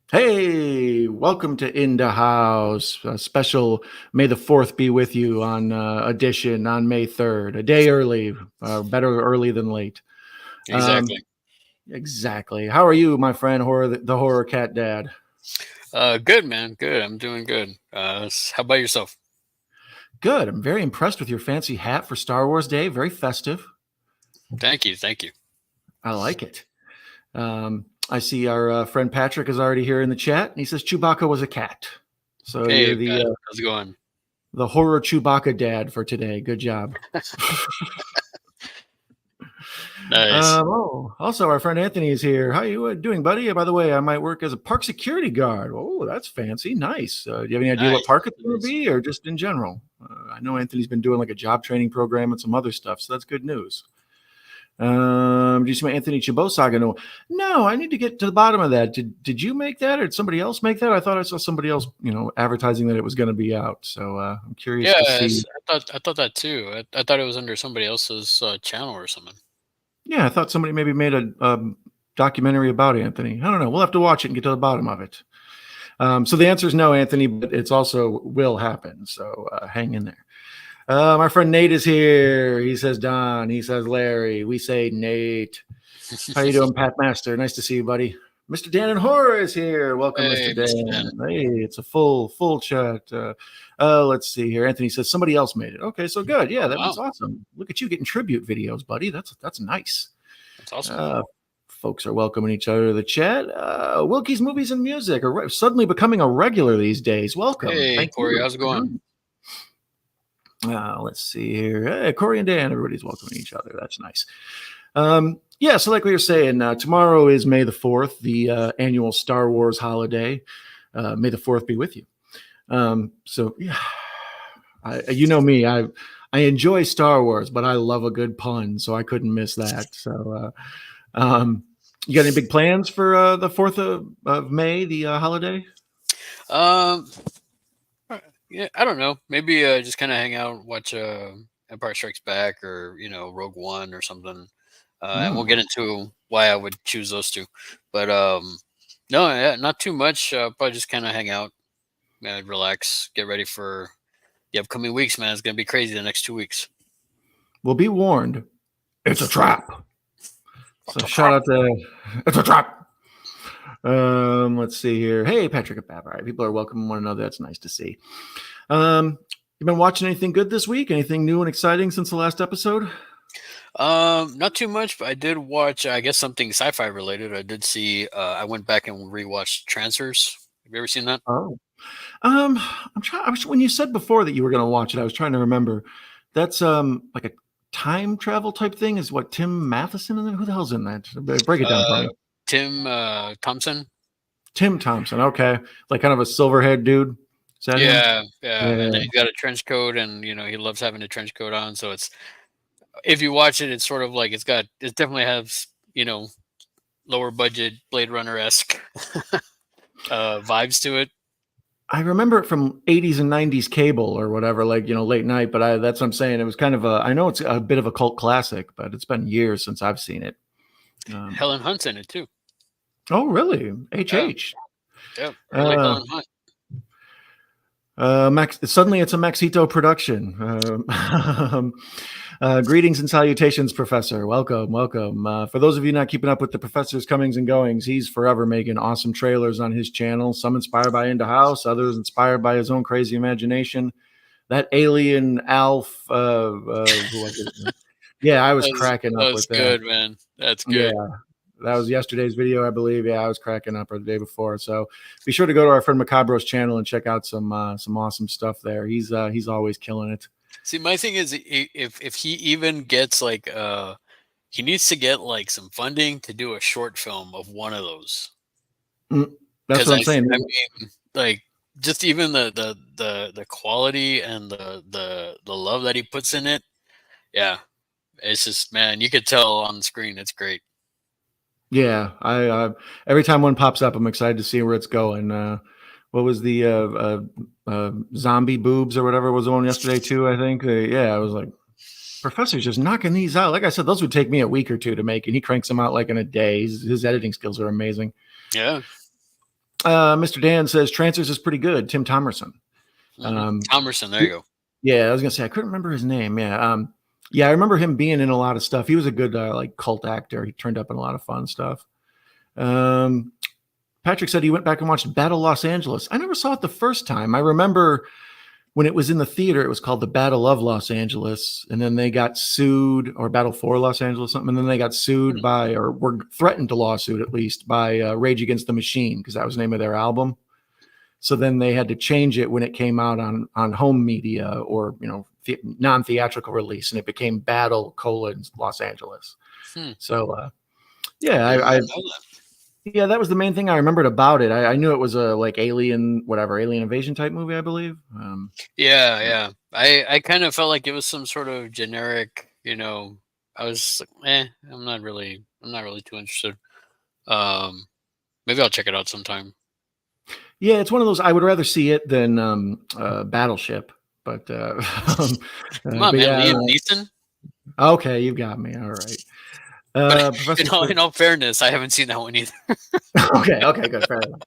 Hey, welcome to In the House, a special May the 4th be with you on edition on May 3rd, a day early, better early than late. Exactly. Exactly. How are you, my friend, the horror cat dad? Good man. Good. I'm doing good. How about yourself? Good. I'm very impressed with your fancy hat for Star Wars Day. Very festive. Thank you. Thank you. I like it. I see our friend Patrick is already here in the chat, and he says Chewbacca was a cat. So Hey, you're Pat. How's it going? the horror Chewbacca dad for today. Good job. Nice. Also, our friend Anthony is here. How you doing, buddy? By the way, I might work as a park security guard. Oh, that's fancy. Nice. Do you have any idea what Nice. park it's going to Nice. be, or just in general? I know Anthony's been doing like a job training program and some other stuff, so that's good news. Do you see my Anthony Chabot saga? No, I need to get to the bottom of that. Did you make that, or did somebody else make that? I thought I saw somebody else, advertising that it was going to be out. So I'm curious Yeah, to see. I thought that too. I thought it was under somebody else's channel or something. Yeah, I thought somebody maybe made a documentary about Anthony. I don't know. We'll have to watch it and get to the bottom of it. So the answer is no, Anthony, but it's also will happen. So hang in there. My friend Nate is here. He says Don. He says Larry. We say Nate. How you doing, Pat Master? Nice to see you, buddy. Mr. Dan and Horror is here. Welcome, Hey, Mr. Mr. Dan. Dan. Hey, it's a full chat. Let's see here. Anthony says somebody else made it. Okay, so good. Yeah, Oh that wow, was awesome. Look at you getting tribute videos, buddy. That's nice. that's awesome. Uh, Folks are welcoming each other to the chat. Wilkie's Movies and Music are suddenly becoming a regular these days. Welcome. Hey, Thank Corey, you how's it for going? joining. Let's see here. Hey, Corey and Dan, everybody's welcoming each other. That's nice. Yeah, so like we were saying, tomorrow is May the 4th, the annual Star Wars holiday. May the 4th be with you. So, yeah, you know me, I enjoy Star Wars, but I love a good pun, so I couldn't miss that. So, you got any big plans for the 4th of May, the holiday? Um, yeah, I don't know. Maybe just kind of hang out, watch Empire Strikes Back, or Rogue One or something. And we'll Mm. get into why I would choose those two. But no, yeah, not too much. Probably just kind of hang out, relax, get ready for the upcoming weeks, man. It's gonna be crazy the next 2 weeks. Well, be warned, it's a trap. So shout out to it's a trap. Let's see here. Hey, Patrick and Bab. All right, people are welcoming one another. That's nice to see. You been watching anything good this week? Anything new and exciting since the last episode? Not ttoo much, but I did watch. I guess something sci-fi related. I did see. I went back and rewatched Trancers. Have you ever seen that? Oh, I'm trying. When you said before that you were going to watch it, I was trying to remember. That's like a time travel type thing. Is what Tim Matheson in there? Who the hell's in that? Break it down for me. Tim Thompson. Tim Thompson. Okay, like kind of a silver haired dude. Is that him? Yeah, yeah, Yeah. and then he's got a trench coat, and he loves having a trench coat on. So it's if you watch it, it's sort of like it definitely has lower budget Blade Runner esque vibes to it. I remember it from 80s and 90s cable or whatever, like, late night, but that's what I'm saying. It was kind of I know it's a bit of a cult classic, but it's been years since I've seen it. Helen Hunt's in it too. Oh, really? Yeah, HH. yeah, early Helen Hunt. Suddenly it's a Maxito production. Greetings and salutations, Professor. Welcome. For those of you not keeping up with the Professor's comings and goings, he's forever making awesome trailers on his channel. Some inspired by Into House, others inspired by his own crazy imagination. That alien Alf, who was it? Yeah, I was cracking up with that. Good, man. That's good. Yeah, that was yesterday's video, I believe. Yeah, I was cracking up, or the day before. So be sure to go to our friend Macabro's channel and check out some awesome stuff there. He's always killing it. See, my thing is, if he even gets he needs to get like some funding to do a short film of one of those. That's what I'm saying. I mean, like just even the quality and the love that he puts in it. Yeah, it's just, man, you could tell on the screen. It's great. Yeah, I every time one pops up, I'm excited to see where it's going. What was the zombie boobs or whatever was on yesterday too? I think. Yeah, I was like, Professor's just knocking these out. Like I said, those would take me a week or two to make, and he cranks them out like in a day. His editing skills are amazing. Yeah. Mr. Dan says Trancers is pretty good. Tim Thomerson. Thomerson, there you go. Yeah, I was gonna say I couldn't remember his name. Yeah, I remember him being in a lot of stuff. He was a good like cult actor. He turned up in a lot of fun stuff. Patrick said he went back and watched Battle Los Angeles. I never saw it the first time. I remember when it was in the theater, it was called the Battle of Los Angeles, and then they got sued, or Battle for Los Angeles, something, and then they got sued by, or were threatened to lawsuit at least by Rage Against the Machine, because that was the name of their album. So then they had to change it when it came out on home media or non-theatrical release, and it became Battle: Los Angeles. So that was the main thing I remembered about it. I knew it was a like alien invasion type movie, I believe. I kind of felt like it was some sort of generic. I was like, I'm not really too interested. Maybe I'll check it out sometime. Yeah, it's one of those. I would rather see it than Battleship. But come on, man, Liam Neeson. Okay, you got me. All right. In all fairness, I haven't seen that one either. Okay, good. Fair enough.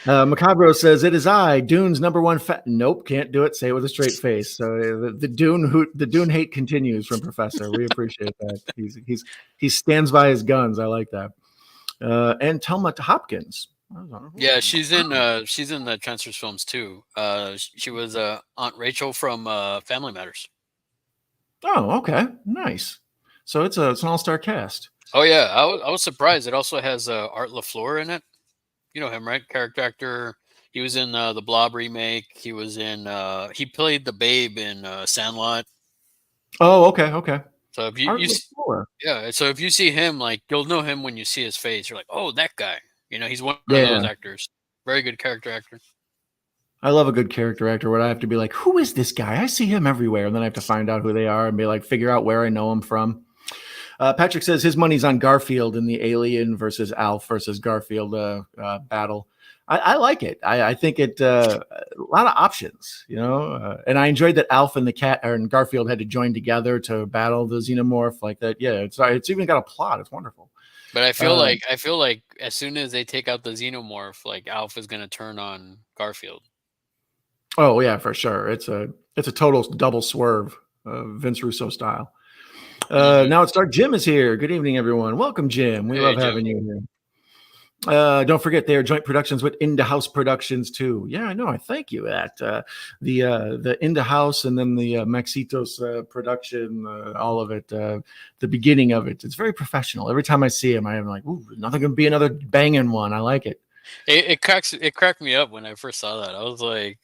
Macabro says, it is I, Dune's #1 Nope, can't do it. Say it with a straight face. So the Dune hate continues from Professor. We appreciate that. He stands by his guns. I like that. And Thelma Hopkins. Yeah, she's in the Trancers films too. She was Aunt Rachel from Family Matters. Oh, okay, nice. So it's an all-star cast. Oh yeah, I was surprised. It also has Art LaFleur in it. You know him, right? Character actor. He was in the Blob remake. He was in. He played the Babe in Sandlot. Oh, okay. So if if you see him, like you'll know him when you see his face. You're like, oh, that guy. He's one of those actors. Very good character actor. I love a good character actor where I have to be like, who is this guy? I see him everywhere. And then I have to find out who they are and be like, figure out where I know him from. Patrick says his money's on Garfield in the Alien versus Alf versus Garfield battle. I like it. I think it a lot of options, and I enjoyed that Alf and the cat and Garfield had to join together to battle the xenomorph like that. Yeah, it's even got a plot. It's wonderful. But I feel like as soon as they take out the xenomorph, like Alf is going to turn on Garfield. Oh yeah, for sure. It's a total double swerve, Vince Russo style. Now it's Dark. Jim is here. Good evening, everyone. Welcome, Jim. We love having you here. Don't forget they are joint productions with Into House Productions too. Yeah, I know. I thank you at the Into House and then the Maxitos production, all of it, the beginning of it. It's very professional. Every time I see him, I'm like, ooh, nothing gonna be another banging one. I like it. It cracked me up when I first saw that. I was like,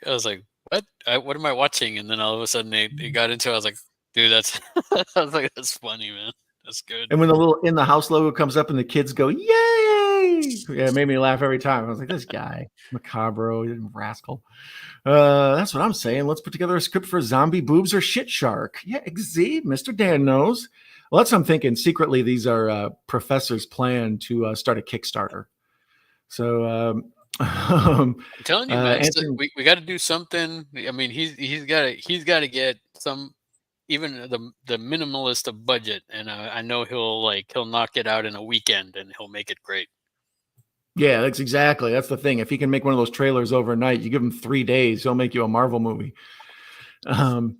what am I watching? And then all of a sudden it got into it. I was like, dude, that's I was like, that's funny, man. That's good. And when the little In the House logo comes up and the kids go, yay! Yeah, it made me laugh every time. I was like, this guy, Macabro, rascal. That's what I'm saying. Let's put together a script for Zombie Boobs or Shit Shark. Yeah, Mr. Dan knows. Well, that's what I'm thinking. Secretly, these are Professor's plan to start a Kickstarter. So I'm telling you, man, we got to do something. I mean, he's got to get some, even the minimalist of budget, and I know he'll knock it out in a weekend and he'll make it great. Yeah, that's the thing. If he can make one of those trailers overnight, you give him 3 days, he'll make you a Marvel movie. Thank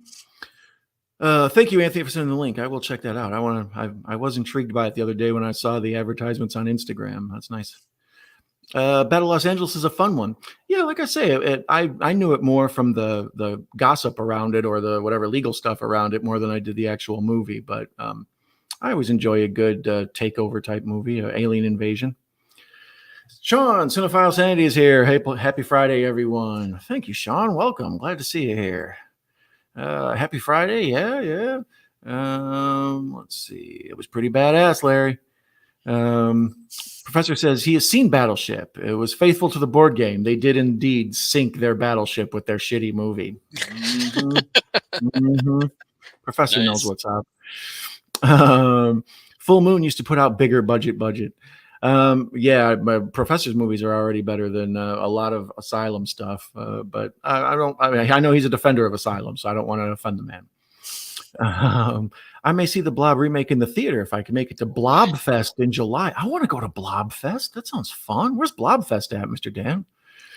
you, Anthony, for sending the link. I will check that out. I was intrigued by it the other day when I saw the advertisements on Instagram. That's nice. Battle Los Angeles is a fun one. Yeah, like I say, I knew it more from the gossip around it or the whatever legal stuff around it more than I did the actual movie. But I always enjoy a good takeover type movie, alien invasion. Sean, Cinephile Sanity is here. Hey, happy Friday, everyone. Thank you, Sean. Welcome. Glad to see you here. Happy Friday. Yeah. Let's see. It was pretty badass, Larry. Professor says he has seen Battleship. It was faithful to the board game. They did indeed sink their battleship with their shitty movie. Professor knows what's up. Full Moon used to put out bigger budget. My Professor's movies are already better than a lot of Asylum stuff. But I know he's a defender of Asylum, so I don't want to offend the man. I may see the Blob remake in the theater if I can make it to BLOB-fest in July. I want to go to BLOB-fest. That sounds fun. Where's BLOB-fest at, Mr. Dan?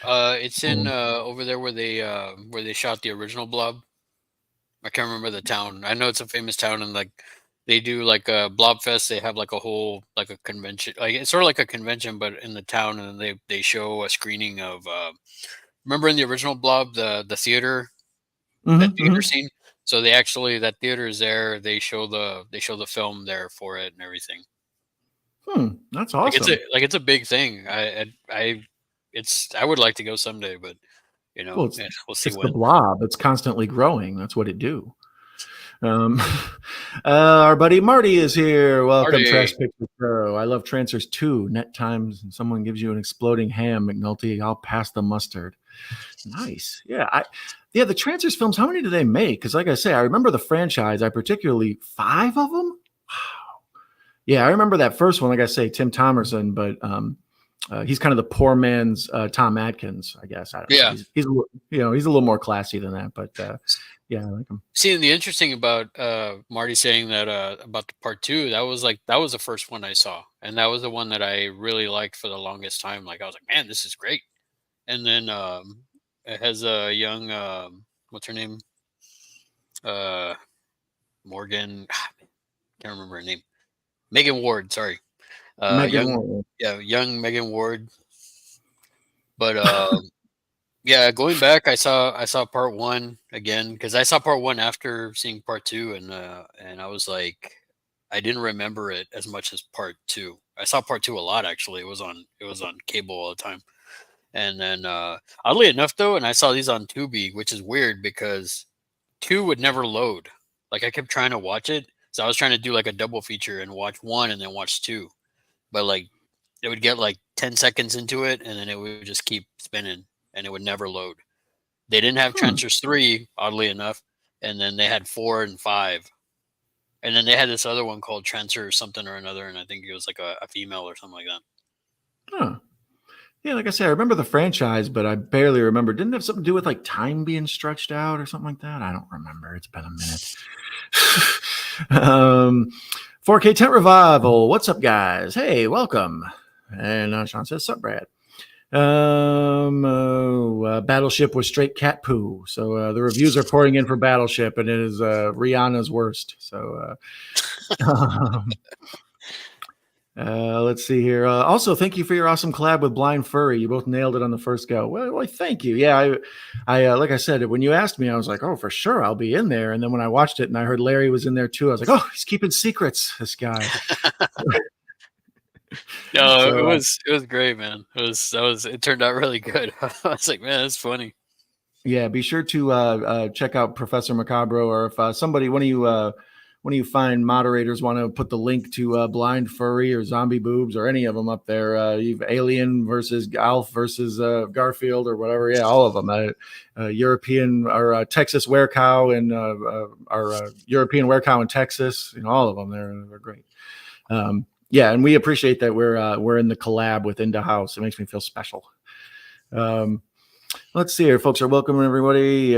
It's in over there where they shot the original Blob. I can't remember the town. I know it's a famous town, and like they do like a BLOB-fest. They have like a whole like a convention, like it's sort of like a convention, but in the town, and then they show a screening of. Remember in the original Blob, the theater, that theater scene. So they actually that theater is there. They show the film there for it and everything. That's awesome. It's a big thing. I would like to go someday, but you know, we'll see it's when. The Blob. It's constantly growing. That's what it do. Our buddy Marty is here. Welcome, Marty. Trash Picture Pro. I love Trancers 2. Net times, and someone gives you an exploding ham, McNulty. I'll pass the mustard. Nice. Yeah. The Trancers films, how many do they make? Because like I say, I remember the franchise. I particularly 5 of them. Wow. Yeah, I remember that first one. Like I say, Tim Thomerson, but he's kind of the poor man's Tom Atkins, I guess. I don't know. He's a little more classy than that, but yeah, I like him. See, the interesting about Marty saying that about the part 2, that was the first one I saw, and that was the one that I really liked for the longest time. Like I was like, man, this is great. And then it has a young what's her name? Morgan. Can't remember her name. Megan Ward. Sorry. Young Megan Ward. But yeah, going back, I saw part 1 again because I saw part 1 after seeing part 2, and I was like, I didn't remember it as much as part 2. I saw part 2 a lot actually. It was on cable all the time, and then oddly enough though, and I saw these on Tubi, which is weird because 2 would never load. Like I kept trying to watch it, so I was trying to do like a double feature and watch 1 and then watch 2, but like it would get like 10 seconds into it and then it would just keep spinning and it would never load. They didn't have Trancers 3, oddly enough, and then they had 4 and 5. And then they had this other one called Trancer something or another, and I think it was like a female or something like that. Huh. Yeah, like I said, I remember the franchise, but I barely remember. Didn't it have something to do with like time being stretched out or something like that? I don't remember. It's been a minute. 4K Tent Revival. What's up, guys? Hey, welcome. And Sean says, sup, Brad. Battleship was straight cat poo. So the reviews are pouring in for Battleship, and it is Rihanna's worst. So let's see here. Also, thank you for your awesome collab with Blind Furry. You both nailed it on the first go. Well, thank you. Yeah, I like I said, when you asked me, I was like, oh, for sure, I'll be in there. And then when I watched it and I heard Larry was in there too, I was like, oh, he's keeping secrets, this guy. No, so, it was great, man. It turned out really good. I was like, man, that's funny. Yeah, be sure to check out Professor Macabro, or if one of you fine moderators want to put the link to Blind Furry or Zombie Boobs or any of them up there. You've Alien versus Alf versus Garfield or whatever. Yeah, all of them. European or Texas Werecow and our European Werecow in Texas. All of them. They're great. Yeah, and we appreciate that we're in the collab with Into House. It makes me feel special. Let's see here, folks. Are welcome everybody.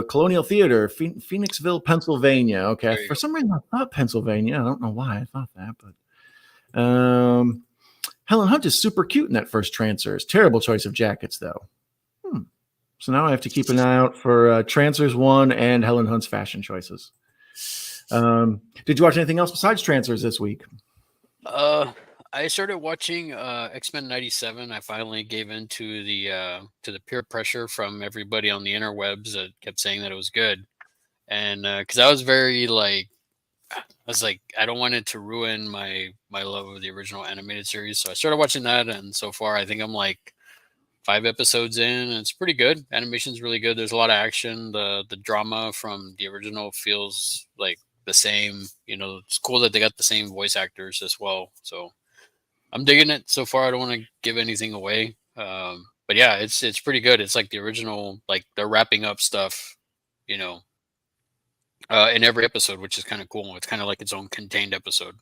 Colonial Theater, Phoenixville, Pennsylvania. Okay, for some reason I thought Pennsylvania. I don't know why I thought that, but Helen Hunt is super cute in that first Trancers. Terrible choice of jackets though. So now I have to keep an eye out for Trancers 1 and Helen Hunt's fashion choices. Did you watch anything else besides Trancers this week? I started watching X-Men 97. I finally gave in to the peer pressure from everybody on the interwebs that kept saying that it was good. And because I was very I don't want it to ruin my love of the original animated series. So I started watching that, and so far I think I'm like 5 episodes in, and it's pretty good. Animation's really good. There's a lot of action. The drama from the original feels like the same. It's cool that they got the same voice actors as well. So I'm digging it so far. I don't want to give anything away, but yeah, it's pretty good. It's like the original, like they're wrapping up stuff, in every episode, which is kind of cool. It's kind of like its own contained episode.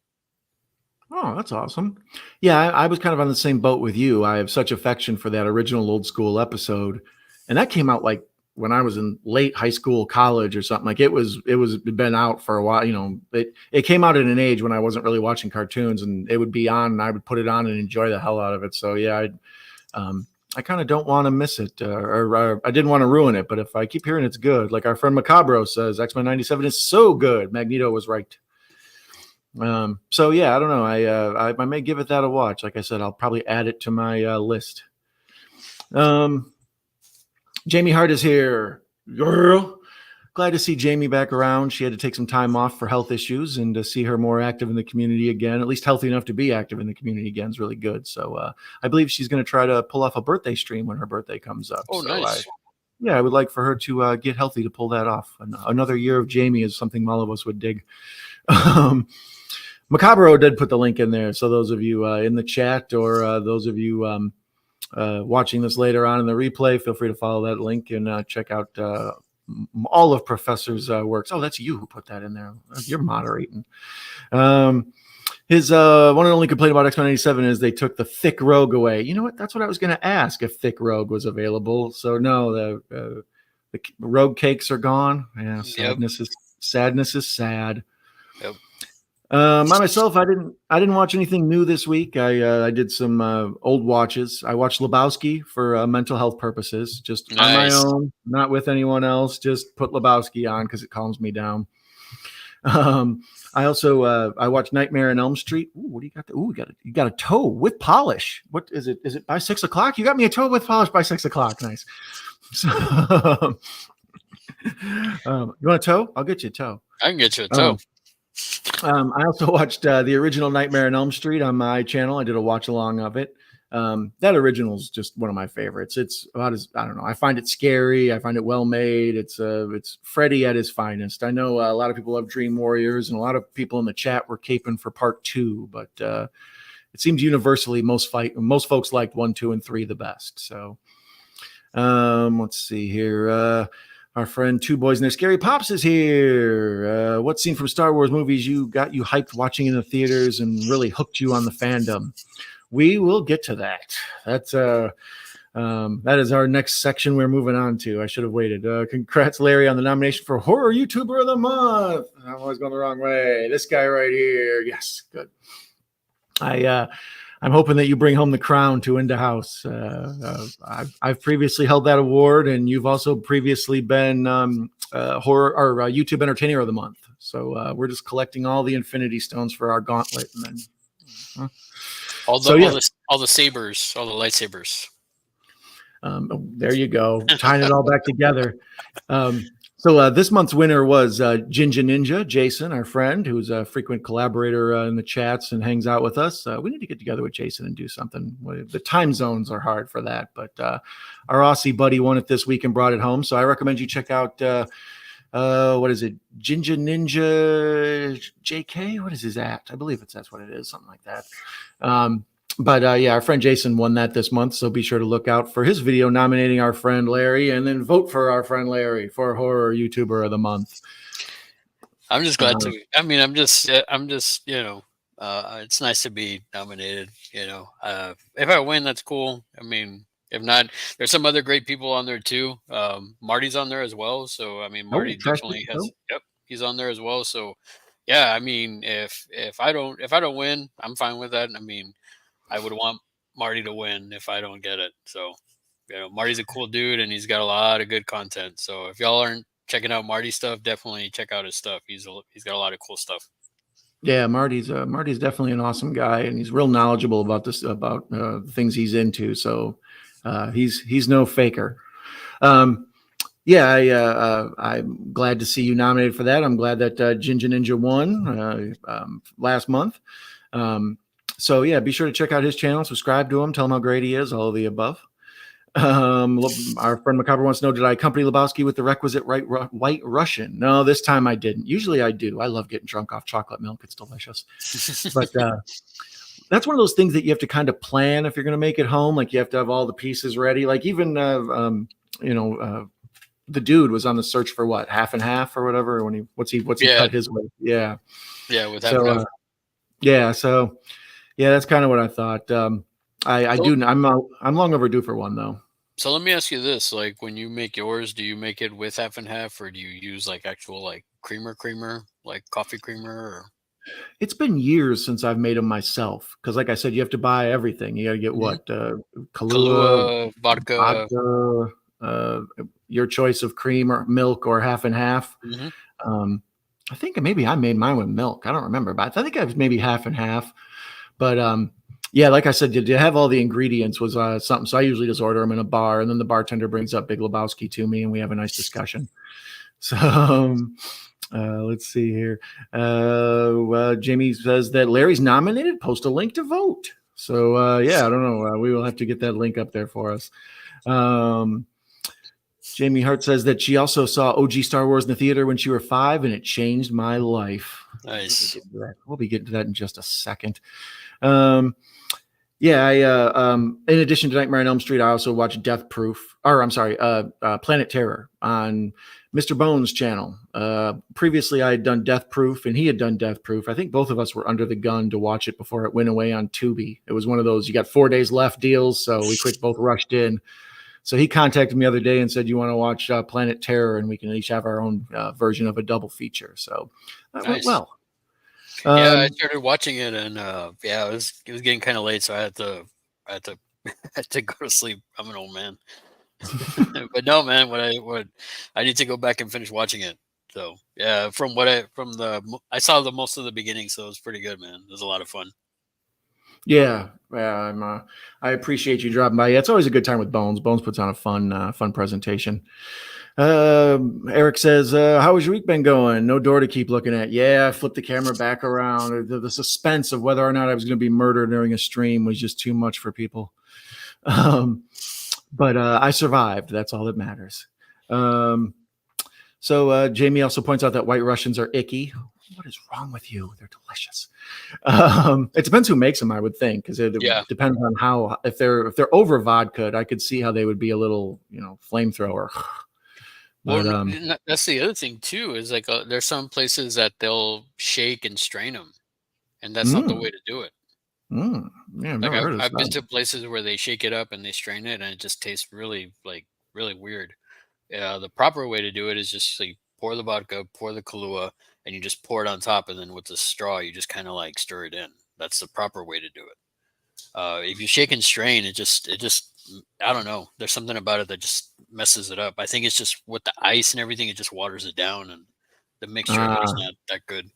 Oh, that's awesome. Yeah, I was kind of on the same boat with you. I have such affection for that original old school episode, and that came out like when I was in late high school, college or something. Like it was been out for a while. You know, it came out at an age when I wasn't really watching cartoons, and it would be on and I would put it on and enjoy the hell out of it. So yeah, I kind of don't want to miss it, or I didn't want to ruin it. But if I keep hearing it's good, like our friend Macabro says, X-Men 97 is so good. Magneto was right. So yeah, I don't know. I may give it that a watch. Like I said, I'll probably add it to my list. Jamie Hart is here. Girl. Glad to see Jamie back around. She had to take some time off for health issues, and to see her more active in the community again, at least healthy enough to be active in the community again, is really good. So I believe she's going to try to pull off a birthday stream when her birthday comes up. Oh, so nice. I would like for her to get healthy to pull that off. Another year of Jamie is something all of us would dig. Macabro did put the link in there. So those of you in the chat, or those of you watching this later on in the replay, feel free to follow that link and check out all of Professor's works. Oh, that's you who put that in there. You're moderating. His one and only complaint about X-Men 97 is they took the thick rogue away. You know what? That's what I was going to ask, if thick rogue was available. So no, the rogue cakes are gone. Yeah, sadness is sad. Yep. I myself, I didn't watch anything new this week. I did some old watches. I watched LEBOWSKI for mental health purposes, just on my own, not with anyone else. Just put LEBOWSKI on because it calms me down. I also I watched Nightmare on Elm Street. Ooh, what do you got? Ooh, you got a toe with polish. What is it? Is it by 6 o'clock? You got me a toe with polish by 6 o'clock. Nice. So, you want a toe? I'll get you a toe. I can get you a toe. I also watched the original Nightmare on Elm Street on my channel. I did a watch along of it. That original is just one of my favorites. It's about I don't know. I find it scary. I find it well made. It's Freddy at his finest. I know a lot of people love Dream Warriors, and a lot of people in the chat were caping for part 2, but it seems universally most folks liked 1, 2, and 3 the best. So let's see here. Our friend Two Boys and Their Scary Pops is here. What scene from Star Wars movies got you hyped watching in the theaters and really hooked you on the fandom? We will get to that. That is our next section we're moving on to. I should have waited. Congrats, Larry, on the nomination for Horror YouTuber of the Month. I'm always going the wrong way. This guy right here. Yes, good. I'm hoping that you bring home the crown to Into House. I've previously held that award, and you've also previously been horror or YouTube Entertainer of the Month. So we're just collecting all the Infinity Stones for our gauntlet, and then all the sabers, all the lightsabers. There you go, tying it all back together. So this month's winner was Jinja Ninja, Jason, our friend, who's a frequent collaborator in the chats and hangs out with us. We need to get together with Jason and do something. The time zones are hard for that, but our Aussie buddy won it this week and brought it home. So I recommend you check out, what is it? Jinja Ninja JK? What is his at? I believe that's what it is, something like that. But yeah, our friend Jason won that this month, so be sure to look out for his video nominating our friend Larry, and then vote for our friend Larry for Horror YouTuber of the Month. I'm just glad to. I mean, I'm just. It's nice to be nominated. If I win, that's cool. I mean, if not, there's some other great people on there too. Marty's on there as well. So I mean, Marty definitely has. Yep, he's on there as well. So yeah, I mean, if I don't win, I'm fine with that. I mean, I would want Marty to win if I don't get it. So, Marty's a cool dude, and he's got a lot of good content. So if y'all aren't checking out Marty's stuff, definitely check out his stuff. He's got a lot of cool stuff. Yeah, Marty's definitely an awesome guy, and he's real knowledgeable about things he's into. So he's no faker. Yeah, I'm glad to see you nominated for that. I'm glad that Jinja Ninja won last month. So yeah, be sure to check out his channel, subscribe to him, tell him how great he is, all of the above. Our friend Macabre wants to know, did I accompany LEBOWSKI with the requisite white Russian? No, this time I didn't. Usually I do. I love getting drunk off chocolate milk. It's delicious. But that's one of those things that you have to kind of plan if you're going to make it home. Like you have to have all the pieces ready. Like even, the dude was on the search for what, half and half or whatever. What's he cut his way? Yeah. Yeah. With half and half. Yeah. So yeah, that's kind of what I thought. I'm long overdue for one though. So let me ask you this: like, when you make yours, do you make it with half and half, or do you use like actual like creamer, like coffee creamer? Or... It's been years since I've made them myself because, like I said, you have to buy everything. You got to get Mhm. what Kahlua, Kahlua, vodka. vodka, uh, your choice of cream or milk or half and half. Hmm. Um, I think maybe I made mine with milk. I don't remember, but I think I was maybe half and half. But yeah, like I said, to have all the ingredients was something. So I usually just order them in a bar, and then the bartender brings up Big Lebowski to me, and we have a nice discussion. So let's see here. Jamie says that Larry's nominated. Post a link to vote. So yeah, I don't know. We will have to get that link up there for us. Jamie Hart says that she also saw OG Star Wars in the theater when she was 5, and it changed my life. Nice. We'll be getting to that in just a second. Yeah, in addition to Nightmare on Elm Street, I also watched Planet Terror on Mr. Bones' channel. Previously, I had done Death Proof, and he had done Death Proof. I think both of us were under the gun to watch it before it went away on Tubi. It was one of those, you got 4 days left deals, so we both rushed in. So he contacted me the other day and said, you want to watch Planet Terror, and we can each have our own version of a double feature. So that went well. Yeah, I started watching it, and yeah, it was getting kind of late, so I had to I had to go to sleep. I'm an old man. But no, man, what I need to go back and finish watching it. So yeah, I saw the most of the beginning, so it was pretty good, man. It was a lot of fun. Yeah, I appreciate you dropping by. Yeah, it's always a good time with Bones. Bones puts on a fun presentation. Eric says, how has your week been going? No door to keep looking at. Yeah, I flipped the camera back around. The suspense of whether or not I was going to be murdered during a stream was just too much for people. But I survived. That's all that matters. So Jamie also points out that White Russians are icky. What is wrong with you? They're delicious. It depends who makes them, I would think, because it depends on how. If they're over vodka, I could see how they would be a little, flamethrower. But, well, that's the other thing too. Is like there's some places that they'll shake and strain them, and that's not the way to do it. Yeah, I've like never heard of I've been that. to places where they shake it up and they strain it, and it just tastes really weird. The proper way to do it is just like pour the vodka, pour the Kahlua, and you just pour it on top, and then with the straw, you just kind of like stir it in. That's the proper way to do it. If you shake and strain, it just I don't know. There's something about it that just messes it up. I think it's just with the ice and everything, it just waters it down, and the mixture of it is not that good.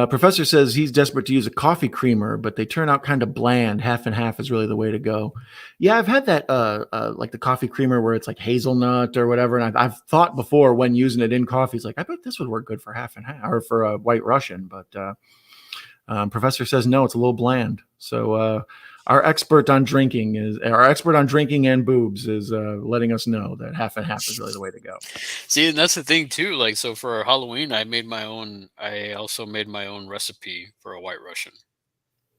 Professor says he's desperate to use a coffee creamer, but they turn out kind of bland. Half and half is really the way to go. Yeah, I've had that, like the coffee creamer where it's like hazelnut or whatever. And I've thought before when using it in coffee, it's like, I bet this would work good for half and half or for a White Russian. But Professor says, no, it's a little bland. So our expert on drinking and boobs is letting us know that half and half is really the way to go. See, and that's the thing too. Like, so for Halloween, I also made my own recipe for a White Russian.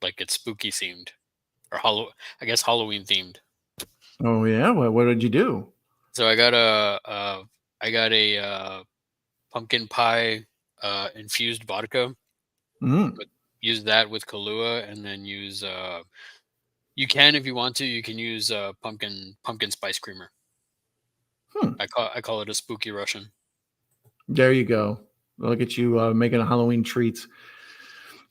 Like, it's spooky themed, or I guess Halloween themed. Oh yeah, what did you do? So I got a pumpkin pie infused vodka. Use that with Kahlua, and then use you can, if you want to, you can use pumpkin spice creamer. I call it a spooky Russian. There you go. Look at you making a Halloween treats.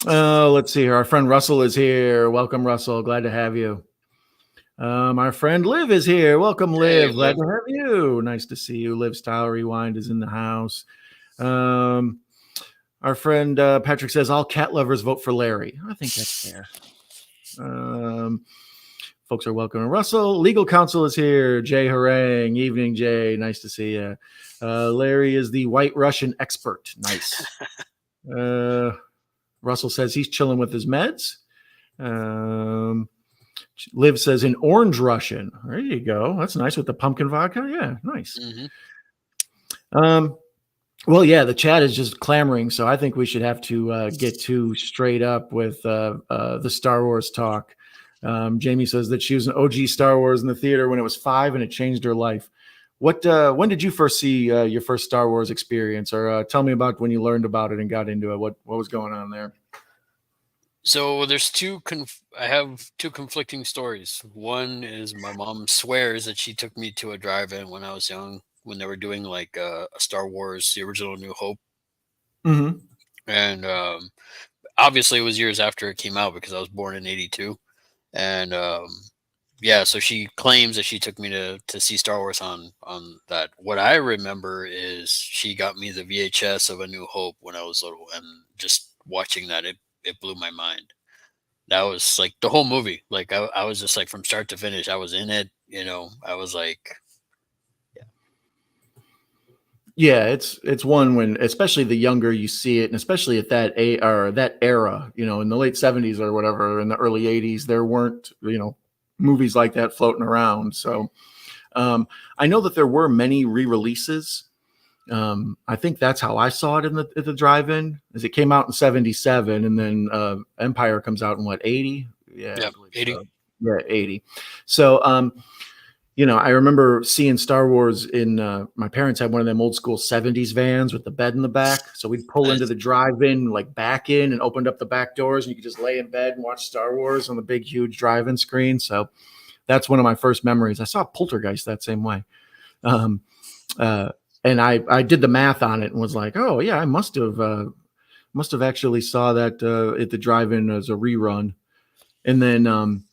Let's see here. Our friend Russell is here. Welcome, Russell. Glad to have you. Our friend Liv is here. Welcome, Liv. Glad to have you. Nice to see you. Liv Style Rewind is in the house. Our friend Patrick says all cat lovers vote for Larry. I think that's fair. Folks are welcome. Russell, legal counsel is here. Jay Harang. Evening, Jay. Nice to see you. Larry is the White Russian expert. Nice. Russell says he's chilling with his meds. Liv says an orange Russian. There you go. That's nice with the pumpkin vodka. Yeah, nice. Well, yeah, the chat is just clamoring, so I think we should have to get to straight up with the Star Wars talk. Jamie says that she was an OG Star Wars in the theater when it was 5, and it changed her life. When did you first see your first Star Wars experience, or tell me about when you learned about it and got into it? What was going on there? So there's I have two conflicting stories. One is my mom swears that she took me to a drive-in when I was young, when they were doing like a Star Wars, the original New Hope, Mm-hmm. and obviously it was years after it came out because I was born in '82, and yeah, so she claims that she took me to see Star Wars on that. What I remember is she got me the VHS of A New Hope when I was little, and just watching that, it blew my mind. That was like the whole movie. Like I was just like from start to finish, I was in it. I was like, Yeah, it's one when, especially the younger you see it, and especially at that era, in the late '70s or whatever, in the early '80s, there weren't movies like that floating around. So I know that there were many re-releases. I think that's how I saw it at the drive-in, as it came out in '77, and then Empire comes out in what, '80? Yeah, I yeah, believe 80. so. Yeah, '80. So I remember seeing Star Wars in my parents had one of them old school '70s vans with the bed in the back. So we'd pull into Nice. the drive-in, like back in, and opened up the back doors, and you could just lay in bed and watch Star Wars on the big, huge drive-in screen. So that's one of my first memories. I saw Poltergeist that same way. Um, uh, and I did the math on it and was like, oh yeah, I must have actually saw that at the drive-in as a rerun. And then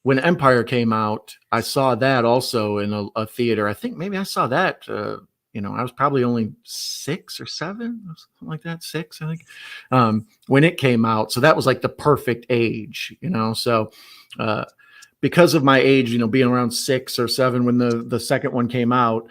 when Empire came out, I saw that also in a theater. I think maybe I saw that. I was probably only 6 or 7, or something like that. Six, I think, when it came out. So that was like the perfect age. So because of my age, being around 6 or 7 when the second one came out,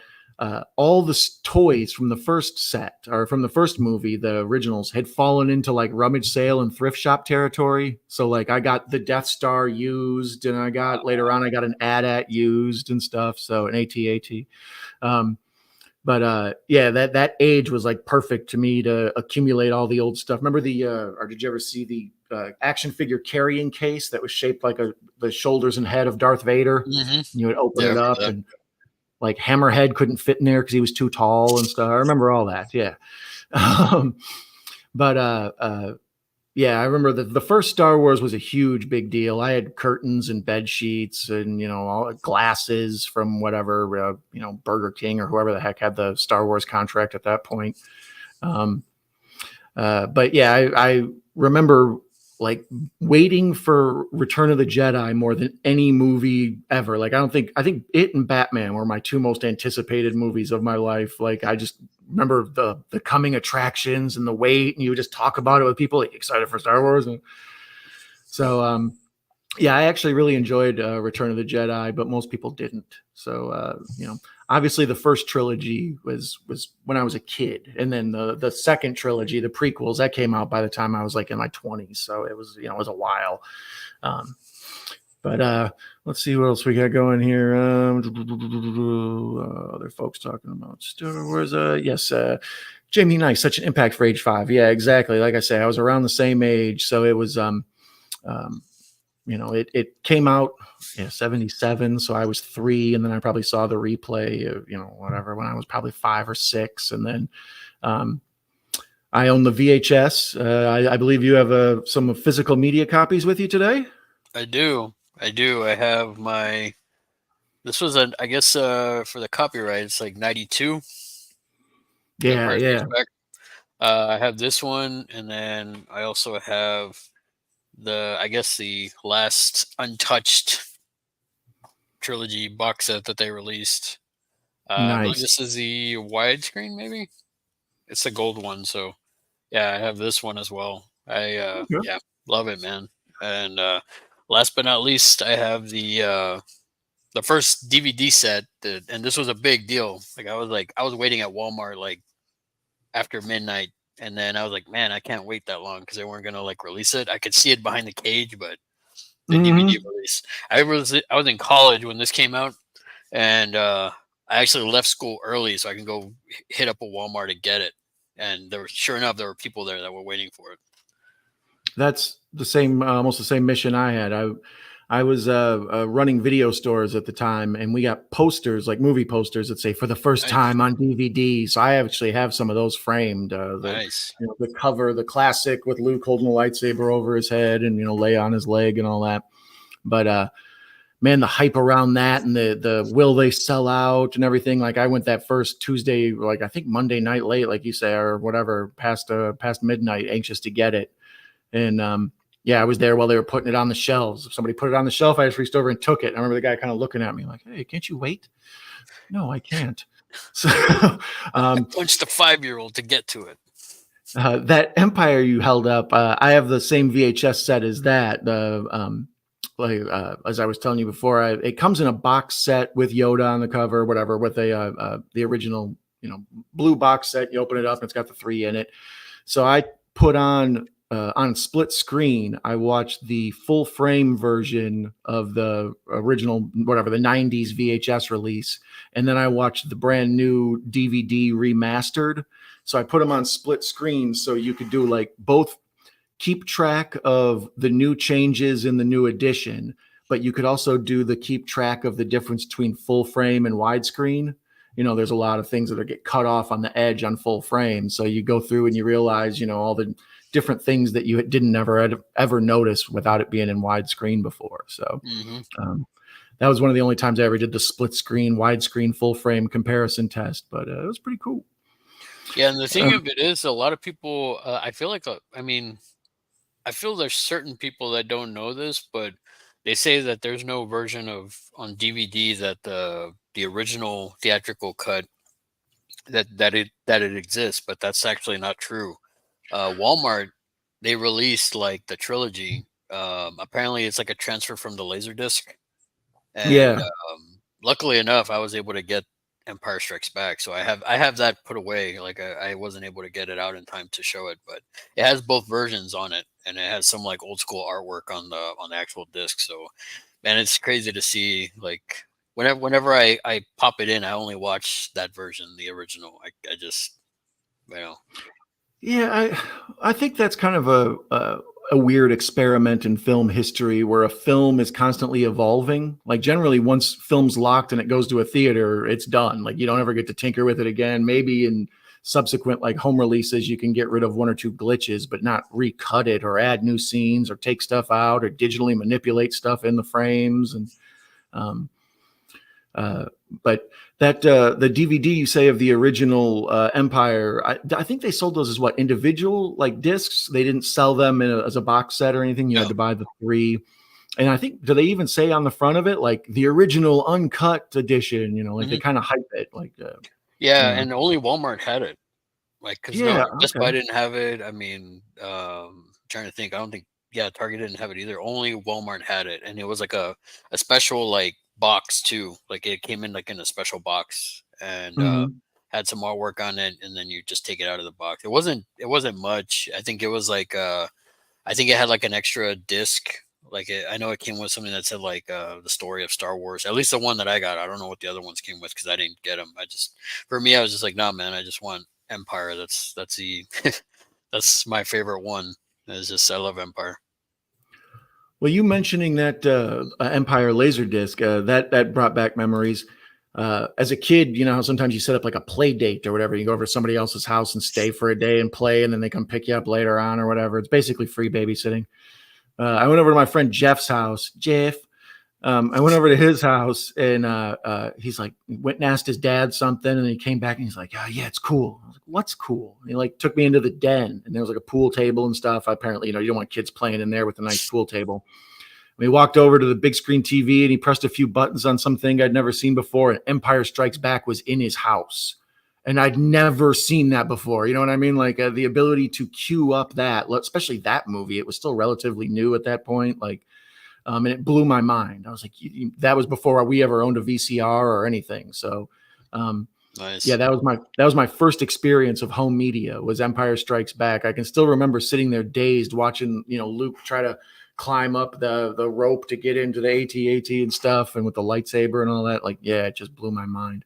all the toys from the first set or from the first movie, the originals, had fallen into like rummage sale and thrift shop territory. So like I got the Death Star used, and later on I got an AT-AT used and stuff. So an AT-AT. Um, but yeah, that age was like perfect to me to accumulate all the old stuff. Remember or did you ever see the action figure carrying case that was shaped like the shoulders and head of Darth Vader? Mm-hmm. You would open Yeah, I it remember up, that. and like Hammerhead couldn't fit in there because he was too tall and stuff. I remember all that. Yeah. Um, but yeah, I remember the first Star Wars was a huge big deal. I had curtains and bed sheets and all glasses from whatever Burger King or whoever the heck had the Star Wars contract at that point. Um, but yeah, I remember like waiting for Return of the Jedi more than any movie ever. Like I think it and Batman were my two most anticipated movies of my life. Like I just remember the coming attractions and the wait, and you would just talk about it with people like, excited for Star Wars. And so yeah, I actually really enjoyed Return of the Jedi, but most people didn't. So obviously the first trilogy was when I was a kid, and then the second trilogy, the prequels, that came out by the time I was like in my 20s. So it was it was a while. But let's see what else we got going here. Other folks talking about Star Wars. Yes, Jamie Nice, such an impact for age 5. Yeah, exactly. Like I say, I was around the same age, so it was it came out 77, so I was 3, and then I probably saw the replay of whatever when I was probably 5 or 6, and then I own the VHS. I believe you have some physical media copies with you today. I do. I have my. This was I guess for the copyright, it's like '92. The Yeah, Empire Strikes yeah, Back. I have this one, and then I also have I guess the last untouched trilogy box set that they released. I believe nice. this is the widescreen, maybe. It's the gold one, so yeah, I have this one as well. Okay. Yeah, love it, man. And last but not least, I have the first DVD set and this was a big deal. I was waiting at Walmart like after midnight, and then I was like, man, I can't wait that long because they weren't gonna like release it. I could see it behind the cage, but the DVD Mm-hmm. release. I was in college when this came out, and I actually left school early so I can go hit up a Walmart to get it. And sure enough, there were people there that were waiting for it. That's the same, almost the same mission I had. I was running video stores at the time, and we got posters, like movie posters that say "for the first Nice. time on DVD." So I actually have some of those framed. Nice. The cover, the classic with Luke holding a lightsaber over his head and Leia on his leg and all that. But man, the hype around that and the will they sell out and everything. Like I went that first Tuesday, like I think Monday night late, like you say, or whatever, past midnight, anxious to get it. And yeah, I was there while they were putting it on the shelves. If somebody put it on the shelf, I just reached over and took it. And I remember the guy kind of looking at me like, "Hey, can't you wait?" No, I can't. So I punched a 5-year-old to get to it. that Empire you held up, I have the same VHS set as that. As I was telling you before, it comes in a box set with Yoda on the cover, whatever, with the original, blue box set. You open it up, and it's got the 3 in it. So I put on split screen. I watched the full frame version of the original, whatever, the 90s VHS release, and then I watched the brand new DVD remastered. So I put them on split screen, so you could do like both. Keep track of the new changes in the new edition, but you could also do the keep track of the difference between full frame and widescreen. There's a lot of things that get cut off on the edge on full frame. So you go through and you realize, all the different things that you didn't ever notice without it being in widescreen before. So that was one of the only times I ever did the split screen, widescreen, full frame comparison test, but it was pretty cool. Yeah. And the thing of it is, a lot of people, I feel like, I feel there's certain people that don't know this, but they say that there's no version on DVD that the original theatrical cut that it exists, but that's actually not true. Walmart, they released like the trilogy. Apparently, it's like a transfer from the Laserdisc, and luckily enough, I was able to get Empire Strikes Back, so I have that put away. Like I wasn't able to get it out in time to show it, but it has both versions on it, and it has some like old school artwork on the actual disc. So, man, it's crazy to see. Like whenever I pop it in, I only watch that version, the original. I just, Yeah, I think that's kind of a weird experiment in film history where a film is constantly evolving. Like generally once film's locked and it goes to a theater, it's done. Like you don't ever get to tinker with it again. Maybe in subsequent like home releases, you can get rid of 1 or 2 glitches, but not recut it or add new scenes or take stuff out or digitally manipulate stuff in the frames. And but that the DVD you say of the original Empire, I think they sold those as what, individual like discs. They didn't sell them as a box set or anything. You had to buy the 3. And I think, do they even say on the front of it like the original uncut edition? Like they kind of hype it like. And only Walmart had it. Like because Best Buy didn't have it. I mean, trying to think. I don't think Target didn't have it either. Only Walmart had it, and it was like a special like box too. Like it came in like in a special box and had some artwork on it, and then you just take it out of the box. It wasn't much. I think it was like I think it had like an extra disc. Like I know it came with something that said like the story of Star Wars. At least the one that I got. I don't know what the other ones came with because I didn't get them. For me, I was just like, nah, man. I just want Empire. That's the that's my favorite one. It's just I love Empire. Well, you mentioning that Empire Laserdisc, that brought back memories. As a kid, how sometimes you set up like a play date or whatever. You go over to somebody else's house and stay for a day and play, and then they come pick you up later on or whatever. It's basically free babysitting. I went over to my friend Jeff's house. Jeff. I went over to his house and he's like, went and asked his dad something, and he came back and he's like, "Oh yeah, it's cool." I was like, "What's cool?" And he like took me into the den, and there was like a pool table and stuff. Apparently, you don't want kids playing in there with a nice pool table. We walked over to the big screen TV and he pressed a few buttons on something I'd never seen before, and Empire Strikes Back was in his house. And I'd never seen that before. You know what I mean? Like the ability to queue up that, especially that movie. It was still relatively new at that point. And it blew my mind. I was like, that was before we ever owned a VCR or anything. So, nice. Yeah, that was my first experience of home media was Empire Strikes Back. I can still remember sitting there dazed watching, Luke try to climb up the rope to get into the AT-AT and stuff, and with the lightsaber and all that. Like, yeah, it just blew my mind.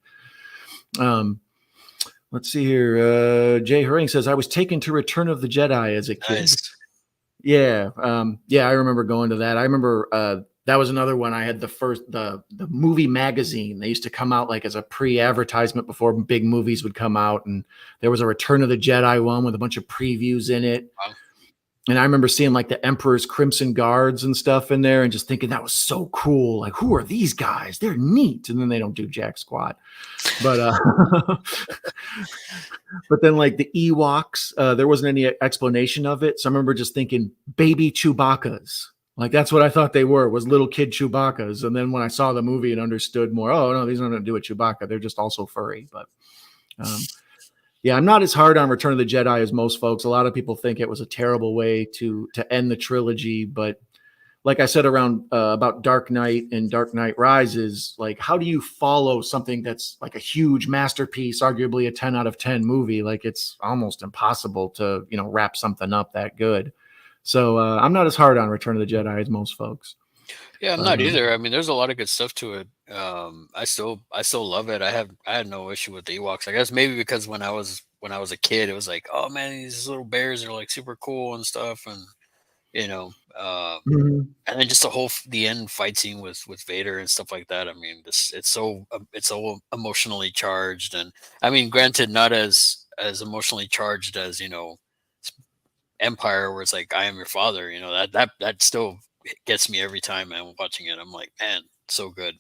Let's see here. Jay Herring says, I was taken to Return of the Jedi as a kid. Nice. Yeah. I remember going to that. I remember That was another one. I had the movie magazine. They used to come out like as a pre-advertisement before big movies would come out. And there was a Return of the Jedi one with a bunch of previews in it. Wow. And I remember seeing like the Emperor's Crimson Guards and stuff in there and just thinking that was so cool. Like, who are these guys? They're neat. And then they don't do jack squat. But but then like the Ewoks, there wasn't any explanation of it. So I remember just thinking baby Chewbacca's. Like that's what I thought they were, was little kid Chewbacca's. And then when I saw the movie and understood more, oh no, these aren't going to do with Chewbacca. They're just also furry. But yeah, I'm not as hard on Return of the Jedi as most folks. A lot of people think it was a terrible way to end the trilogy. But like I said around about Dark Knight and Dark Knight Rises, like how do you follow something that's like a huge masterpiece, arguably a 10 out of 10 movie? Like it's almost impossible to, wrap something up that good. So I'm not as hard on Return of the Jedi as most folks. Yeah, I'm not either. I mean, there's a lot of good stuff to it. I still love it. I had no issue with the Ewoks. I guess maybe because when I was a kid, it was like, oh man, these little bears are like super cool and stuff, and and then just the end fight scene with Vader and stuff like that. I mean, it's so emotionally charged, and I mean, granted, not as emotionally charged as Empire, where it's like I am your father. That still gets me every time I'm watching it. I'm like, man, so good.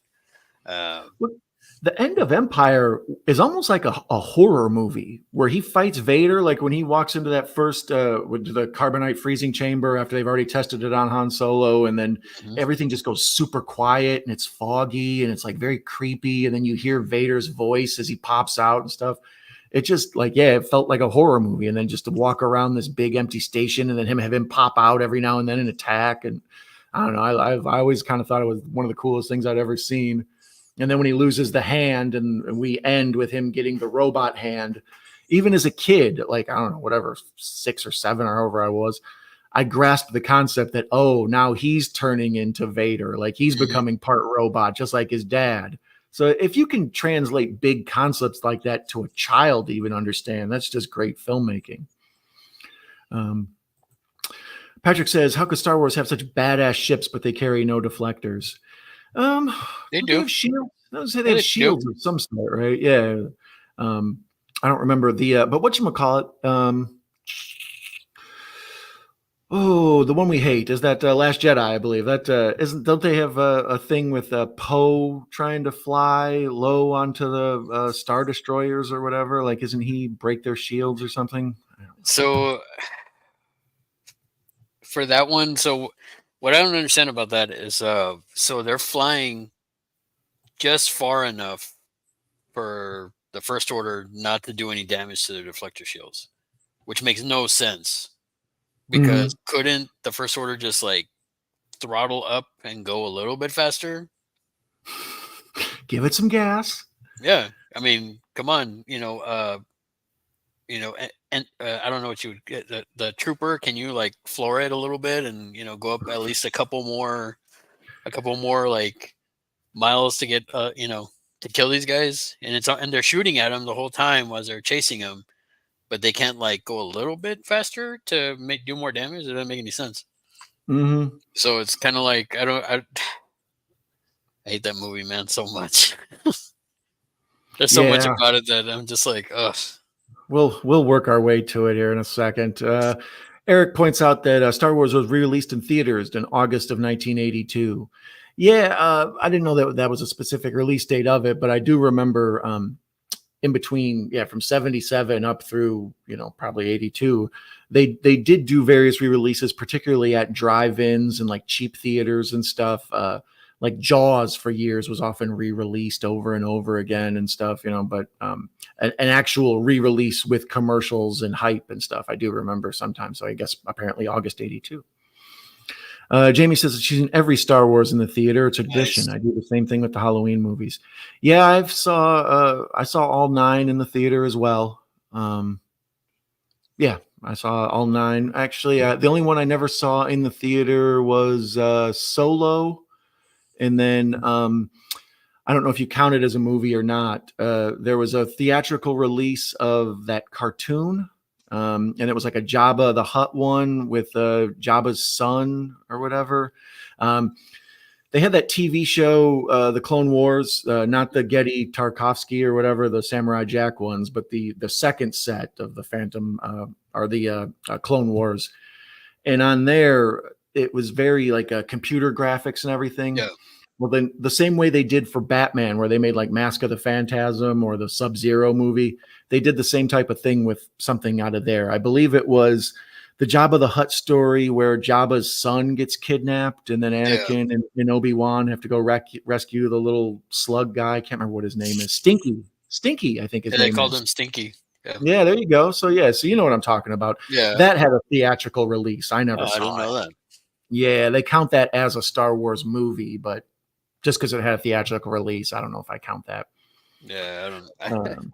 The end of Empire is almost like a horror movie where he fights Vader. Like when he walks into that first with the carbonite freezing chamber after they've already tested it on Han Solo, and then everything just goes super quiet and it's foggy and it's like very creepy. And then you hear Vader's voice as he pops out and stuff. It just it felt like a horror movie. And then just to walk around this big empty station and then have him pop out every now and then and attack. And I don't know. I always kind of thought it was one of the coolest things I'd ever seen. And then when he loses the hand and we end with him getting the robot hand, even as a kid, like, I don't know, whatever, 6 or 7 or however I was, I grasped the concept that, oh, now he's turning into Vader. Like he's becoming part robot, just like his dad. So if you can translate big concepts like that to a child to even understand, that's just great filmmaking. Patrick says, how could Star Wars have such badass ships, but they carry no deflectors? They do. They have shields. I would say they have shields of some sort, right? Yeah. I don't remember but whatchamacallit? The one we hate is that Last Jedi, I believe. That don't they have a thing with Poe trying to fly low onto the Star Destroyers or whatever? Like, isn't he break their shields or something? So for that one, so what I don't understand about that is, so they're flying just far enough for the First Order not to do any damage to their deflector shields, which makes no sense. Because couldn't the First Order just like throttle up and go a little bit faster? Give it some gas. Yeah, I mean, come on, and I don't know what you would get. The trooper, can you like floor it a little bit and go up at least a couple more like miles to get to kill these guys? And they're shooting at them the whole time as they're chasing them. But they can't like go a little bit faster to do more damage. It doesn't make any sense. So it's kind of like I hate that movie, man, so much. There's so much about it that I'm just like, ugh. We'll work our way to it here in a second. Eric points out that Star Wars was re-released in theaters in August of 1982. Yeah, I didn't know that was a specific release date of it, but I do remember in between, from 77 up through, probably 82, they did do various re-releases, particularly at drive-ins and like cheap theaters and stuff. Like Jaws for years was often re-released over and over again and stuff, but an actual re-release with commercials and hype and stuff, I do remember sometimes. So I guess apparently August 82. Jamie says that she's in every Star Wars in the theater. It's a tradition. Nice. I do the same thing with the Halloween movies. Yeah, I saw all 9 in the theater as well. Yeah, I saw all 9. Actually, the only one I never saw in the theater was Solo. And then I don't know if you count it as a movie or not. There was a theatrical release of that cartoon. And it was like a Jabba the Hutt one with Jabba's son or whatever. They they had that TV show, the Clone Wars, not the Getty Tarkovsky or whatever, the Samurai Jack ones, but the second set of the Phantom or the Clone Wars. And on there, it was very like computer graphics and everything. Yeah. Well, then the same way they did for Batman, where they made like Mask of the Phantasm or the Sub-Zero movie, they did the same type of thing with something out of there. I believe it was the Jabba the Hutt story where Jabba's son gets kidnapped, and then Anakin and Obi-Wan have to go rescue the little slug guy. I can't remember what his name is. Stinky, I think his name is. They called him Stinky. Yeah, there you go. So yeah, so you know what I'm talking about. Yeah. That had a theatrical release. I never saw I didn't know that. Yeah, they count that as a Star Wars movie, but just because it had a theatrical release, I don't know if I count that. Yeah, I don't.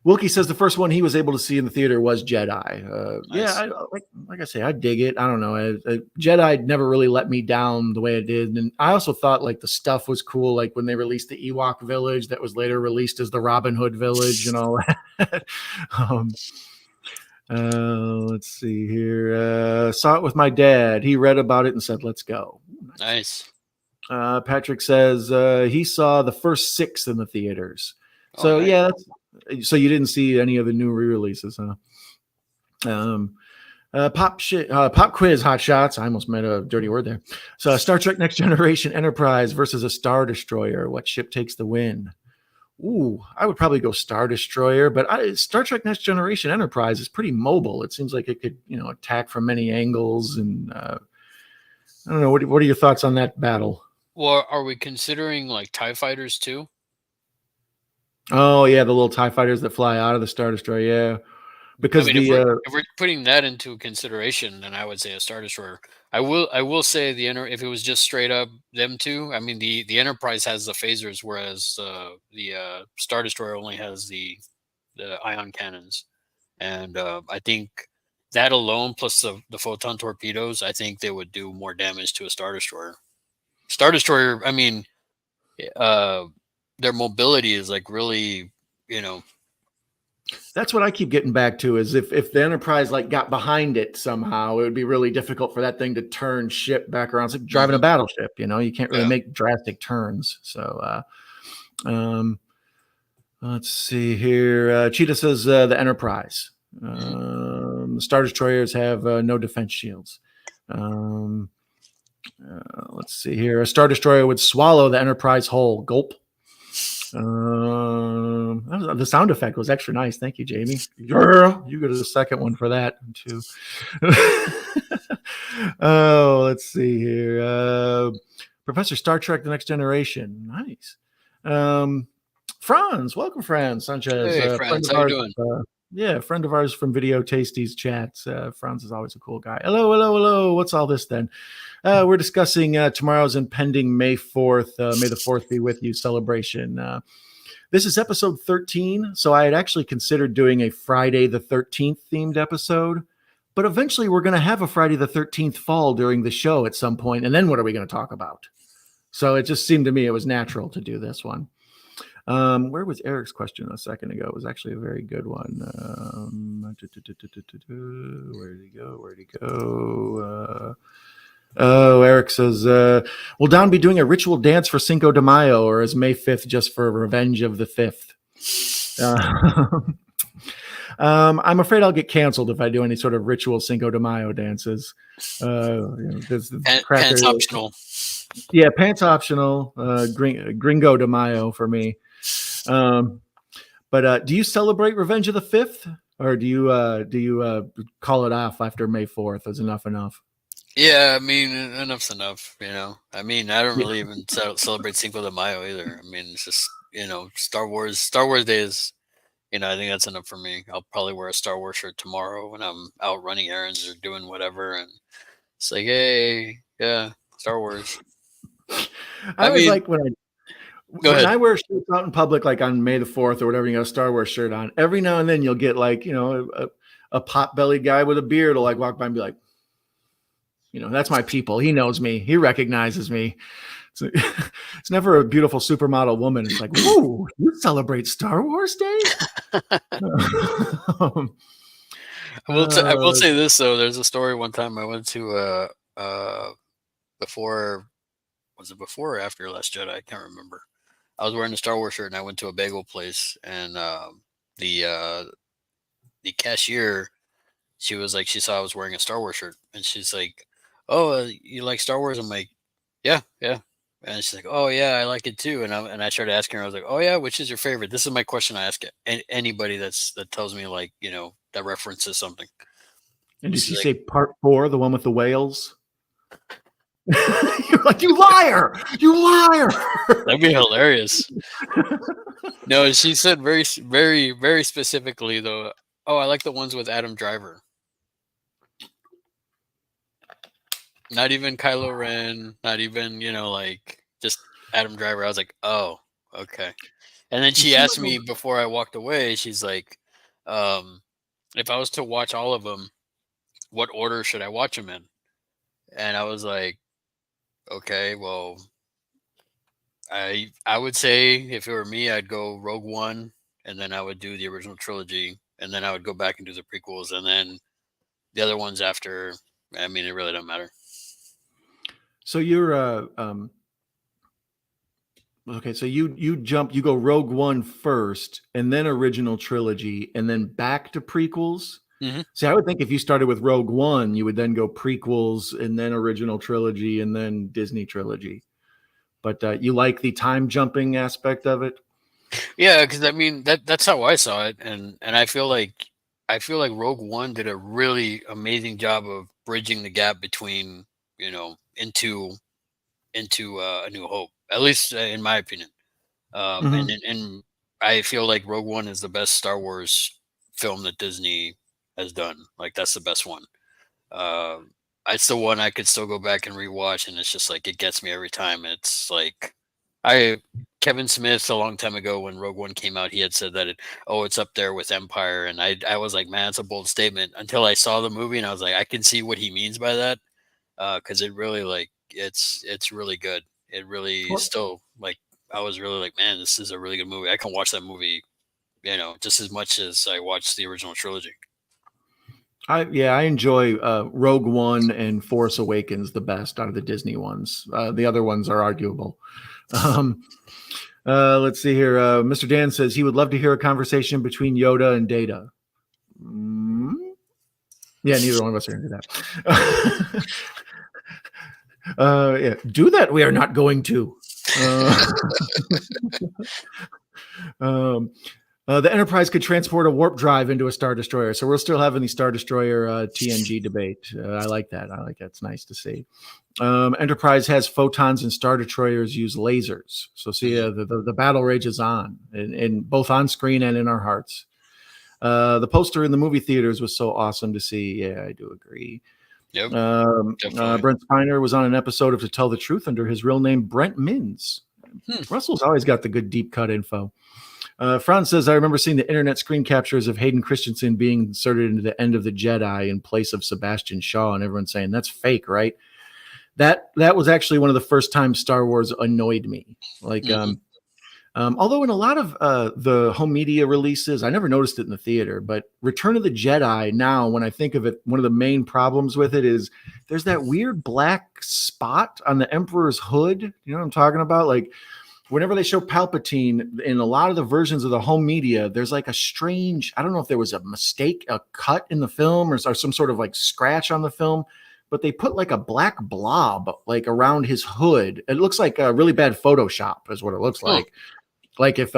Wilkie says the first one he was able to see in the theater was Jedi. Nice. Yeah, like I say, I dig it. I don't know. Jedi never really let me down the way it did. And I also thought like the stuff was cool. Like when they released the Ewok village that was later released as the Robin Hood village and all that. Let's see here. Saw it with my dad. He read about it and said, let's go. Nice. Patrick says he saw the first 6 in the theaters. So nice. yeah, so you didn't see any of the new re-releases, huh? Pop quiz, hot shots. I almost made a dirty word there. So Star Trek Next Generation Enterprise versus a Star Destroyer. What ship takes the win? Ooh, I would probably go Star Destroyer, but Star Trek Next Generation Enterprise is pretty mobile. It seems like it could, attack from many angles. And I don't know. What are your thoughts on that battle? Well, are we considering like TIE fighters too? Oh yeah, the little TIE fighters that fly out of the Star Destroyer. Yeah, because if we're putting that into consideration, then I would say a Star Destroyer. I will say if it was just straight up them two. I mean, the Enterprise has the phasers, whereas the Star Destroyer only has the ion cannons, and I think that alone plus the photon torpedoes, I think they would do more damage to a Star Destroyer. Star Destroyer, I mean, their mobility is like really, That's what I keep getting back to is if the Enterprise like got behind it somehow, it would be really difficult for that thing to turn ship back around. It's like driving a battleship, you can't really make drastic turns. So let's see here. Cheetah says the Enterprise. The Star Destroyers have no defense shields. Let's see here. A Star Destroyer would swallow the Enterprise whole. Gulp. The sound effect was extra nice. Thank you, Jamie. You go to the second one for that too. Oh, let's see here. Professor Star Trek: The Next Generation. Nice. Franz, welcome, Franz Sanchez. Hey, Franz, how you doing? Yeah, friend of ours from Video Tasties chats. Franz is always a cool guy. Hello. What's all this then? We're discussing tomorrow's impending May 4th, May the 4th be with you celebration. This is episode 13, so I had actually considered doing a Friday the 13th themed episode, but eventually we're going to have a Friday the 13th fall during the show at some point, and then what are we going to talk about? So it just seemed to me it was natural to do this one. Where was Eric's question a second ago? It was actually a very good one. Where'd he go? Eric says, will Don be doing a ritual dance for Cinco de Mayo, or is May 5th just for Revenge of the 5th? I'm afraid I'll get canceled if I do any sort of ritual Cinco de Mayo dances. Pants optional. Yeah, pants optional. Gringo de Mayo for me. But do you celebrate Revenge of the 5th, or do you call it off after May 4th? Is enough? Yeah, I mean, enough's enough. I mean, I don't really even celebrate Cinco de Mayo either. I mean, it's just Star Wars Day is. I think that's enough for me. I'll probably wear a Star Wars shirt tomorrow when I'm out running errands or doing whatever, and it's like, hey, yeah, Star Wars. I always like when I wear shirts out in public, like on May the 4th or whatever, you got a Star Wars shirt on. Every now and then you'll get like, a pot-bellied guy with a beard will like walk by and be like, that's my people. He knows me. He recognizes me. It's never a beautiful supermodel woman. It's like, whoa, you celebrate Star Wars Day? I will say this though. There's a story one time I went to before was it before or after Last Jedi? I can't remember. I was wearing a Star Wars shirt and I went to a bagel place, and the cashier, she was like, she saw I was wearing a Star Wars shirt, and she's like, "Oh, you like Star Wars?" I'm like, "Yeah, yeah." And she's like, "Oh yeah, I like it too." And I started asking her. I was like, "Oh yeah, which is your favorite?" This is my question I ask anybody that tells me, like, that references something. And did She's she like, say part 4, the one with the whales? You're like, you liar! You liar! that'd be hilarious. No, she said very, very, very specifically though. Oh, I like the ones with Adam Driver. Not even Kylo Ren. Not even like just Adam Driver. I was like, oh, okay. And then You she see asked what? me before I walked away. She's like, if I was to watch all of them, what order should I watch them in? And I was like, okay, well, I would say if it were me, I'd go Rogue One, and then I would do the original trilogy, and then I would go back and do the prequels, and then the other ones after. I mean, it really doesn't matter. So you're okay. So you go Rogue One first, and then original trilogy, and then back to prequels. Mm-hmm. See, I would think if you started with Rogue One, you would then go prequels, and then original trilogy, and then Disney trilogy. But you like the time jumping aspect of it? Yeah, because I mean that's how I saw it, and I feel like Rogue One did a really amazing job of bridging the gap between into A New Hope, at least in my opinion. And I feel like Rogue One is the best Star Wars film that Disney has done. Like, that's the best one. Uh, it's the one I could still go back and rewatch, and it's just like it gets me every time. It's like Kevin Smith a long time ago when Rogue One came out, he had said that it's up there with Empire, and I was like, man, it's a bold statement. Until I saw the movie, and I was like, I can see what he means by that, because it really, like, it's really good. It really still, like, I was really like, man, this is a really good movie. I can watch that movie, just as much as I watched the original trilogy. I enjoy Rogue One and Force Awakens the best out of the Disney ones. The other ones are arguable. Let's see here. Mr. Dan says he would love to hear a conversation between Yoda and Data. Yeah, neither one of us are into that. Yeah, do that. We are not going to. The Enterprise could transport a warp drive into a Star Destroyer. So we're still having the Star Destroyer TNG debate. I like that. It's nice to see. Enterprise has photons and Star Destroyers use lasers. So see, the battle rages on, in both on screen and in our hearts. The poster in the movie theaters was so awesome to see. Yeah, I do agree. Yep. Brent Spiner was on an episode of To Tell the Truth under his real name, Brent Mins. Russell's always got the good deep cut info. Franz says, I remember seeing the internet screen captures of Hayden Christensen being inserted into the End of the Jedi in place of Sebastian Shaw, and everyone saying, that's fake, right? That was actually one of the first times Star Wars annoyed me. Like, although in a lot of the home media releases, I never noticed it in the theater, but Return of the Jedi now, when I think of it, one of the main problems with it is there's that weird black spot on the Emperor's hood. You know what I'm talking about? Like, whenever they show Palpatine in a lot of the versions of the home media, there's like a strange, I don't know if there was a mistake, a cut in the film or some sort of like scratch on the film, but they put like a black blob like around his hood. It looks like a really bad Photoshop is what it looks like. Like if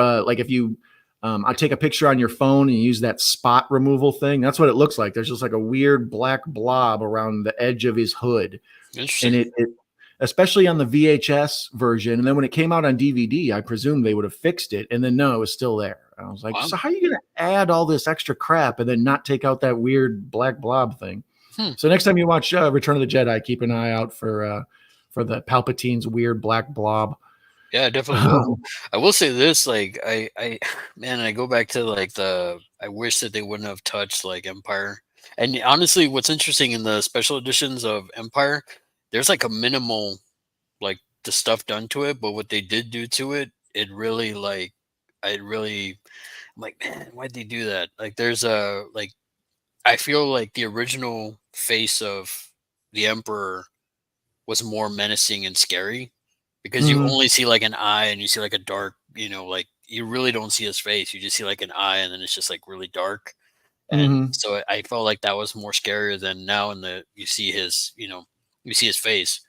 you I take a picture on your phone and you use that spot removal thing, that's what it looks like. There's just like a weird black blob around the edge of his hood. Interesting. And it especially on the VHS version. And then when it came out on DVD, I presume they would have fixed it. And then no, it was still there. I was like, So how are you going to add all this extra crap and then not take out that weird black blob thing? So next time you watch Return of the Jedi, keep an eye out for the Palpatine's weird black blob. Yeah, definitely will. I will say this, like, I go back to like I wish that they wouldn't have touched like Empire. And honestly, what's interesting in the special editions of Empire, there's like a minimal, like, the stuff done to it, but what they did do to it, it really, like, I'm like, man, why'd they do that? Like, there's like, I feel like the original face of the Emperor was more menacing and scary, because you only see like an eye and you see like a dark, like you really don't see his face. You just see like an eye and then it's just like really dark. And so I felt like that was more scarier than now you see his, you see his face.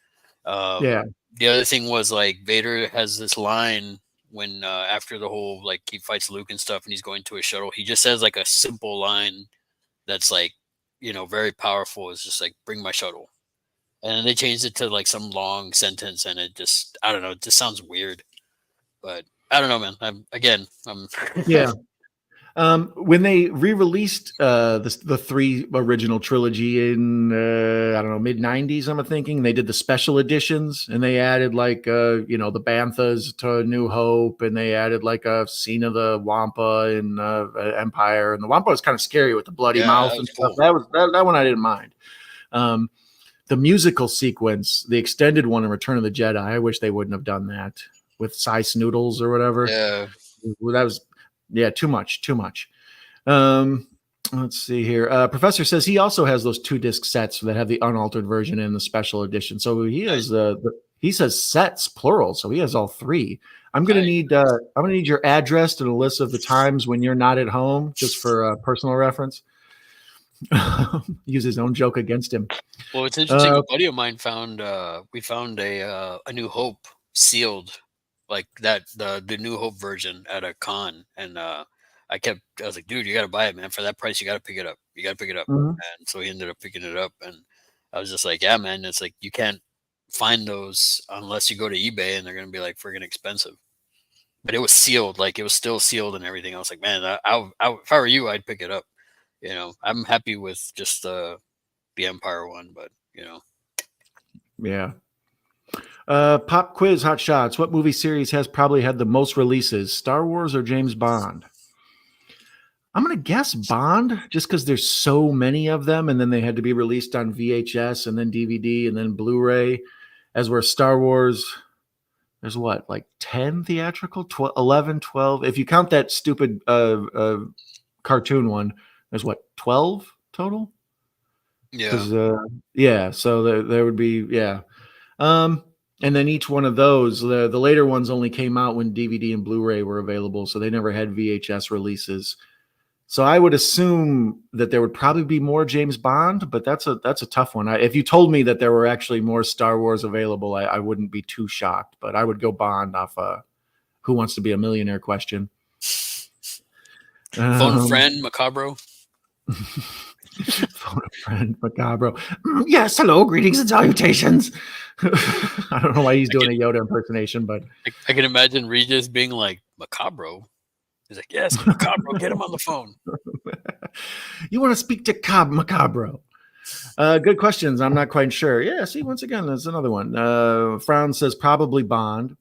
Yeah. The other thing was like Vader has this line when after the whole like he fights Luke and stuff and he's going to a shuttle. He just says like a simple line that's like, very powerful. It's just like, bring my shuttle. And they changed it to like some long sentence and it just, I don't know, it just sounds weird. But I don't know, man. I'm Yeah. When they re-released the 3 original trilogy in I don't know, mid-90s, I'm thinking they did the special editions and they added like the Banthas to New Hope and they added like a scene of the Wampa in Empire, and the Wampa was kind of scary with the bloody mouth and stuff. Cool. That one I didn't mind. The musical sequence, the extended one in Return of the Jedi, I wish they wouldn't have done that with Cy Snoodles or whatever. Yeah. That was too much. Let's see here. Professor says he also has those 2-disc sets that have the unaltered version and the special edition. So he has he says sets plural, so he has all 3. I'm gonna need your address and a list of the times when you're not at home, just for personal reference. Use his own joke against him. Well, it's interesting. A buddy of mine found we found a New Hope sealed, like that the New Hope version at a con, and I was like, dude, you got to buy it, man. For that price, you got to pick it up. And so he ended up picking it up, and I was just like, yeah, man. It's like you can't find those unless you go to eBay, and they're gonna be like friggin' expensive. But it was sealed, like it was still sealed and everything. I was like, man, I if I were you, I'd pick it up. I'm happy with just the Empire one, but yeah. Pop quiz, hot shots. What movie series has probably had the most releases, Star Wars or James Bond? I'm going to guess Bond, just because there's so many of them, and then they had to be released on VHS and then DVD and then Blu-ray, as where Star Wars, there's what, like 10 theatrical, 11, 12? If you count that stupid cartoon one, there's what, 12 total? Yeah. So there would be, and then each one of those, the later ones only came out when DVD and Blu-ray were available, so they never had VHS releases. So I would assume that there would probably be more James Bond, but that's a tough one. If you told me that there were actually more Star Wars available, I wouldn't be too shocked, but I would go Bond off Who Wants to Be a Millionaire question. Phone a friend, Macabro. Phone a friend, Macabro. Yes, hello, greetings and salutations. I don't know why he's doing a Yoda impersonation, but I can imagine Regis being like, Macabro. He's like, yes, Macabro, get him on the phone. You want to speak to Macabro? Good questions. I'm not quite sure. Yeah, see, once again, there's another one. Franz says probably Bond.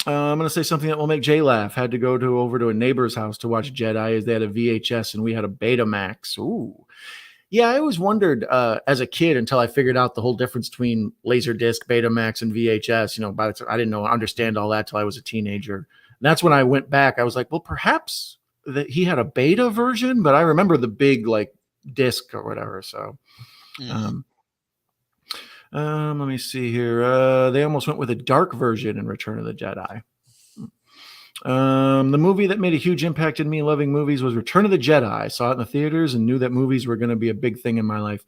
I'm going to say something that will make Jay laugh. Had to go over to a neighbor's house to watch Jedi, as they had a VHS and we had a Betamax. Ooh. Yeah, I always wondered as a kid, until I figured out the whole difference between Laserdisc, Betamax, and VHS. I didn't understand all that till I was a teenager. And that's when I went back. I was like, well, perhaps that he had a beta version, but I remember the big like disc or whatever. So, let me see here. They almost went with a dark version in Return of the Jedi. The movie that made a huge impact in me loving movies was Return of the Jedi. I saw it in the theaters and knew that movies were going to be a big thing in my life.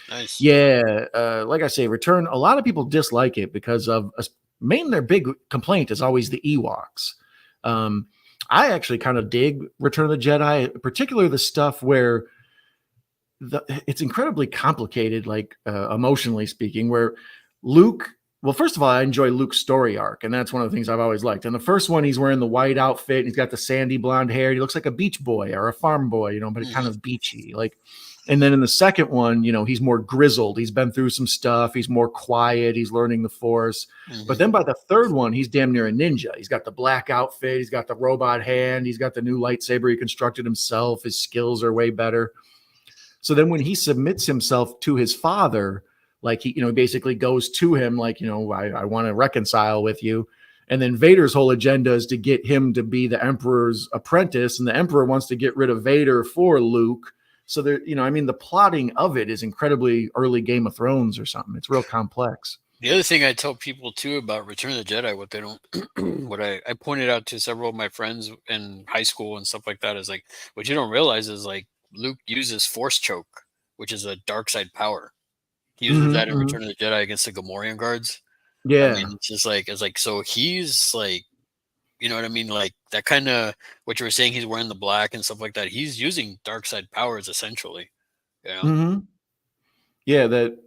Nice. Yeah. Like I say, Return, a lot of people dislike it because of their big complaint is always the Ewoks. I actually kind of dig Return of the Jedi, particularly the stuff where it's incredibly complicated, like emotionally speaking, where Luke, well, first of all, I enjoy Luke's story arc, and that's one of the things I've always liked. In the first one, he's wearing the white outfit, and he's got the sandy blonde hair. He looks like a beach boy or a farm boy, but it's kind of beachy. And then in the second one, he's more grizzled. He's been through some stuff. He's more quiet. He's learning the Force. But then by the third one, he's damn near a ninja. He's got the black outfit. He's got the robot hand. He's got the new lightsaber he constructed himself. His skills are way better. So then when he submits himself to his father, like he basically goes to him like, I want to reconcile with you. And then Vader's whole agenda is to get him to be the Emperor's apprentice. And the Emperor wants to get rid of Vader for Luke. So there, the plotting of it is incredibly early Game of Thrones or something. It's real complex. The other thing I tell people too about Return of the Jedi, what they don't, what I pointed out to several of my friends in high school and stuff like that, is like what you don't realize is like Luke uses Force choke, which is a dark side power. He uses that in Mm-hmm. Return of the Jedi against the Gamorrean guards. I mean, Yeah. it's just like so he's like, you know what I mean, like that kind of what you were saying. He's wearing the black and stuff like that. He's using dark side powers essentially. You know. Mm-hmm. Yeah, that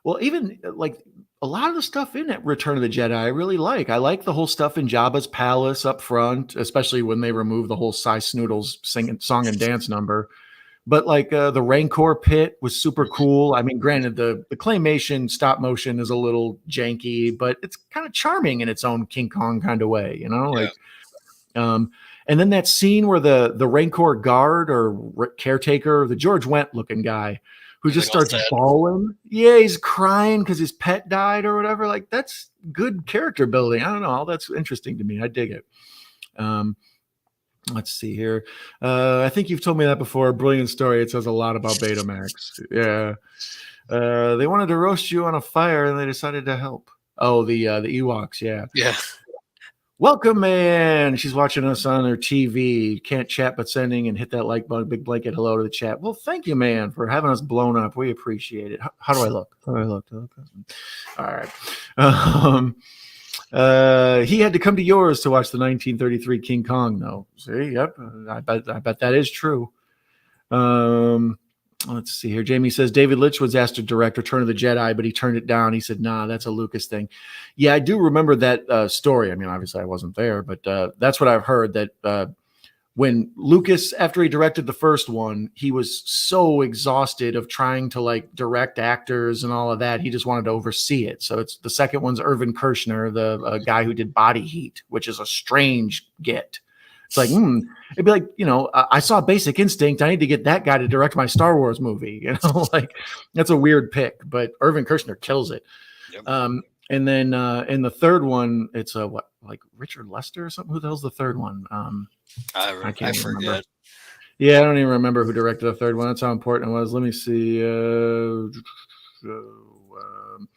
well, even like a lot of the stuff in it Return of the Jedi, I really like. I like the whole stuff in Jabba's palace up front, especially when they remove the whole Cy Snoodles singing song and dance number. But like the Rancor pit was super Mhm. cool. I mean, granted, the claymation stop motion is a little janky, but it's kind of charming in its own King Kong kind of way, you know, Yeah. like um, and then that scene where the Rancor guard or caretaker, the George Wendt looking guy, who He's just like all starts sad. bawling. Yeah, he's crying because his pet died or whatever. Like that's good character building. I don't know. All that's interesting to me. I dig it. Um, let's see here. I think you've told me that before. Brilliant story. It says a lot about Betamax. Yeah. They wanted to roast you on a fire and they decided to help. Oh, the Ewoks. Yeah. Yeah. Welcome, man. She's watching us on her TV. Can't chat but sending and hit that like button, big blanket hello to the chat. Well, thank you, man, for having us blown up. We appreciate it. How do I look? How do I look? All right. He had to come to yours to watch the 1933 King Kong, though. See, yep. I bet that is true. Let's see here. Jamie says David Lynch was asked to direct Return of the Jedi, but he turned it down. He said, "Nah, that's a Lucas thing." Yeah, I do remember that story. I mean, obviously I wasn't there, but that's what I've heard. That when Lucas, after he directed the first one, he was so exhausted of trying to like direct actors and all of that. He just wanted to oversee it. So it's the second one's Irvin Kershner, the guy who did Body Heat, which is a strange get. It's like, it'd be like, I saw Basic Instinct. I need to get that guy to direct my Star Wars movie. Like that's a weird pick, but Irvin Kershner kills it. Yep. And then in the third one, it's what, like Richard Lester or something? Who the hell's the third one? I I can't remember. forget. Yeah, I don't even remember who directed the third one. That's how important it was. Let me see.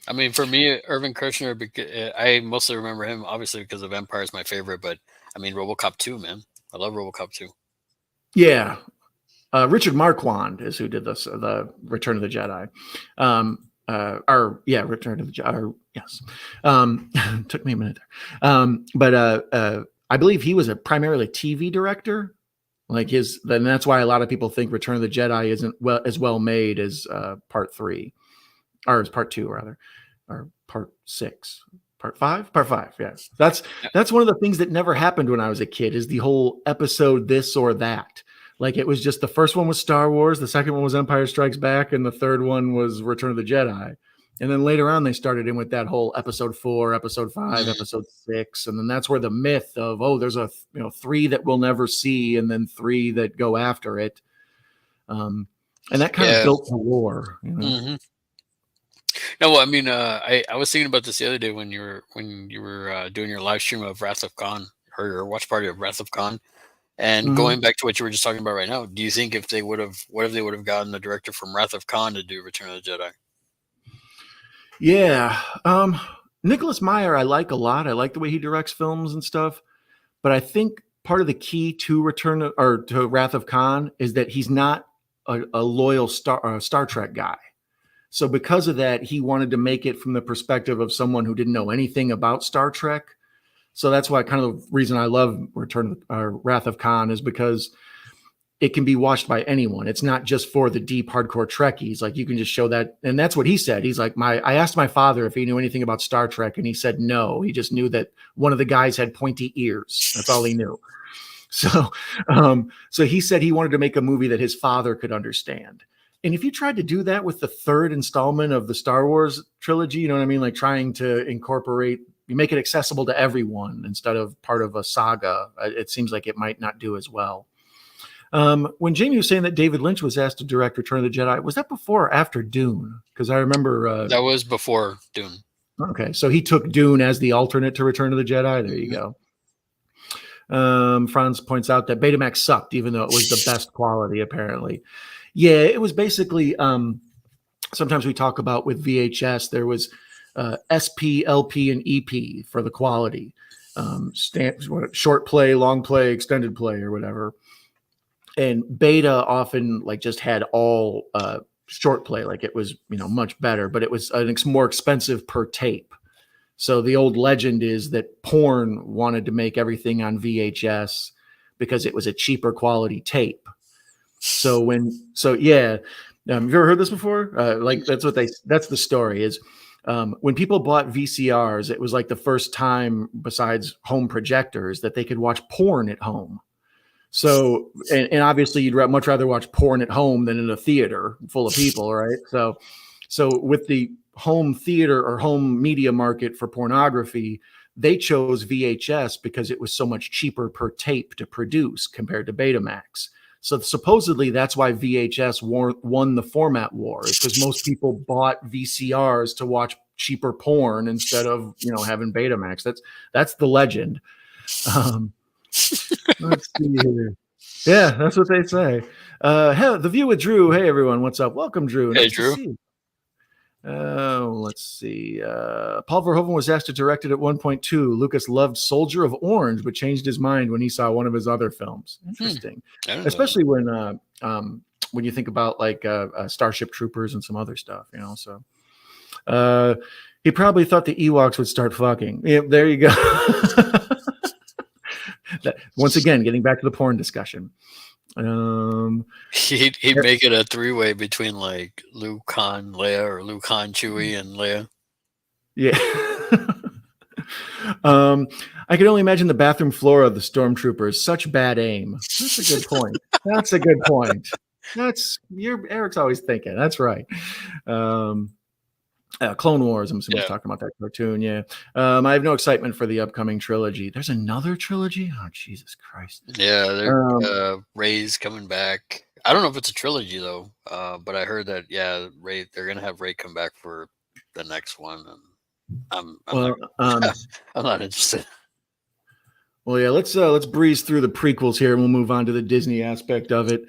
I mean, for me, Irvin Kershner, I mostly remember him obviously because of Empire is my favorite, but I mean, RoboCop 2, man. I love RoboCop 2. Yeah. Richard Marquand is who did this, the Return of the Jedi. Return of the Jedi. Yes. Took me a minute there. But I believe he was a primarily TV director. Like then that's why a lot of people think Return of the Jedi isn't as well made as Part 3, or as Part 2 rather, or Part 6. Part 5? Part 5, yes. That's one of the things that never happened when I was a kid, is the whole episode this or that. Like it was just the first one was Star Wars, the second one was Empire Strikes Back, and the third one was Return of the Jedi. And then later on, they started in with that whole episode 4, episode 5, episode 6. And then that's where the myth of, there's 3 that we'll never see, and then 3 that go after it. And that kind of built the war. Mm-hmm. No, I mean, I was thinking about this the other day when you were doing your live stream of Wrath of Khan, or your watch party of Wrath of Khan, and going back to what you were just talking about right now. Do you think what if they would have gotten the director from Wrath of Khan to do Return of the Jedi? Yeah. Nicholas Meyer, I like a lot. I like the way he directs films and stuff. But I think part of the key to to Wrath of Khan is that he's not a loyal Star Trek guy. So because of that, he wanted to make it from the perspective of someone who didn't know anything about Star Trek. So that's why kind of the reason I love Wrath of Khan is because it can be watched by anyone. It's not just for the deep hardcore Trekkies. Like you can just show that. And that's what he said. He's like, I asked my father if he knew anything about Star Trek, and he said no. He just knew that one of the guys had pointy ears. That's all he knew. So he said he wanted to make a movie that his father could understand. And if you tried to do that with the third installment of the Star Wars trilogy, you know what I mean? Like trying to incorporate, you make it accessible to everyone instead of part of a saga, it seems like it might not do as well. When Jamie was saying that David Lynch was asked to direct Return of the Jedi, was that before or after Dune? Because I remember... that was before Dune. Okay, so he took Dune as the alternate to Return of the Jedi. There you go. Franz points out that Betamax sucked, even though it was the best quality, apparently. Yeah, it was basically... sometimes we talk about with VHS, there was SP, LP, and EP for the quality. Short play, long play, extended play, or whatever. And beta often like just had all short play, like it was much better, but it was more expensive per tape. So the old legend is that porn wanted to make everything on VHS because it was a cheaper quality tape. So yeah, have you ever heard this before? That's the story is. When people bought VCRs, it was like the first time besides home projectors that they could watch porn at home. So, and obviously you'd much rather watch porn at home than in a theater full of people, right? So with the home theater or home media market for pornography, they chose VHS because it was so much cheaper per tape to produce compared to Betamax. So supposedly that's why VHS won the format war, is because most people bought VCRs to watch cheaper porn instead of having Betamax. That's the legend. Let's see here. Yeah, that's what they say. The View with Drew. Hey everyone, what's up? Welcome, Drew. Hey, nice Drew. to see you. Let's see. Paul Verhoeven was asked to direct it at 1.2. Lucas loved Soldier of Orange, but changed his mind when he saw one of his other films. Interesting, especially when you think about like Starship Troopers and some other stuff. So he probably thought the Ewoks would start fucking. Yep, there you go. Once again, getting back to the porn discussion. He'd make it a three-way between like Luke, Han, Leia, or Luke, Han, Chewie, and Leia. Yeah. I can only imagine the bathroom floor of the stormtroopers. Such bad aim. That's a good point. That's a good point. Eric's always thinking. That's right. Clone Wars. I'm assuming he's talking about that cartoon. Yeah. I have no excitement for the upcoming trilogy. There's another trilogy. Oh, Jesus Christ. Yeah. Rey's coming back. I don't know if it's a trilogy though. But I heard that they're gonna have Rey come back for the next one, and I'm not interested. Well, yeah. Let's breeze through the prequels here, and we'll move on to the Disney aspect of it.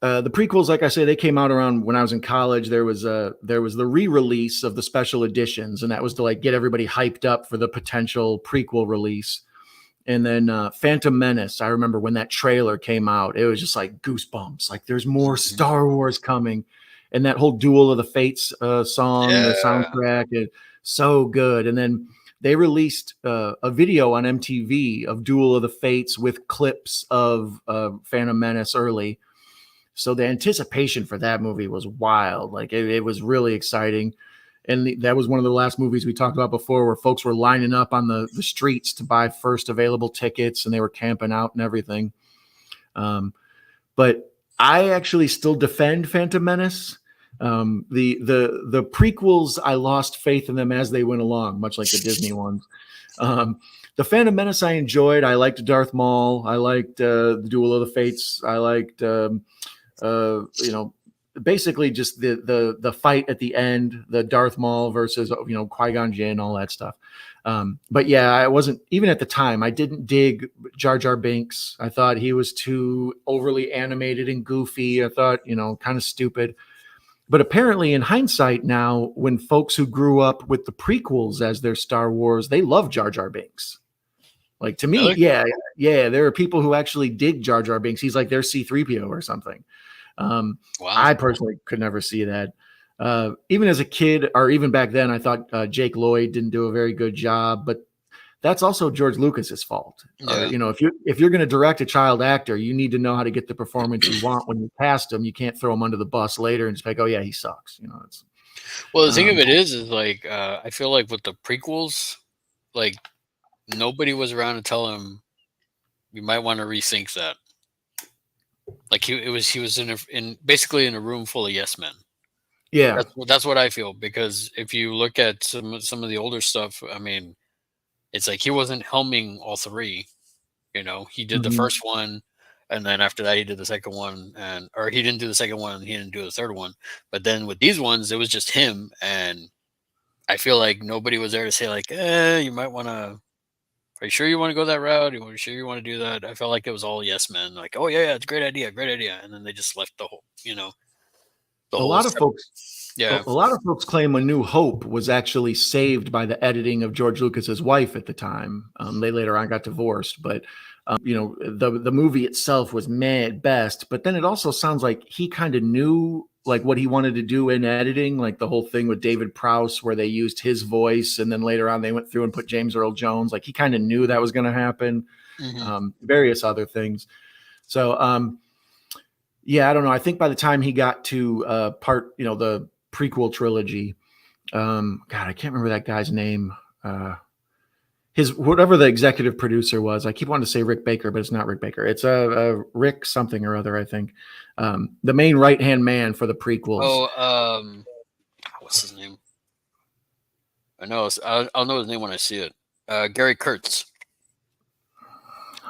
The prequels, like I say, they came out around when I was in college. There was the re-release of the special editions, and that was to like get everybody hyped up for the potential prequel release. And then Phantom Menace, I remember when that trailer came out, it was just like goosebumps. Like there's more Star Wars coming, and that whole Duel of the Fates song, the soundtrack, is so good. And then they released a video on MTV of Duel of the Fates with clips of Phantom Menace early. So the anticipation for that movie was wild. Like it was really exciting. And that was one of the last movies we talked about before where folks were lining up on the streets to buy first available tickets, and they were camping out and everything. But I actually still defend Phantom Menace. The prequels, I lost faith in them as they went along, much like the Disney ones. The Phantom Menace I enjoyed. I liked Darth Maul. I liked the Duel of the Fates. I liked basically just the fight at the end, the Darth Maul versus Qui-Gon Jinn, all that stuff. But yeah, I wasn't, even at the time, I didn't dig Jar Jar Binks. I thought he was too overly animated and goofy. I thought kind of stupid. But apparently in hindsight now, when folks who grew up with the prequels as their Star Wars, they love Jar Jar Binks. Like to me, yeah, there are people who actually dig Jar Jar Binks. He's like their C-3PO or something. Wow. I personally could never see that. Even as a kid, or even back then, I thought Jake Lloyd didn't do a very good job, but that's also George Lucas's fault. Yeah. If you're going to direct a child actor, you need to know how to get the performance you want when you cast him. You can't throw him under the bus later and just be like, oh yeah, he sucks. Well, the thing of it is like I feel like with the prequels, like nobody was around to tell him you might want to rethink that. Like he was basically in a room full of yes men. Yeah, that's what I feel, because if you look at some of the older stuff, I mean, it's like he wasn't helming all three. He did the first one, and then after that he did the second one, or he didn't do the second one, and he didn't do the third one. But then with these ones, it was just him, and I feel like nobody was there to say like, you might want to. Are you sure you want to go that route? Are you sure you want to do that? I felt like it was all yes men. Like, oh yeah, it's a great idea, and then they just left the whole, a lot of folks Yeah. A lot of folks claim A New Hope was actually saved by the editing of George Lucas's wife at the time. They later on got divorced, but the movie itself was meh at best. But then it also sounds like he kind of knew like what he wanted to do in editing, like the whole thing with David Prowse, where they used his voice, and then later on they went through and put James Earl Jones. Like he kind of knew that was going to happen. Various other things. So yeah, I don't know. I think by the time he got to the prequel trilogy, God, I can't remember that guy's name. His whatever the executive producer was. I keep wanting to say Rick Baker, but it's not Rick Baker. It's Rick something or other, I think. The main right-hand man for the prequels. Oh, what's his name? I know. I'll know his name when I see it. Gary Kurtz.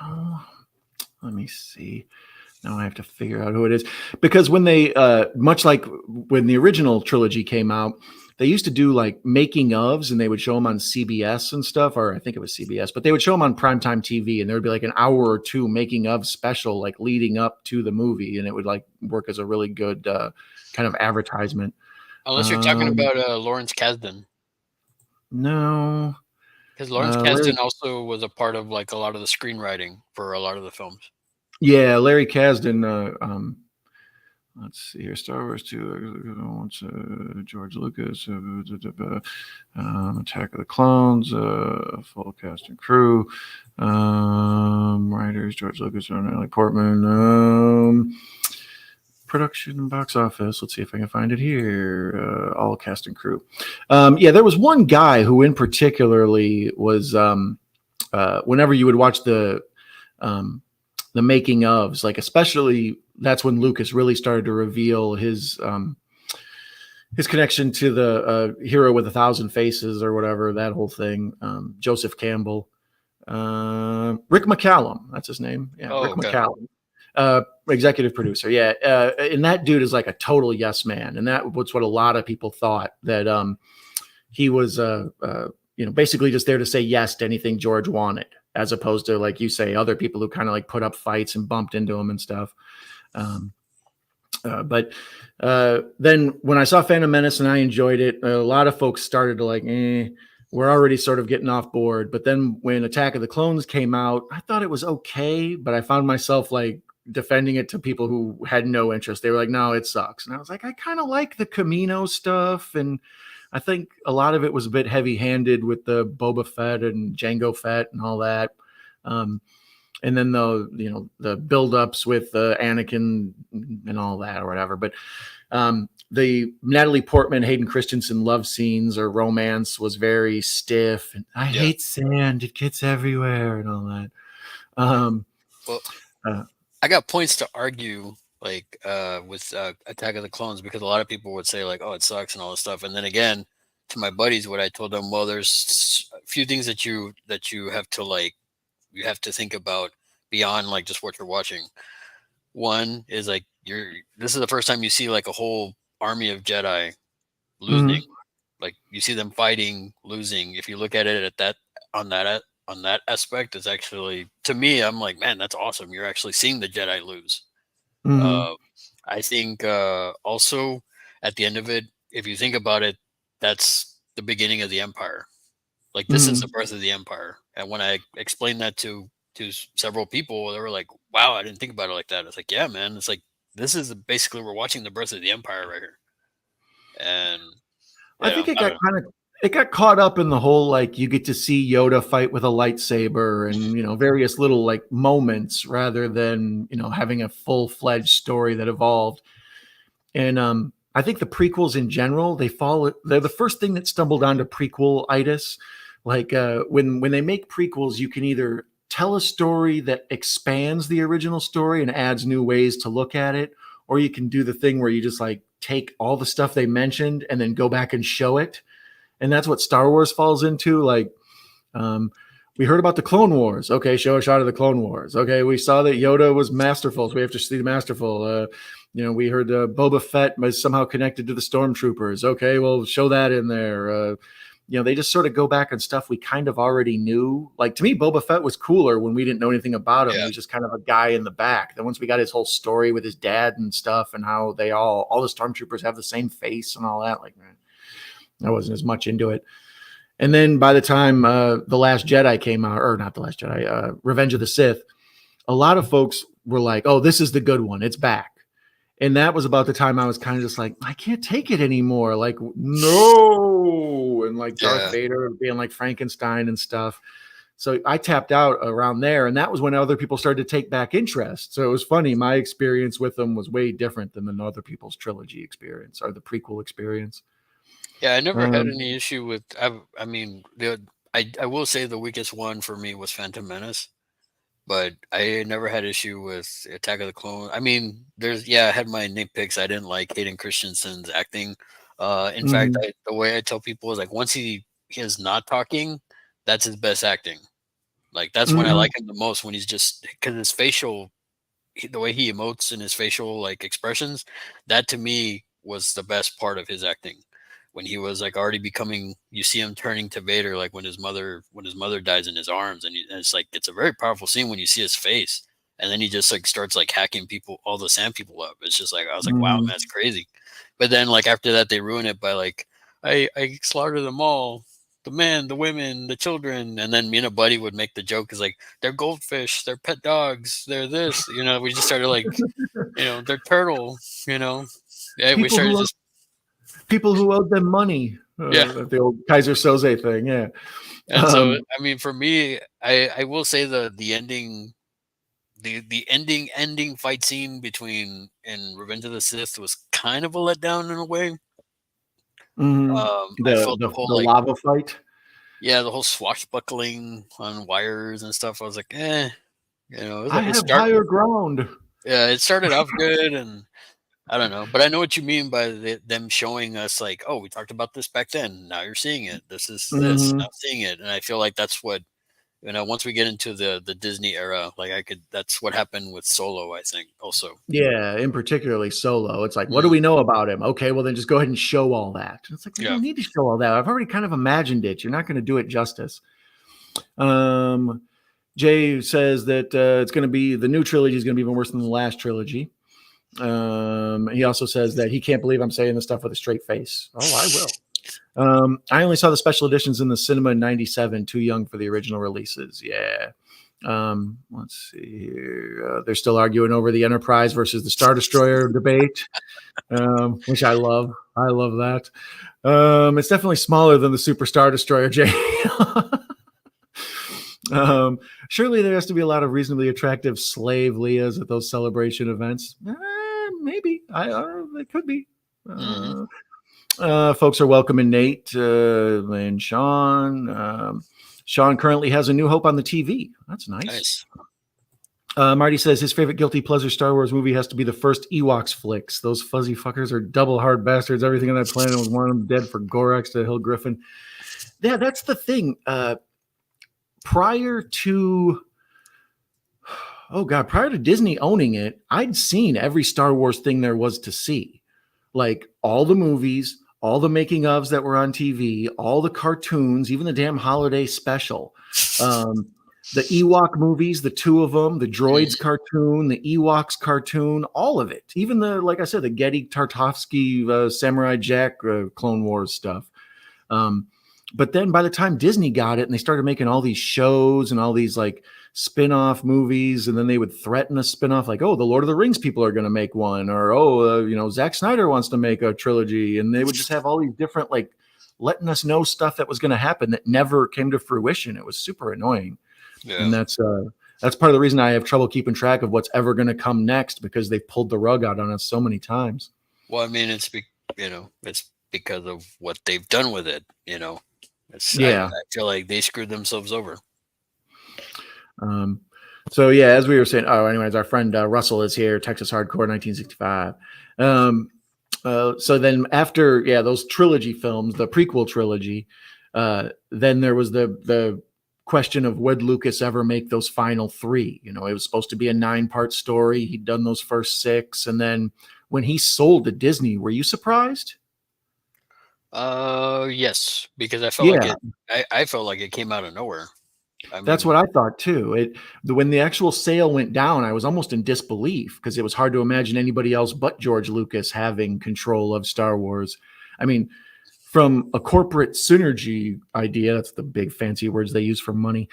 Oh, let me see. Now I have to figure out who it is, because when they, much like when the original trilogy came out, they used to do like making ofs, and they would show them on CBS and stuff, or I think it was CBS, but they would show them on primetime TV, and there would be like an hour or two making of special, like leading up to the movie, and it would like work as a really good kind of advertisement. Unless you're talking about Lawrence Kasdan. No. Because Lawrence Kasdan also was a part of like a lot of the screenwriting for a lot of the films. Yeah, Larry Kasdan. Let's see here. Star Wars 2. George Lucas. Attack of the Clones. Full cast and crew. Writers: George Lucas and Natalie Portman. Production and box office. Let's see if I can find it here. All cast and crew. Yeah, there was one guy who, in particularly, was whenever you would watch the making ofs, like especially that's when Lucas really started to reveal his connection to the Hero with 1,000 Faces or whatever, that whole thing. Joseph Campbell, Rick McCallum, that's his name. Yeah, Rick McCallum. Executive producer. Yeah. And that dude is like a total yes man. And that was what a lot of people thought, that he was, basically just there to say yes to anything George wanted, as opposed to, like you say, other people who kind of like put up fights and bumped into him and stuff. But then when I saw Phantom Menace and I enjoyed it, a lot of folks started to like, we're already sort of getting off board. But then when Attack of the Clones came out, I thought it was okay, but I found myself like defending it to people who had no interest. They were like, no, it sucks. And I was like, I kind of like the Camino stuff. And I think a lot of it was a bit heavy-handed with the Boba Fett and Jango Fett and all that. And then the build-ups with Anakin and all that or whatever. But the Natalie Portman, Hayden Christensen love scenes or romance was very stiff. And I hate sand. It gets everywhere and all that. I got points to argue like with Attack of the Clones, because a lot of people would say like, oh, it sucks and all this stuff. And then again, to my buddies, what I told them, well, there's a few things that you have to like, you have to think about beyond like just what you're watching. One is like this is the first time you see like a whole army of Jedi losing. Like you see them fighting, losing. If you look at it on that aspect, it's actually, to me, I'm like, man, that's awesome. You're actually seeing the Jedi lose. I think also at the end of it, if you think about it, that's the beginning of the Empire. Like this is the birth of the Empire. And when I explained that to several people, they were like, wow, I didn't think about it like that. It's like, yeah, man, it's like, this is basically, we're watching the birth of the Empire right here. And I think it got caught up in the whole, like, you get to see Yoda fight with a lightsaber and, various little like moments rather than, having a full-fledged story that evolved. And I think the prequels in general, they're the first thing that stumbled onto prequel-itis. Like when they make prequels, you can either tell a story that expands the original story and adds new ways to look at it, or you can do the thing where you just like take all the stuff they mentioned and then go back and show it. And that's what Star Wars falls into. Like, we heard about the Clone Wars. Okay, show a shot of the Clone Wars. Okay, we saw that Yoda was masterful, so we have to see the masterful. We heard Boba Fett was somehow connected to the stormtroopers. Okay, well, show that in there. they just sort of go back on stuff we kind of already knew. Like, to me, Boba Fett was cooler when we didn't know anything about him. Yeah. He was just kind of a guy in the back. Then once we got his whole story with his dad and stuff, and how they all the stormtroopers have the same face and all that, like, man, I wasn't as much into it. And then by the time The Last Jedi came out, or not The Last Jedi, Revenge of the Sith, a lot of folks were like, oh, this is the good one. It's back. And that was about the time I was kind of just like, I can't take it anymore. Like, no. And like Darth Vader being like Frankenstein and stuff. So I tapped out around there. And that was when other people started to take back interest. So it was funny. My experience with them was way different than the other people's trilogy experience or the prequel experience. Yeah, I never had any issue with. I mean, I will say the weakest one for me was Phantom Menace, but I never had issue with Attack of the Clones. I mean, I had my nitpicks. I didn't like Hayden Christensen's acting. In fact, the way I tell people is like once he is not talking, that's his best acting. Like that's when I like him the most, when he's just, because his facial, the way he emotes and his facial like expressions, that to me was the best part of his acting. When he was like already becoming, you see him turning to Vader, like when his mother dies in his arms, and it's like, it's a very powerful scene when you see his face, and then he just like starts like hacking people, all the sand people up. It's just like, I was like, wow, man, that's crazy. But then like after that, they ruin it by like, I slaughtered them all, the men, the women, the children, and then me and a buddy would make the joke, is like, they're goldfish, they're pet dogs, they're this, we just started like, they're turtle, we started just. People who owed them money. The old Kaiser Soze thing. Yeah. And so, I mean, for me, I will say the ending, the ending fight scene in Revenge of the Sith was kind of a letdown in a way. I felt the whole like, lava fight. Yeah, the whole swashbuckling on wires and stuff. I was like, it was I have higher ground. Yeah, it started off good, and I don't know, but I know what you mean by them showing us like, oh, we talked about this back then. Now you're seeing it. This is this. Now seeing it, and I feel like that's what, once we get into the Disney era, like that's what happened with Solo, I think, also. Yeah, in particularly Solo. It's like, what do we know about him? Okay, well then just go ahead and show all that. It's like, you don't need to show all that. I've already kind of imagined it. You're not going to do it justice. Jay says that it's going to be, the new trilogy is going to be even worse than the last trilogy. He also says that he can't believe I'm saying this stuff with a straight face. Oh, I will. I only saw the special editions in the cinema in '97, too young for the original releases. Yeah. Let's see here. They're still arguing over the Enterprise versus the Star Destroyer debate, which I love. I love that. It's definitely smaller than the Super Star Destroyer, Jay. Surely there has to be a lot of reasonably attractive slave Leas at those celebration events. Maybe. It could be. Folks are welcoming Nate and Sean. Sean currently has A New Hope on the TV. That's nice. Marty says his favorite guilty pleasure Star Wars movie has to be the first Ewoks flicks. Those fuzzy fuckers are double hard bastards. Everything on that planet was one of them dead, for Gorax to Hill Griffin. Yeah, that's the thing. Prior to Disney owning it, I'd seen every Star Wars thing there was to see. Like all the movies, all the making ofs that were on TV, all the cartoons, even the damn holiday special. The Ewok movies, the two of them, the Droids cartoon, the Ewoks cartoon, all of it. Even like I said, the Getty Tartovsky Samurai Jack Clone Wars stuff. But then by the time Disney got it and they started making all these shows and all these like spin-off movies, and then they would threaten a spin-off like, oh, the Lord of the Rings people are going to make one, or Zack Snyder wants to make a trilogy, and they would just have all these different like letting us know stuff that was going to happen that never came to fruition. It was super annoying. And that's part of the reason I have trouble keeping track of what's ever going to come next, because they've pulled the rug out on us so many times. Well, I mean, it's because of what they've done with it. I feel like they screwed themselves over. So yeah, as we were saying, anyways, our friend Russell is here, Texas Hardcore 1965. So then after those trilogy films, the prequel trilogy, then there was the question of would Lucas ever make those final three? It was supposed to be a 9-part story. He'd done those first 6, and then when he sold to Disney, were you surprised? Yes, because I felt like Yeah, it. I felt like it came out of nowhere. I that's mean, what I thought too. When the actual sale went down, I was almost in disbelief because it was hard to imagine anybody else but George Lucas having control of Star Wars. I mean, from a corporate synergy idea, that's the big fancy words they use for money.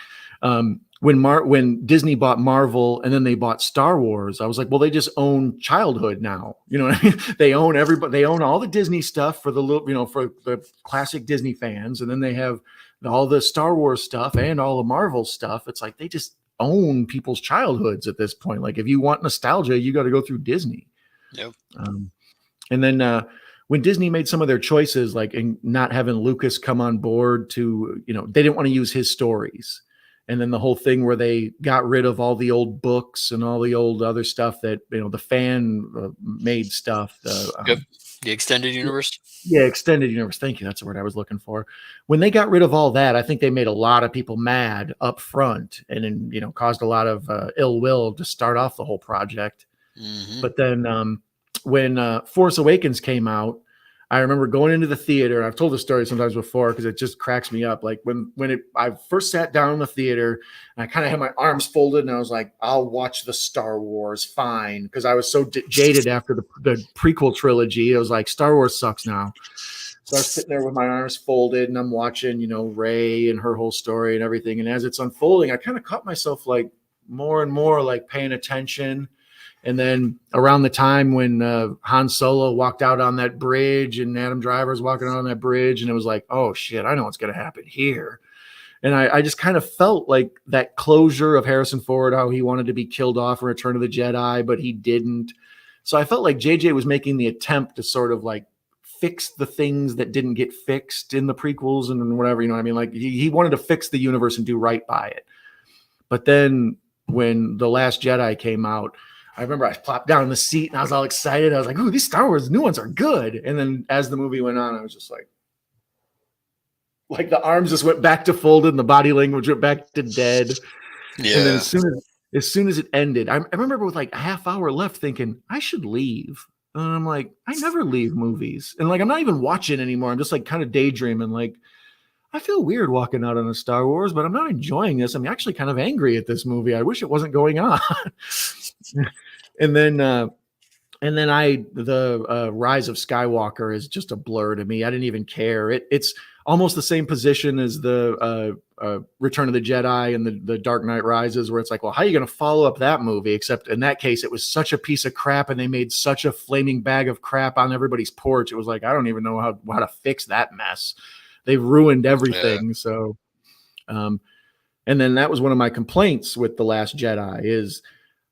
When Disney bought Marvel and then they bought Star Wars, I was like, well, they just own childhood now. You know what I mean? They own everybody. They own all the Disney stuff for the little, for the classic Disney fans, and then they have all the Star Wars stuff and all the Marvel stuff. It's like they just own people's childhoods at this point. Like if you want nostalgia, you got to go through Disney. yep. Um, and then when Disney made some of their choices, like in not having Lucas come on board to, they didn't want to use his stories. And then the whole thing where they got rid of all the old books and all the old other stuff that, the fan made stuff. Yep. The extended universe. Yeah, extended universe. Thank you. That's the word I was looking for. When they got rid of all that, I think they made a lot of people mad up front and then, caused a lot of ill will to start off the whole project. Mm-hmm. But then when Force Awakens came out, I remember going into the theater. And I've told the story sometimes before because it just cracks me up. Like I first sat down in the theater and I kind of had my arms folded and I was like, I'll watch the Star Wars, fine, because I was so jaded after the prequel trilogy. It was like Star Wars sucks now. So I was sitting there with my arms folded and I'm watching, Rey and her whole story and everything. And as it's unfolding, I kind of caught myself like more and more like paying attention. And then around the time when Han Solo walked out on that bridge and Adam Driver's walking out on that bridge, and it was like, oh shit, I know what's going to happen here. And I just kind of felt like that closure of Harrison Ford, how he wanted to be killed off in Return of the Jedi, but he didn't. So I felt like JJ was making the attempt to sort of like fix the things that didn't get fixed in the prequels and whatever, you know what I mean? Like he wanted to fix the universe and do right by it. But then when The Last Jedi came out, I remember I plopped down in the seat and I was all excited. I was like, ooh, these Star Wars new ones are good. And then as the movie went on, I was just like the arms just went back to folded and the body language went back to dead. Yeah. And then as soon as it ended, I remember with like a half hour left thinking, I should leave. And I'm like, I never leave movies. And like, I'm not even watching anymore. I'm just like kind of daydreaming. Like, I feel weird walking out on a Star Wars, but I'm not enjoying this. I'm actually kind of angry at this movie. I wish it wasn't going on. And then the Rise of Skywalker is just a blur to me. I didn't even care. It's almost the same position as the Return of the Jedi and the Dark Knight Rises, where it's like, well, how are you going to follow up that movie? Except in that case, it was such a piece of crap, and they made such a flaming bag of crap on everybody's porch. It was like, I don't even know how to fix that mess. They've ruined everything. Yeah. So, and then that was one of my complaints with The Last Jedi is,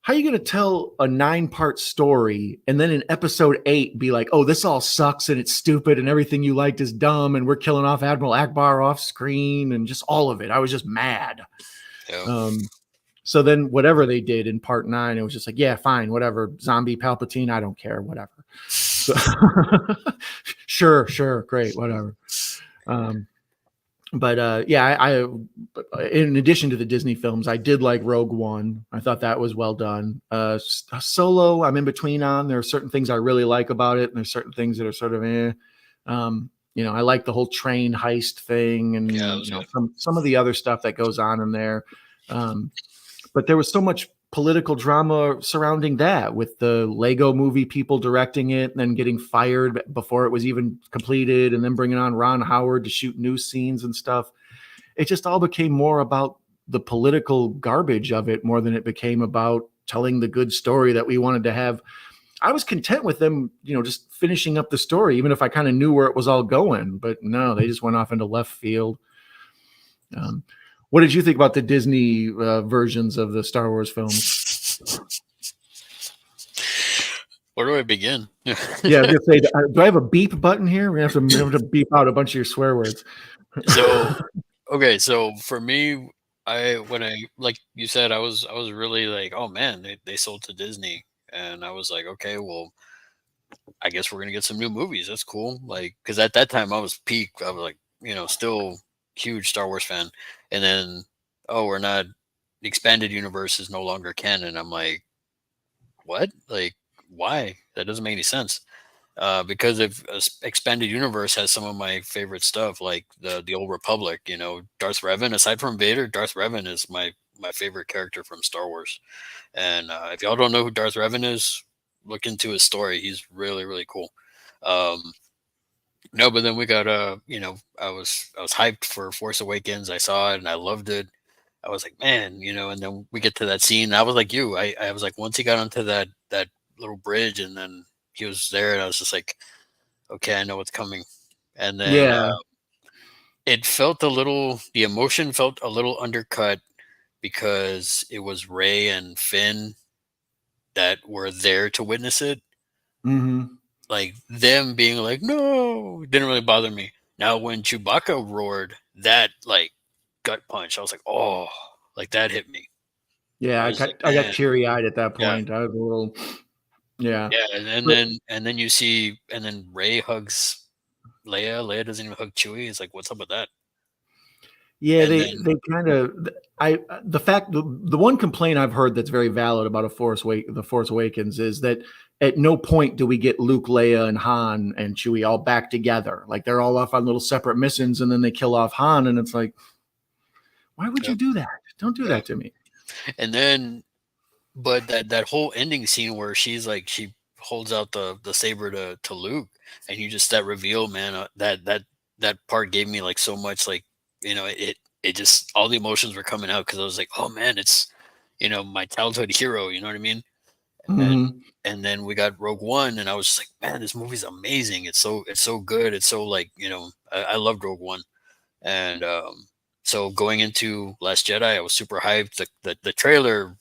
how are you going to tell a 9-part story and then in episode 8 be like, oh, this all sucks and it's stupid and everything you liked is dumb and we're killing off Admiral Akbar off screen and just all of it. I was just mad. Yeah. So then whatever they did in part 9, it was just like, yeah, fine, whatever. Zombie Palpatine, I don't care, whatever. So, sure, great, whatever. But I in addition to the Disney films, I did like Rogue One. I thought that was well done. Solo, I'm in between on. There are certain things I really like about it, and there's certain things that are sort of I like the whole train heist thing, and some of the other stuff that goes on in there. But there was so much political drama surrounding that, with the Lego movie people directing it and then getting fired before it was even completed, and then bringing on Ron Howard to shoot new scenes and stuff. It just all became more about the political garbage of it more than it became about telling the good story that we wanted to have. I was content with them, just finishing up the story, even if I kind of knew where it was all going. But no, they just went off into left field. What did you think about the Disney versions of the Star Wars films? Where do I begin? Yeah, I was gonna say, do I have a beep button here? We have to beep out a bunch of your swear words. So for me, when I like you said, I was really like, oh man, they sold to Disney, and I was like, okay, well, I guess we're gonna get some new movies. That's cool. Like, because at that time I was peak. I was like, still huge Star Wars fan, and then we're not, the expanded universe is no longer canon. I'm like, what? Like, why? That doesn't make any sense. because if Expanded Universe has some of my favorite stuff, like the Old Republic. You know, Darth Revan. Aside from Vader, Darth Revan is my favorite character from Star Wars. And if y'all don't know who Darth Revan is, look into his story. He's really really cool. No, but then we got you know, I was hyped for Force Awakens. I saw it and I loved it. I was like, man, you know, and then we get to that scene. I was like you. I was like, once he got onto that little bridge and then he was there, and I was just like, okay, I know what's coming. And then Yeah. it felt a little, the emotion felt a little undercut because it was Rey and Finn that were there to witness it. Mm-hmm. Like them being like, no, it didn't really bother me. Now when Chewbacca roared, that like gut punch, I was like, oh, like that hit me. Yeah, I I was got like, I got man, teary eyed at that yeah, point. I was a little, yeah. yeah. And But then you see, and then Rey hugs Leia. Leia doesn't even hug Chewie. It's like, what's up with that? yeah, And they then, kind of the one complaint I've heard that's very valid about the Force Awakens is that at no point do we get Luke, Leia, and Han and Chewie all back together. Like they're all off on little separate missions, and then they kill off Han, and it's like, why would you yep, do that? Don't do yep. that to me. And then, but that whole ending scene where she's like, she holds out the saber to Luke, and you just, that reveal, man, that part gave me like so much, like, you know, it just, all the emotions were coming out because I was like, oh man, it's, you know, my childhood hero. You know what I mean? And Mm-hmm. and then we got Rogue One, and I was just like, man, this movie's amazing. It's so good. It's so, like, you know, I loved Rogue One. And so going into Last Jedi, I was super hyped. The trailer,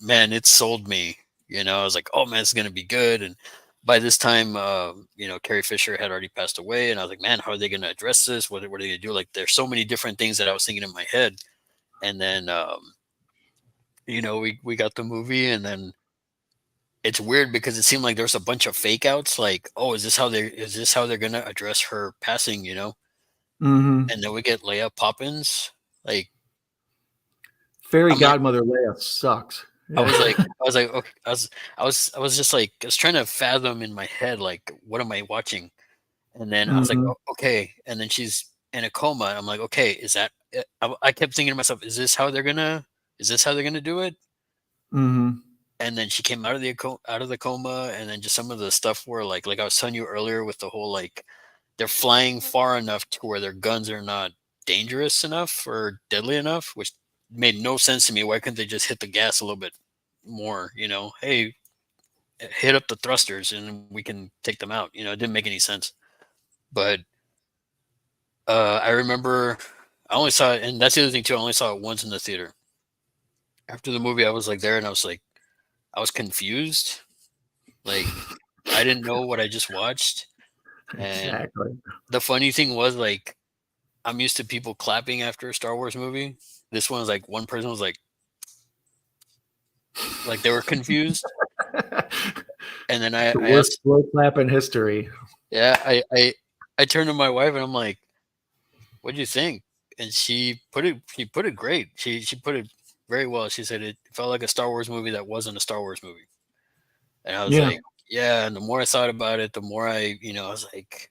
man, it sold me. You know, I was like, oh man, it's gonna be good. And by this time, you know, Carrie Fisher had already passed away, and I was like, man, how are they gonna address this? What are they gonna do? Like, there's so many different things that I was thinking in my head. And then, you know, we got the movie, and then it's weird because it seemed like there's a bunch of fake outs. Like, oh, is this how they're gonna address her passing? You know, Mm-hmm. and then we get Leia Poppins. Like, Fairy I'm like, Godmother Leia sucks. I Yeah. was like, I was like, okay, I was just like, I was trying to fathom in my head, like, what am I watching? And then I was like, Mm-hmm. oh, okay. And then she's in a coma. And I'm like, okay, is that? I kept thinking to myself, is this how they're gonna do it? Mm-hmm. And then she came out of the coma, and then just some of the stuff where, like I was telling you earlier, with the whole, like, they're flying far enough to where their guns are not dangerous enough or deadly enough, which made no sense to me. Why couldn't they just hit the gas a little bit more? You know, hey, hit up the thrusters and we can take them out. You know, it didn't make any sense. But I remember I only saw it, and that's the other thing too. I only saw it once in the theater. After the movie, I was like there, and I was like, I was confused. Like, I didn't know what I just watched. And Exactly. the funny thing was, like, I'm used to people clapping after a Star Wars movie. This one was like, one person was like they were confused. And then The I worst asked, slow clap in history. yeah, I turned to my wife and I'm like, what do you think? And she put it great. She put it very well. She said it felt like a Star Wars movie that wasn't a Star Wars movie. And I was Yeah. like, yeah. And the more I thought about it, the more you know, I was like,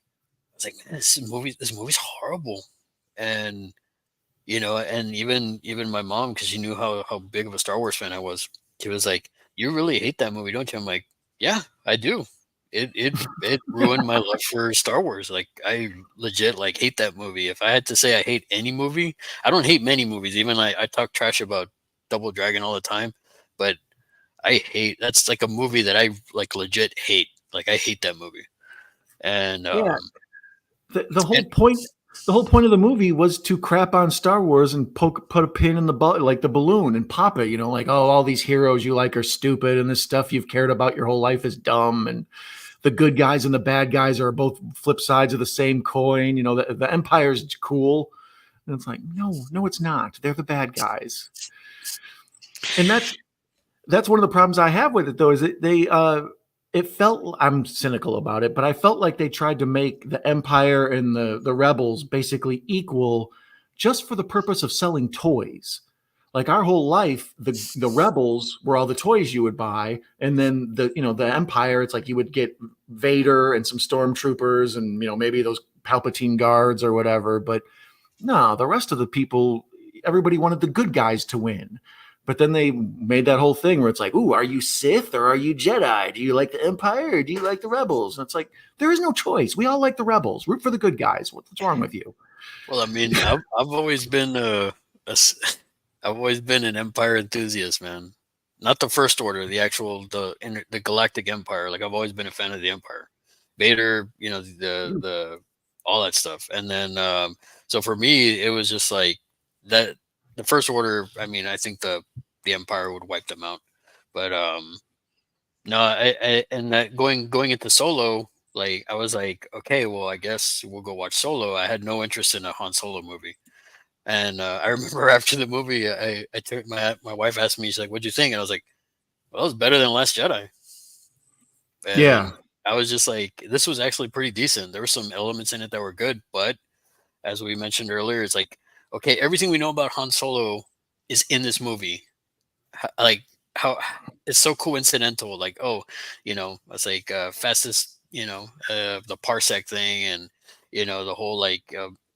man, this movie's horrible. And, you know, and even my mom, because she knew how big of a Star Wars fan I was, she was like, you really hate that movie, don't you? I'm like, yeah, I do. It ruined my love for Star Wars. Like, I legit, like, hate that movie. If I had to say I hate any movie, I don't hate many movies. Even I talk trash about Double Dragon all the time, but I hate, that's like a movie that I, like, legit hate. Like, I hate that movie. And Yeah. The and whole point of the movie was to crap on Star Wars and put a pin in like the balloon and pop it, you know, like, oh, all these heroes you like are stupid and this stuff you've cared about your whole life is dumb, and the good guys and the bad guys are both flip sides of the same coin. You know, the Empire's cool. And it's like, no, it's not. They're the bad guys. And that's one of the problems I have with it, though, is that it felt, I'm cynical about it, but I felt like they tried to make the Empire and the Rebels basically equal just for the purpose of selling toys. like our whole life, the rebels were all the toys you would buy, and then the Empire, it's like you would get Vader and some stormtroopers and maybe those Palpatine guards or whatever. But no, the rest of the people, everybody wanted the good guys to win. But then they made that whole thing where it's like, ooh, are you Sith or are you Jedi? Do you like the Empire or do you like the Rebels? And it's like, there is no choice. We all like the Rebels. Root for the good guys. What's wrong with you? Well, I mean, I've always been I've always been an Empire enthusiast, man. Not the First Order, the Galactic Empire. Like I've always been a fan of the Empire, Vader, the all that stuff. And then so for me, it was just like that. The First Order, I mean, I think the Empire would wipe them out. But no, and that going into Solo, like I was like, okay, well, I guess we'll go watch Solo. I had no interest in a Han Solo movie. And I remember after the movie, I took my wife asked me, she's like, "What'd you think?" And I was like, "Well, it was better than Last Jedi." And Yeah. I was just like, this was actually pretty decent. There were some elements in it that were good, but as we mentioned earlier, it's like, okay, everything we know about Han Solo is in this movie. Like how it's so coincidental. Like, oh, it's like fastest, the parsec thing, and the whole like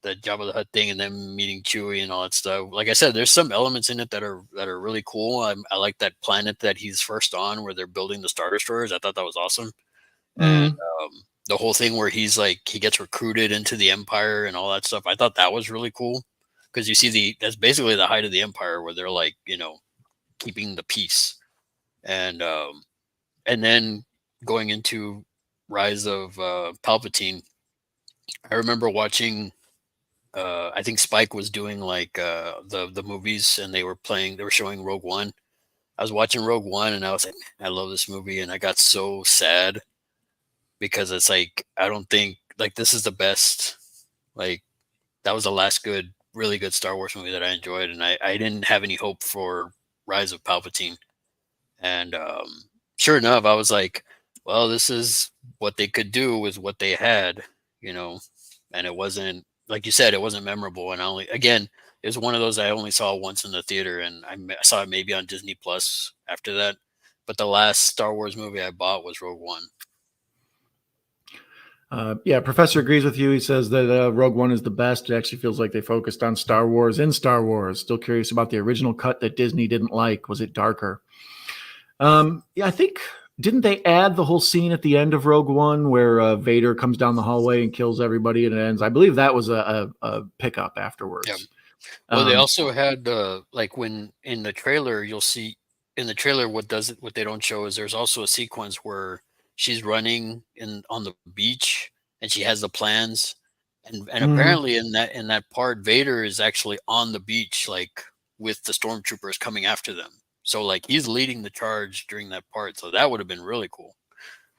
the Jabba the Hutt thing, and then meeting Chewie and all that stuff. Like I said, there's some elements in it that are really cool. I like that planet that he's first on, where they're building the Star Destroyers. I thought that was awesome. And the whole thing where he's like he gets recruited into the Empire and all that stuff. I thought that was really cool because you see that's basically the height of the Empire, where they're like keeping the peace, and then going into Rise of Palpatine. I remember watching. I think Spike was doing like the movies, and they were showing Rogue One. I was watching Rogue One, and I was like, I love this movie, and I got so sad because it's like I don't think like this is the best. Like that was the last really good Star Wars movie that I enjoyed, and I didn't have any hope for Rise of Palpatine. And sure enough, I was like, well, this is what they could do with what they had, and it wasn't, like you said, it wasn't memorable. And it was one of those I only saw once in the theater, and I saw it maybe on Disney Plus after that. But the last Star Wars movie I bought was Rogue One. Yeah, Professor agrees with you. He says that Rogue One is the best. It actually feels like they focused on Star Wars in Star Wars. Still curious about the original cut that Disney didn't like. Was it darker? Yeah, I think, didn't they add the whole scene at the end of Rogue One where Vader comes down the hallway and kills everybody and it ends? I believe that was a pickup afterwards. Yeah. Well, they also had like when in the trailer, you'll see in the trailer what they don't show is there's also a sequence where she's running on the beach and she has the plans, and apparently in that part, Vader is actually on the beach, like with the stormtroopers coming after them. So like he's leading the charge during that part. So that would have been really cool.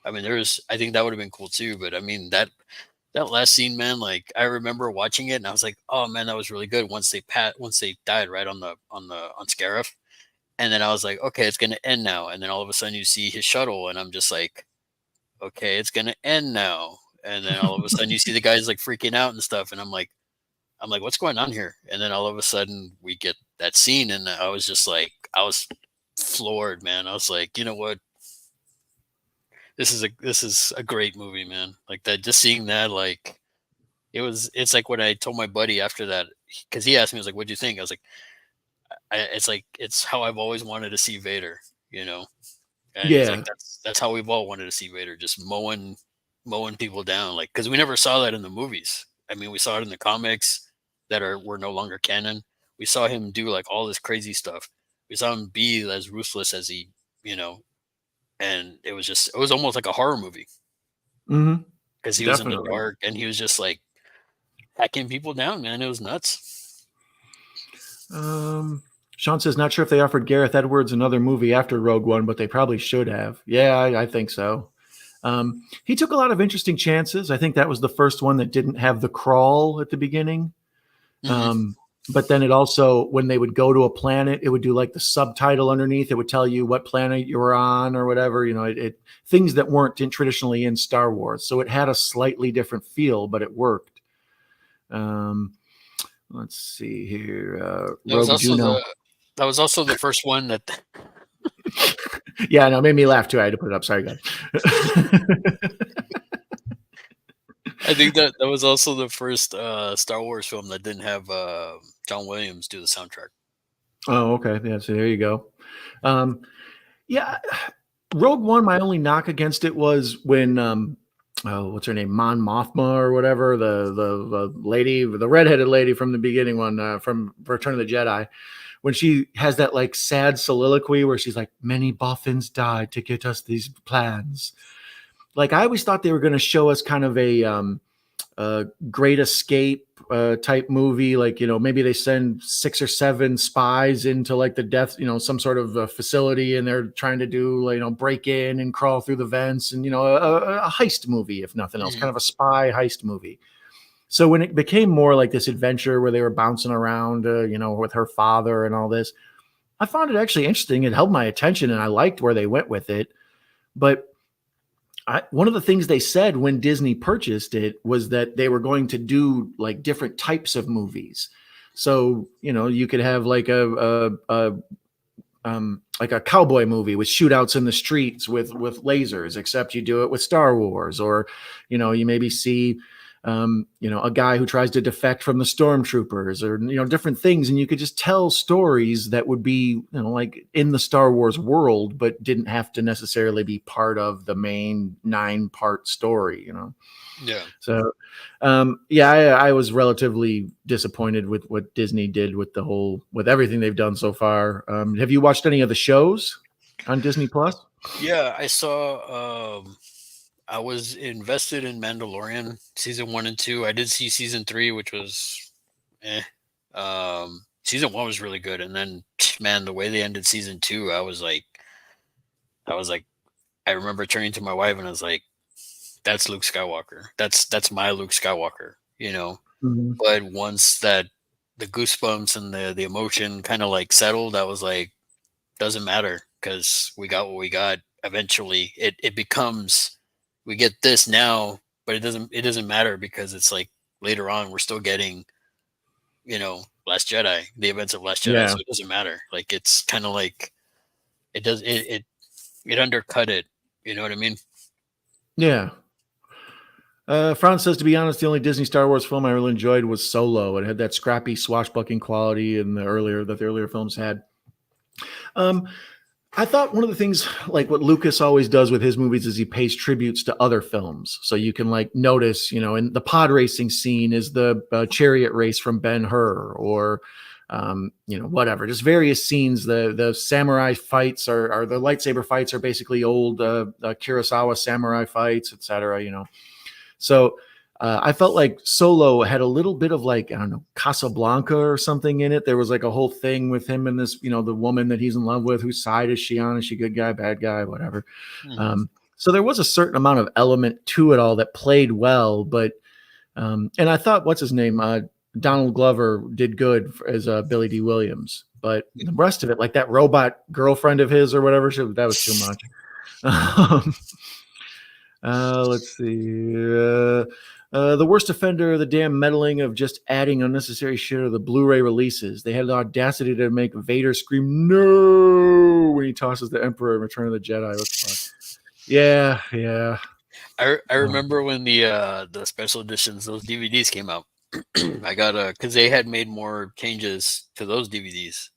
I mean, I think that would have been cool too. But I mean, that last scene, man, like I remember watching it and I was like, oh man, that was really good. Once they died right on Scarif. And then I was like, okay, it's going to end now. And then all of a sudden you see his shuttle and I'm just like, okay, it's going to end now. And then all of a sudden you see the guys like freaking out and stuff. And I'm like, what's going on here? And then all of a sudden we get that scene. And I was just like, I was floored, man. I was like, you know what? This is a great movie, man. Like that, just seeing that, like it's like when I told my buddy after that, because he asked me, I was like, what'd you think? I was like, it's how I've always wanted to see Vader, And he's like, that's how we've all wanted to see Vader, just mowing people down. Like, cause we never saw that in the movies. I mean, we saw it in the comics that were no longer canon. We saw him do like all this crazy stuff. We saw him be as ruthless as he, and it was almost like a horror movie. Because he was in the dark and he was just like hacking people down, man. It was nuts. Sean says, not sure if they offered Gareth Edwards another movie after Rogue One, but they probably should have. Yeah, I think so. He took a lot of interesting chances. I think that was the first one that didn't have the crawl at the beginning. But then it also, when they would go to a planet, it would do like the subtitle underneath. It would tell you what planet you were on or whatever, things that weren't traditionally in Star Wars. So it had a slightly different feel, but it worked. Let's see here. There was also That was also the first one that. Yeah, no, it made me laugh too. I had to put it up. Sorry, guys. I think that was also the first Star Wars film that didn't have John Williams do the soundtrack. Oh, okay. Yeah, so there you go. Yeah, Rogue One, my only knock against it was when what's her name, Mon Mothma or whatever, the lady, the redheaded lady from the beginning one, from Return of the Jedi, when she has that like sad soliloquy where she's like, many boffins died to get us these plans. Like, I always thought they were going to show us kind of a Great Escape type movie. Like, maybe they send 6 or 7 spies into like the death, some sort of facility, and they're trying to do, break in and crawl through the vents, and, a heist movie, if nothing else, kind of a spy heist movie. So when it became more like this adventure where they were bouncing around, with her father and all this, I found it actually interesting. It held my attention, and I liked where they went with it. But one of the things they said when Disney purchased it was that they were going to do like different types of movies. So, you could have like a cowboy movie with shootouts in the streets with lasers, except you do it with Star Wars, or, you maybe see, a guy who tries to defect from the stormtroopers, or, different things. And you could just tell stories that would be, like in the Star Wars world, but didn't have to necessarily be part of the main 9-part story, Yeah. So, I was relatively disappointed with what Disney did with with everything they've done so far. Have you watched any of the shows on Disney Plus? Yeah, I saw. I was invested in Mandalorian season 1 and 2. I did see season 3, which was, season 1 was really good, and then, man, the way they ended season 2, I was like, I remember turning to my wife and I was like, "That's Luke Skywalker. That's my Luke Skywalker." Mhm. But once that the goosebumps and the emotion kind of like settled, I was like, doesn't matter, because we got what we got. Eventually, it becomes, we get this now, but it doesn't matter, because it's like later on we're still getting, Last Jedi, the events of Last Jedi, Yeah. so it doesn't matter. Like, it's kind of like it undercut it. You know what I mean? Yeah. Franz says, to be honest, the only Disney Star Wars film I really enjoyed was Solo. It had that scrappy, swashbuckling quality that the earlier films had. I thought one of the things, like what Lucas always does with his movies, is he pays tributes to other films. So you can like notice, in the pod racing scene is the chariot race from Ben-Hur, or whatever, just various scenes. The samurai fights are the lightsaber fights are basically old Kurosawa samurai fights, etc. So I felt like Solo had a little bit of like, I don't know, Casablanca or something in it. There was like a whole thing with him and this, the woman that he's in love with. Whose side is she on? Is she good guy, bad guy, whatever? Mhm. So there was a certain amount of element to it all that played well. But and I thought, what's his name? Donald Glover did good as Billy D. Williams. But the rest of it, like that robot girlfriend of his or whatever, that was too much. Let's see. The worst offender, the damn meddling of just adding unnecessary shit to the Blu-ray releases. They had the audacity to make Vader scream "No" when he tosses the Emperor in Return of the Jedi. What the fuck? Yeah. I remember when the special editions, those DVDs came out. I got because they had made more changes to those DVDs,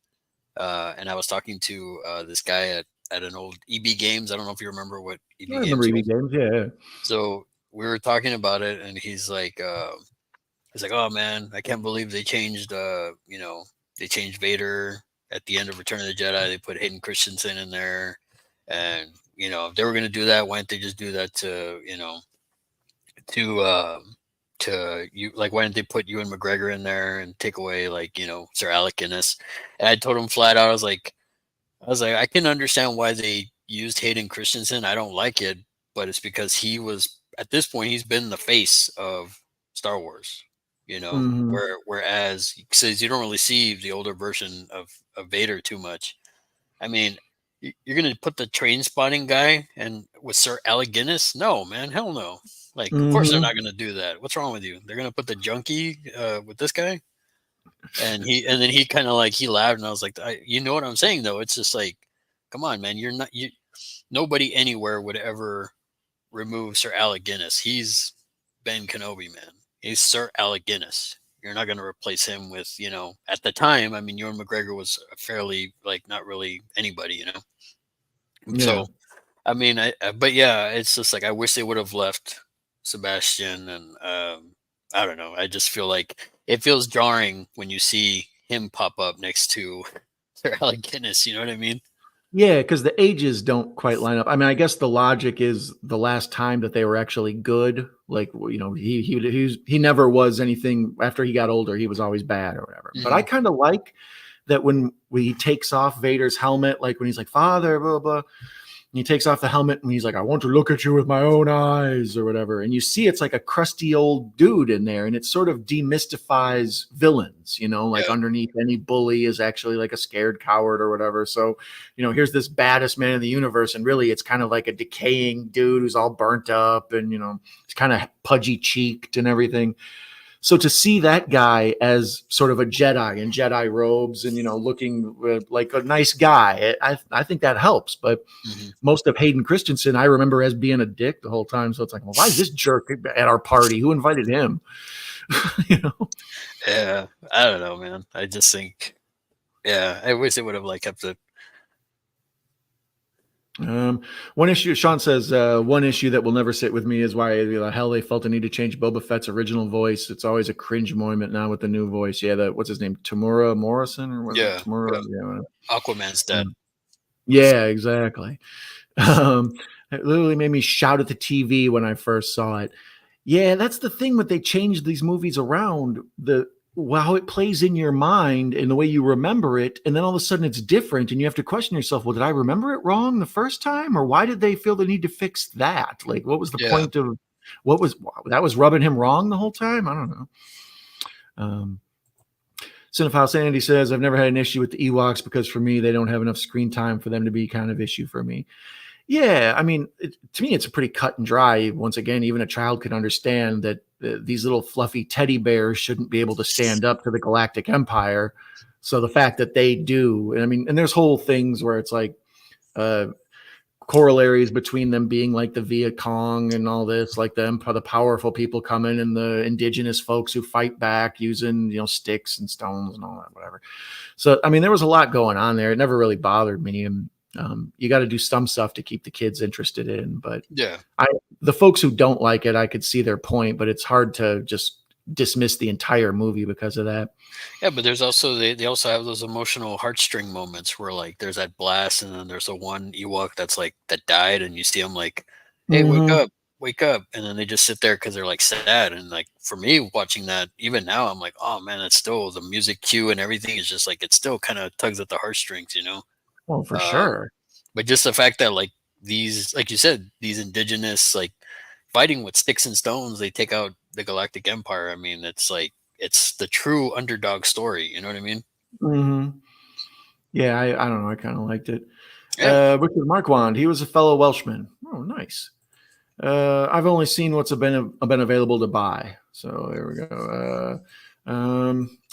and I was talking to this guy at an old EB Games. I don't know if you remember what EB I remember Games EB was. Games. Yeah. So we were talking about it, and he's like, "Oh man, I can't believe they changed, they changed Vader at the end of Return of the Jedi. They put Hayden Christensen in there, and if they were going to do that, why didn't they just do that to, to you? Like, why didn't they put Ewan McGregor in there and take away, like, Sir Alec Guinness?" And I told him flat out, I was like, I can understand why they used Hayden Christensen. I don't like it, but it's because he was, at this point, he's been the face of Star Wars. Mhm. Whereas he says you don't really see the older version of Vader too much. I mean, you're gonna put the train spotting guy and with Sir Alec Guinness? No, man, hell no. Like, of course they're Mhm. not gonna do that. What's wrong with you? They're gonna put the junkie with this guy? And then he kind of like, he laughed, and I was like, you know what I'm saying though? It's just like, come on, man, nobody anywhere would ever remove Sir Alec Guinness. He's Ben Kenobi, man. He's Sir Alec Guinness. You're not going to replace him with, at the time, I mean, Ewan McGregor was fairly, like, not really anybody, Yeah. So, I mean, but yeah, it's just like, I wish they would have left Sebastian, and I don't know. I just feel like it feels jarring when you see him pop up next to Sir Alec Guinness. You know what I mean? Yeah, because the ages don't quite line up. I mean, I guess the logic is the last time that they were actually good. Like, he never was anything after he got older. He was always bad or whatever. But I kind of like that when he takes off Vader's helmet, like when he's like, Father, blah, blah, and he takes off the helmet and he's like, I want to look at you with my own eyes or whatever. And you see it's like a crusty old dude in there, and it sort of demystifies villains, like underneath any bully is actually like a scared coward or whatever. So, here's this baddest man in the universe, and really it's kind of like a decaying dude who's all burnt up and, he's kind of pudgy cheeked and everything. So to see that guy as sort of a Jedi in Jedi robes and, looking like a nice guy, I think that helps. But most of Hayden Christensen, I remember as being a dick the whole time. So it's like, well, why is this jerk at our party? Who invited him? Yeah, I don't know, man. I just think, I wish they would have like kept it. One issue, Sean says, one issue that will never sit with me is why the hell they felt the need to change Boba Fett's original voice. It's always a cringe moment now with the new voice. Yeah, what's his name? Tamura Morrison or what? Yeah, Tamura. yeah. Aquaman's dead. Yeah, exactly. It literally made me shout at the TV when I first saw it. Yeah, that's the thing when they changed these movies around. How it plays in your mind and the way you remember it, and then all of a sudden it's different, and you have to question yourself, well, did I remember it wrong the first time, or why did they feel the need to fix that? Like, what was the point of what was rubbing him wrong the whole time? I don't know. Cinephile Sandy says, I've never had an issue with the Ewoks because for me, they don't have enough screen time for them to be kind of issue for me. Yeah, I mean, to me, it's a pretty cut and dry. Once again, even a child could understand that these little fluffy teddy bears shouldn't be able to stand up to the Galactic Empire. So the fact that they do, and there's whole things where it's like corollaries between them being like the Viet Cong and all this, like the powerful people come in and the indigenous folks who fight back using, sticks and stones and all that, whatever. So, there was a lot going on there. It never really bothered me. And you got to do some stuff to keep the kids interested in, but the folks who don't like it, I could see their point, but it's hard to just dismiss the entire movie because of that. Yeah, but there's also they also have those emotional heartstring moments where like there's that blast, and then there's the one Ewok that's like that died, and you see him like, hey, wake up, and then they just sit there because they're like sad. And like for me watching that, even now, I'm like, oh man, it's still the music cue and everything is just like it still kind of tugs at the heartstrings, Well, for sure. But just the fact that like these, like you said, these indigenous like fighting with sticks and stones, they take out the Galactic Empire. I mean, it's like it's the true underdog story. You know what I mean? Mm-hmm. Yeah, I don't know. I kind of liked it. Yeah. Richard Marquand, he was a fellow Welshman. Oh, nice. I've only seen what's been available to buy. So there we go.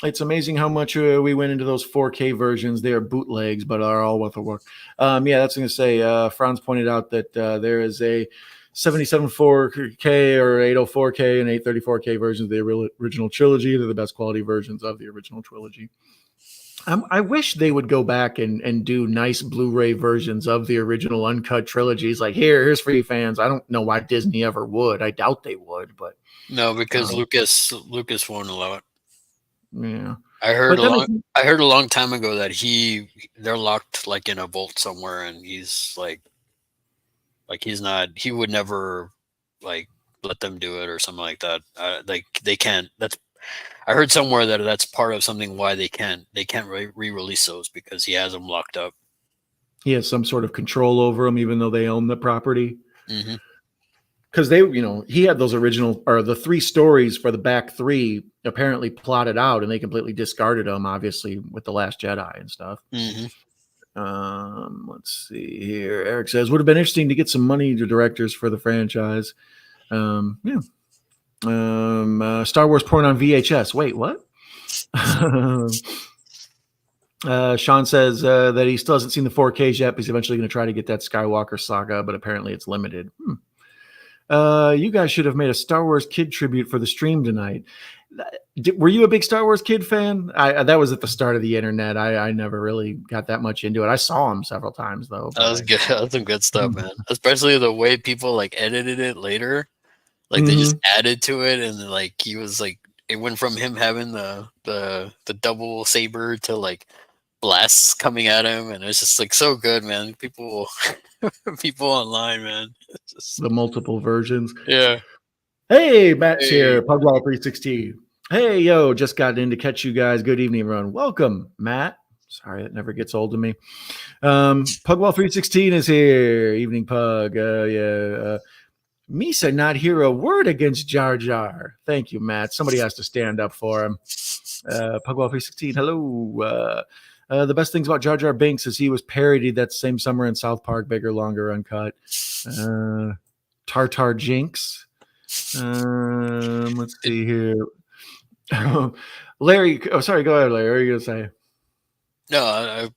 It's amazing how much we went into those 4K versions. They are bootlegs, but are all worth the work. Yeah, that's going to say. Franz pointed out that there is a 77 4K or 804K and 834K versions of the original trilogy. They're the best quality versions of the original trilogy. I wish they would go back and do nice Blu-ray versions of the original uncut trilogies. Like, here's for you fans. I don't know why Disney ever would. I doubt they would, but no, because Lucas won't allow it. Yeah, I heard a long time ago that they're locked like in a vault somewhere, and he's like he would never like let them do it or something like that. Like they can't. I heard somewhere that that's part of something why they can't re-release those, because he has them locked up. He has some sort of control over them, even though they own the property. Mm-hmm. Because he had those original, or the 3 stories for the back 3 apparently plotted out, and they completely discarded them, obviously, with The Last Jedi and stuff. Mm-hmm. Let's see here. Eric says, would have been interesting to get some money to directors for the franchise. Star Wars porn on VHS. Wait, what? Sean says that he still hasn't seen the 4Ks yet, but he's eventually going to try to get that Skywalker saga, but apparently it's limited. You guys should have made a Star Wars kid tribute for the stream tonight. Were you a big Star Wars kid fan? That was at the start of the internet. I never really got that much into it. I saw him several times though. That was good. That was some good stuff, man. Especially the way people like edited it later. Like they just added to it, and like he was like, it went from him having the double saber to like blasts coming at him, and it's just like so good, man. People online, man. Just, the multiple versions. Yeah. Hey, Matt's here. Pugwall316. Hey, yo, just got in to catch you guys. Good evening, everyone. Welcome, Matt. Sorry, that never gets old to me. Pugwall316 is here. Evening, Pug. Misa not hear a word against Jar Jar. Thank you, Matt. Somebody has to stand up for him. Pugwall316, hello. The best things about Jar Jar Binks is he was parodied that same summer in South Park, bigger, longer, uncut. Tartar Jinx. Let's see here. Larry, sorry, go ahead, Larry. What are you going to say? No,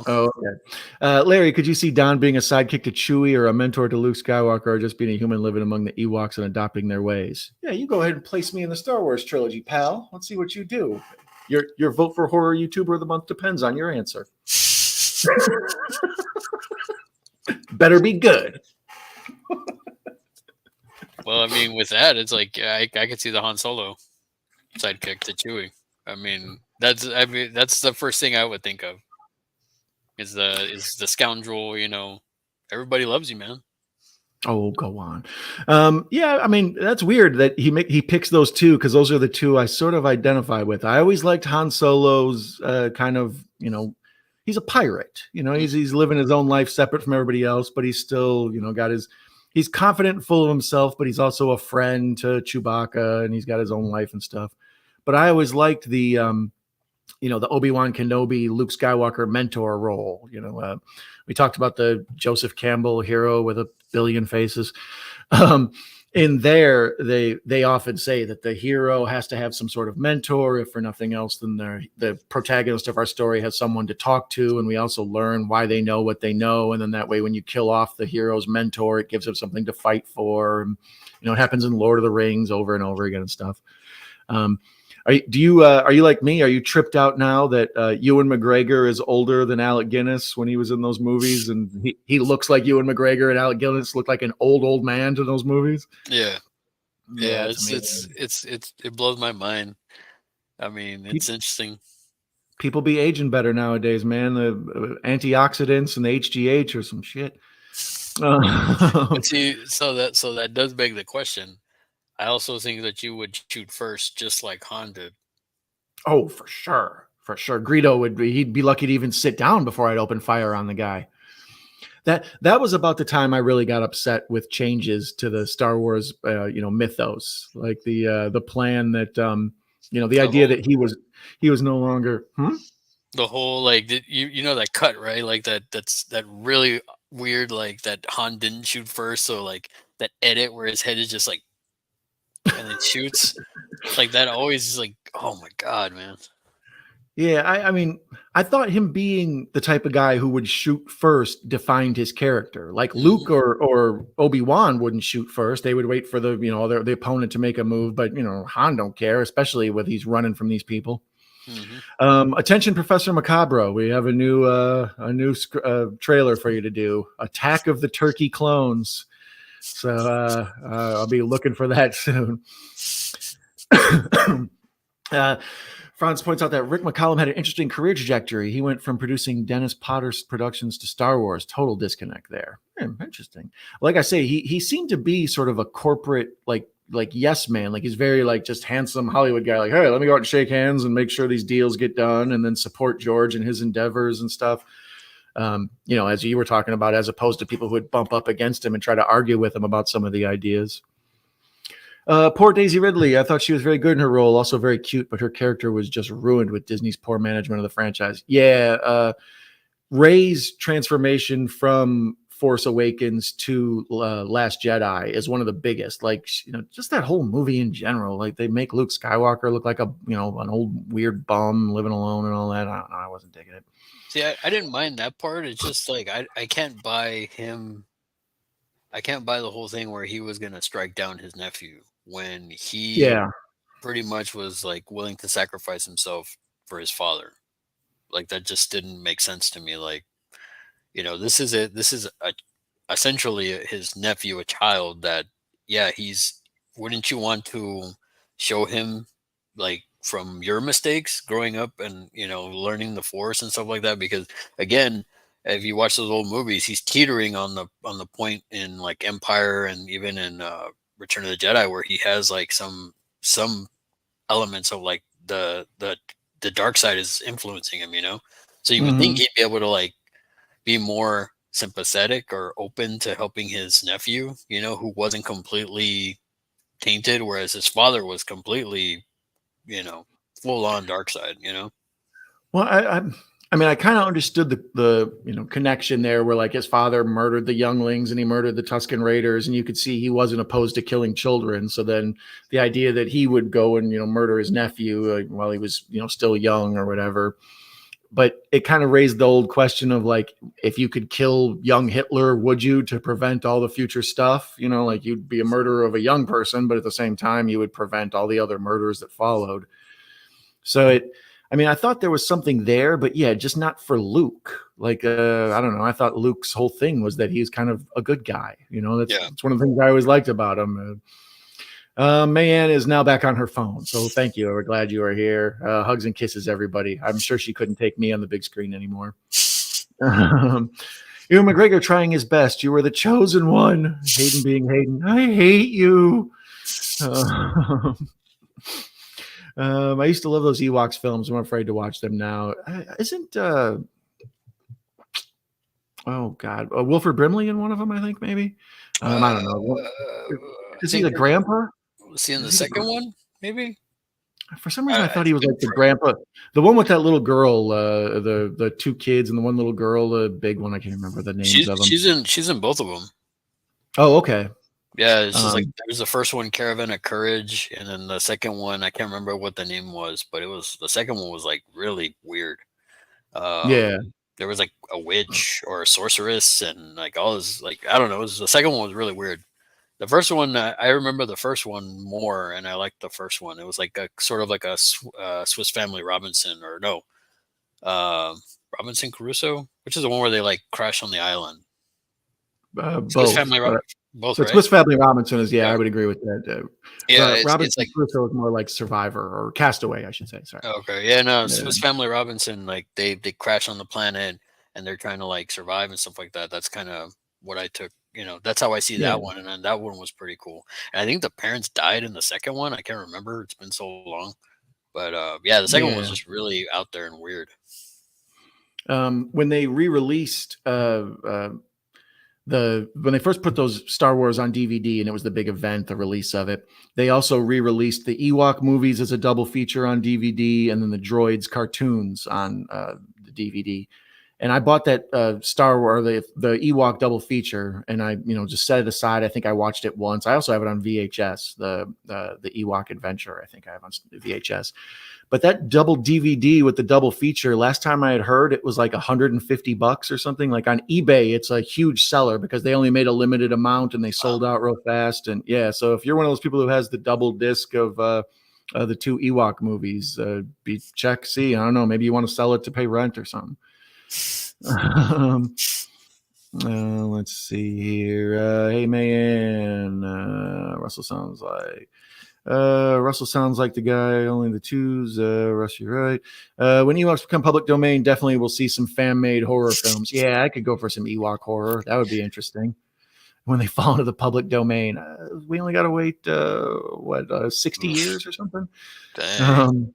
Oh, okay. Larry, could you see Don being a sidekick to Chewie or a mentor to Luke Skywalker, or just being a human living among the Ewoks and adopting their ways? Yeah, you go ahead and place me in the Star Wars trilogy, pal. Let's see what you do. Your vote for horror YouTuber of the month depends on your answer. Better be good. Well, I mean, with that, it's like I could see the Han Solo sidekick to Chewie. I mean, that's the first thing I would think of. Is the scoundrel? Everybody loves you, man. Oh, go on. Yeah, I mean, that's weird that he picks those two, because those are the two I sort of identify with. I always liked Han Solo's kind of, he's a pirate. He's living his own life separate from everybody else, but he's still, he's confident and full of himself, but he's also a friend to Chewbacca, and he's got his own life and stuff. But I always liked the the Obi-Wan Kenobi, Luke Skywalker mentor role. We talked about the Joseph Campbell hero with a billion faces. In there, they often say that the hero has to have some sort of mentor. If for nothing else, then the protagonist of our story has someone to talk to, and we also learn why they know what they know. And then that way, when you kill off the hero's mentor, it gives him something to fight for. And, it happens in Lord of the Rings over and over again and stuff. Are you like me? Are you tripped out now that Ewan McGregor is older than Alec Guinness when he was in those movies, and he looks like Ewan McGregor, and Alec Guinness looked like an old man to those movies? Yeah, it blows my mind. I mean, it's interesting. People be aging better nowadays, man. The antioxidants and the HGH or some shit. But see, so that does beg the question. I also think that you would shoot first, just like Han did. Oh, for sure. Greedo he'd be lucky to even sit down before I'd open fire on the guy. That was about the time I really got upset with changes to the Star Wars, mythos, like the plan that, the idea that he was no longer. The whole that cut, right? Like that's really weird, like that Han didn't shoot first, so like that edit where his head is just like. And it shoots like that. Always is like, oh my god, man. Yeah, I mean, I thought him being the type of guy who would shoot first defined his character. Like Luke or Obi-Wan wouldn't shoot first; they would wait for the opponent to make a move. But Han don't care, especially with he's running from these people. Attention, Professor Macabro. We have a new trailer for you to do. Attack of the Turkey Clones. So I'll be looking for that soon. Franz points out that Rick McCallum had an interesting career trajectory. He went from producing Dennis Potter's productions to Star Wars. Total disconnect there. Interesting. Like I say, he seemed to be sort of a corporate like yes man. Like he's very like just handsome Hollywood guy. Like, hey, let me go out and shake hands and make sure these deals get done, and then support George and his endeavors and stuff. As you were talking about, as opposed to people who would bump up against him and try to argue with him about some of the ideas. Poor Daisy Ridley. I thought she was very good in her role, also very cute, but her character was just ruined with Disney's poor management of the franchise. Yeah. Rey's transformation from Force Awakens to Last Jedi is one of the biggest. Like, just that whole movie in general. Like, they make Luke Skywalker look like an old weird bum living alone and all that. I don't know. I wasn't digging it. See, I didn't mind that part. It's just like I can't buy him. I can't buy the whole thing where he was gonna strike down his nephew when he pretty much was like willing to sacrifice himself for his father. Like, that just didn't make sense to me. Like, this is essentially his nephew, a child that, wouldn't you want to show him, like, from your mistakes growing up and, learning the Force and stuff like that? Because again, if you watch those old movies, he's teetering on the point in like Empire and even in Return of the Jedi where he has like some elements of like the dark side is influencing him, So you would think he'd be able to like be more sympathetic or open to helping his nephew, who wasn't completely tainted, whereas his father was completely, full on dark side, Well, I mean, I kind of understood the connection there where like his father murdered the younglings and he murdered the Tusken Raiders, and you could see he wasn't opposed to killing children. So then the idea that he would go and, murder his nephew while he was, still young or whatever. But it kind of raised the old question of like, if you could kill young Hitler, would you, to prevent all the future stuff? Like you'd be a murderer of a young person, but at the same time, you would prevent all the other murders that followed. So I thought there was something there, but yeah, just not for Luke. Like, I don't know. I thought Luke's whole thing was that he's kind of a good guy. That's one of the things I always liked about him. Mayanne is now back on her phone. So thank you. We're glad you are here. Hugs and kisses, everybody. I'm sure she couldn't take me on the big screen anymore. Ewan McGregor trying his best. You were the chosen one. Hayden being Hayden. I hate you. I used to love those Ewoks films. I'm afraid to watch them now. Isn't Wilford Brimley in one of them? I think maybe. I don't know. Is he the grandpa? Was he in the second one? Maybe. For some reason, I thought he was like the grandpa, the one with that little girl, the two kids and the one little girl, the big one. I can't remember the names of them. She's in both of them. Oh, okay. Yeah, it's just like there's the first one, Caravan of Courage, and then the second one, I can't remember what the name was, but the second one was like really weird. There was like a witch or a sorceress, and like all this, like I don't know. The second one was really weird. The first one, I remember the first one more, and I liked the first one. It was like a sort of like a Swiss Family Robinson, or no, Robinson Crusoe, which is the one where they like crash on the island. Swiss Family Robinson. Both, so right? Swiss Family Robinson is, I would agree with that. Robinson it's Crusoe is more like Survivor or Castaway, I should say. Sorry. Okay, yeah, no, Swiss Family Robinson, like they crash on the planet and they're trying to like survive and stuff like that. That's kind of what I took. That's how I see that one, and then that one was pretty cool. And I think the parents died in the second one. I can't remember; it's been so long. But the second one was just really out there and weird. When they re-released when they first put those Star Wars on DVD, and it was the big event, the release of it, they also re-released the Ewok movies as a double feature on DVD, and then the Droids cartoons on the DVD. And I bought that Star Wars, the Ewok double feature, and I, just set it aside. I think I watched it once. I also have it on VHS, the Ewok Adventure. I think I have on VHS. But that double DVD with the double feature, last time I had heard, it was like $150 or something. Like on eBay, it's a huge seller because they only made a limited amount and they sold out real fast. And so if you're one of those people who has the double disc of the two Ewok movies, I don't know, maybe you want to sell it to pay rent or something. Let's see here. Hey man, Russell sounds like the guy, only the twos. Russ, you're right. When Ewoks become public domain, definitely we'll see some fan-made horror films. Yeah, I could go for some Ewok horror. That would be interesting. When they fall into the public domain, we only got to wait 60 years or something. Dang.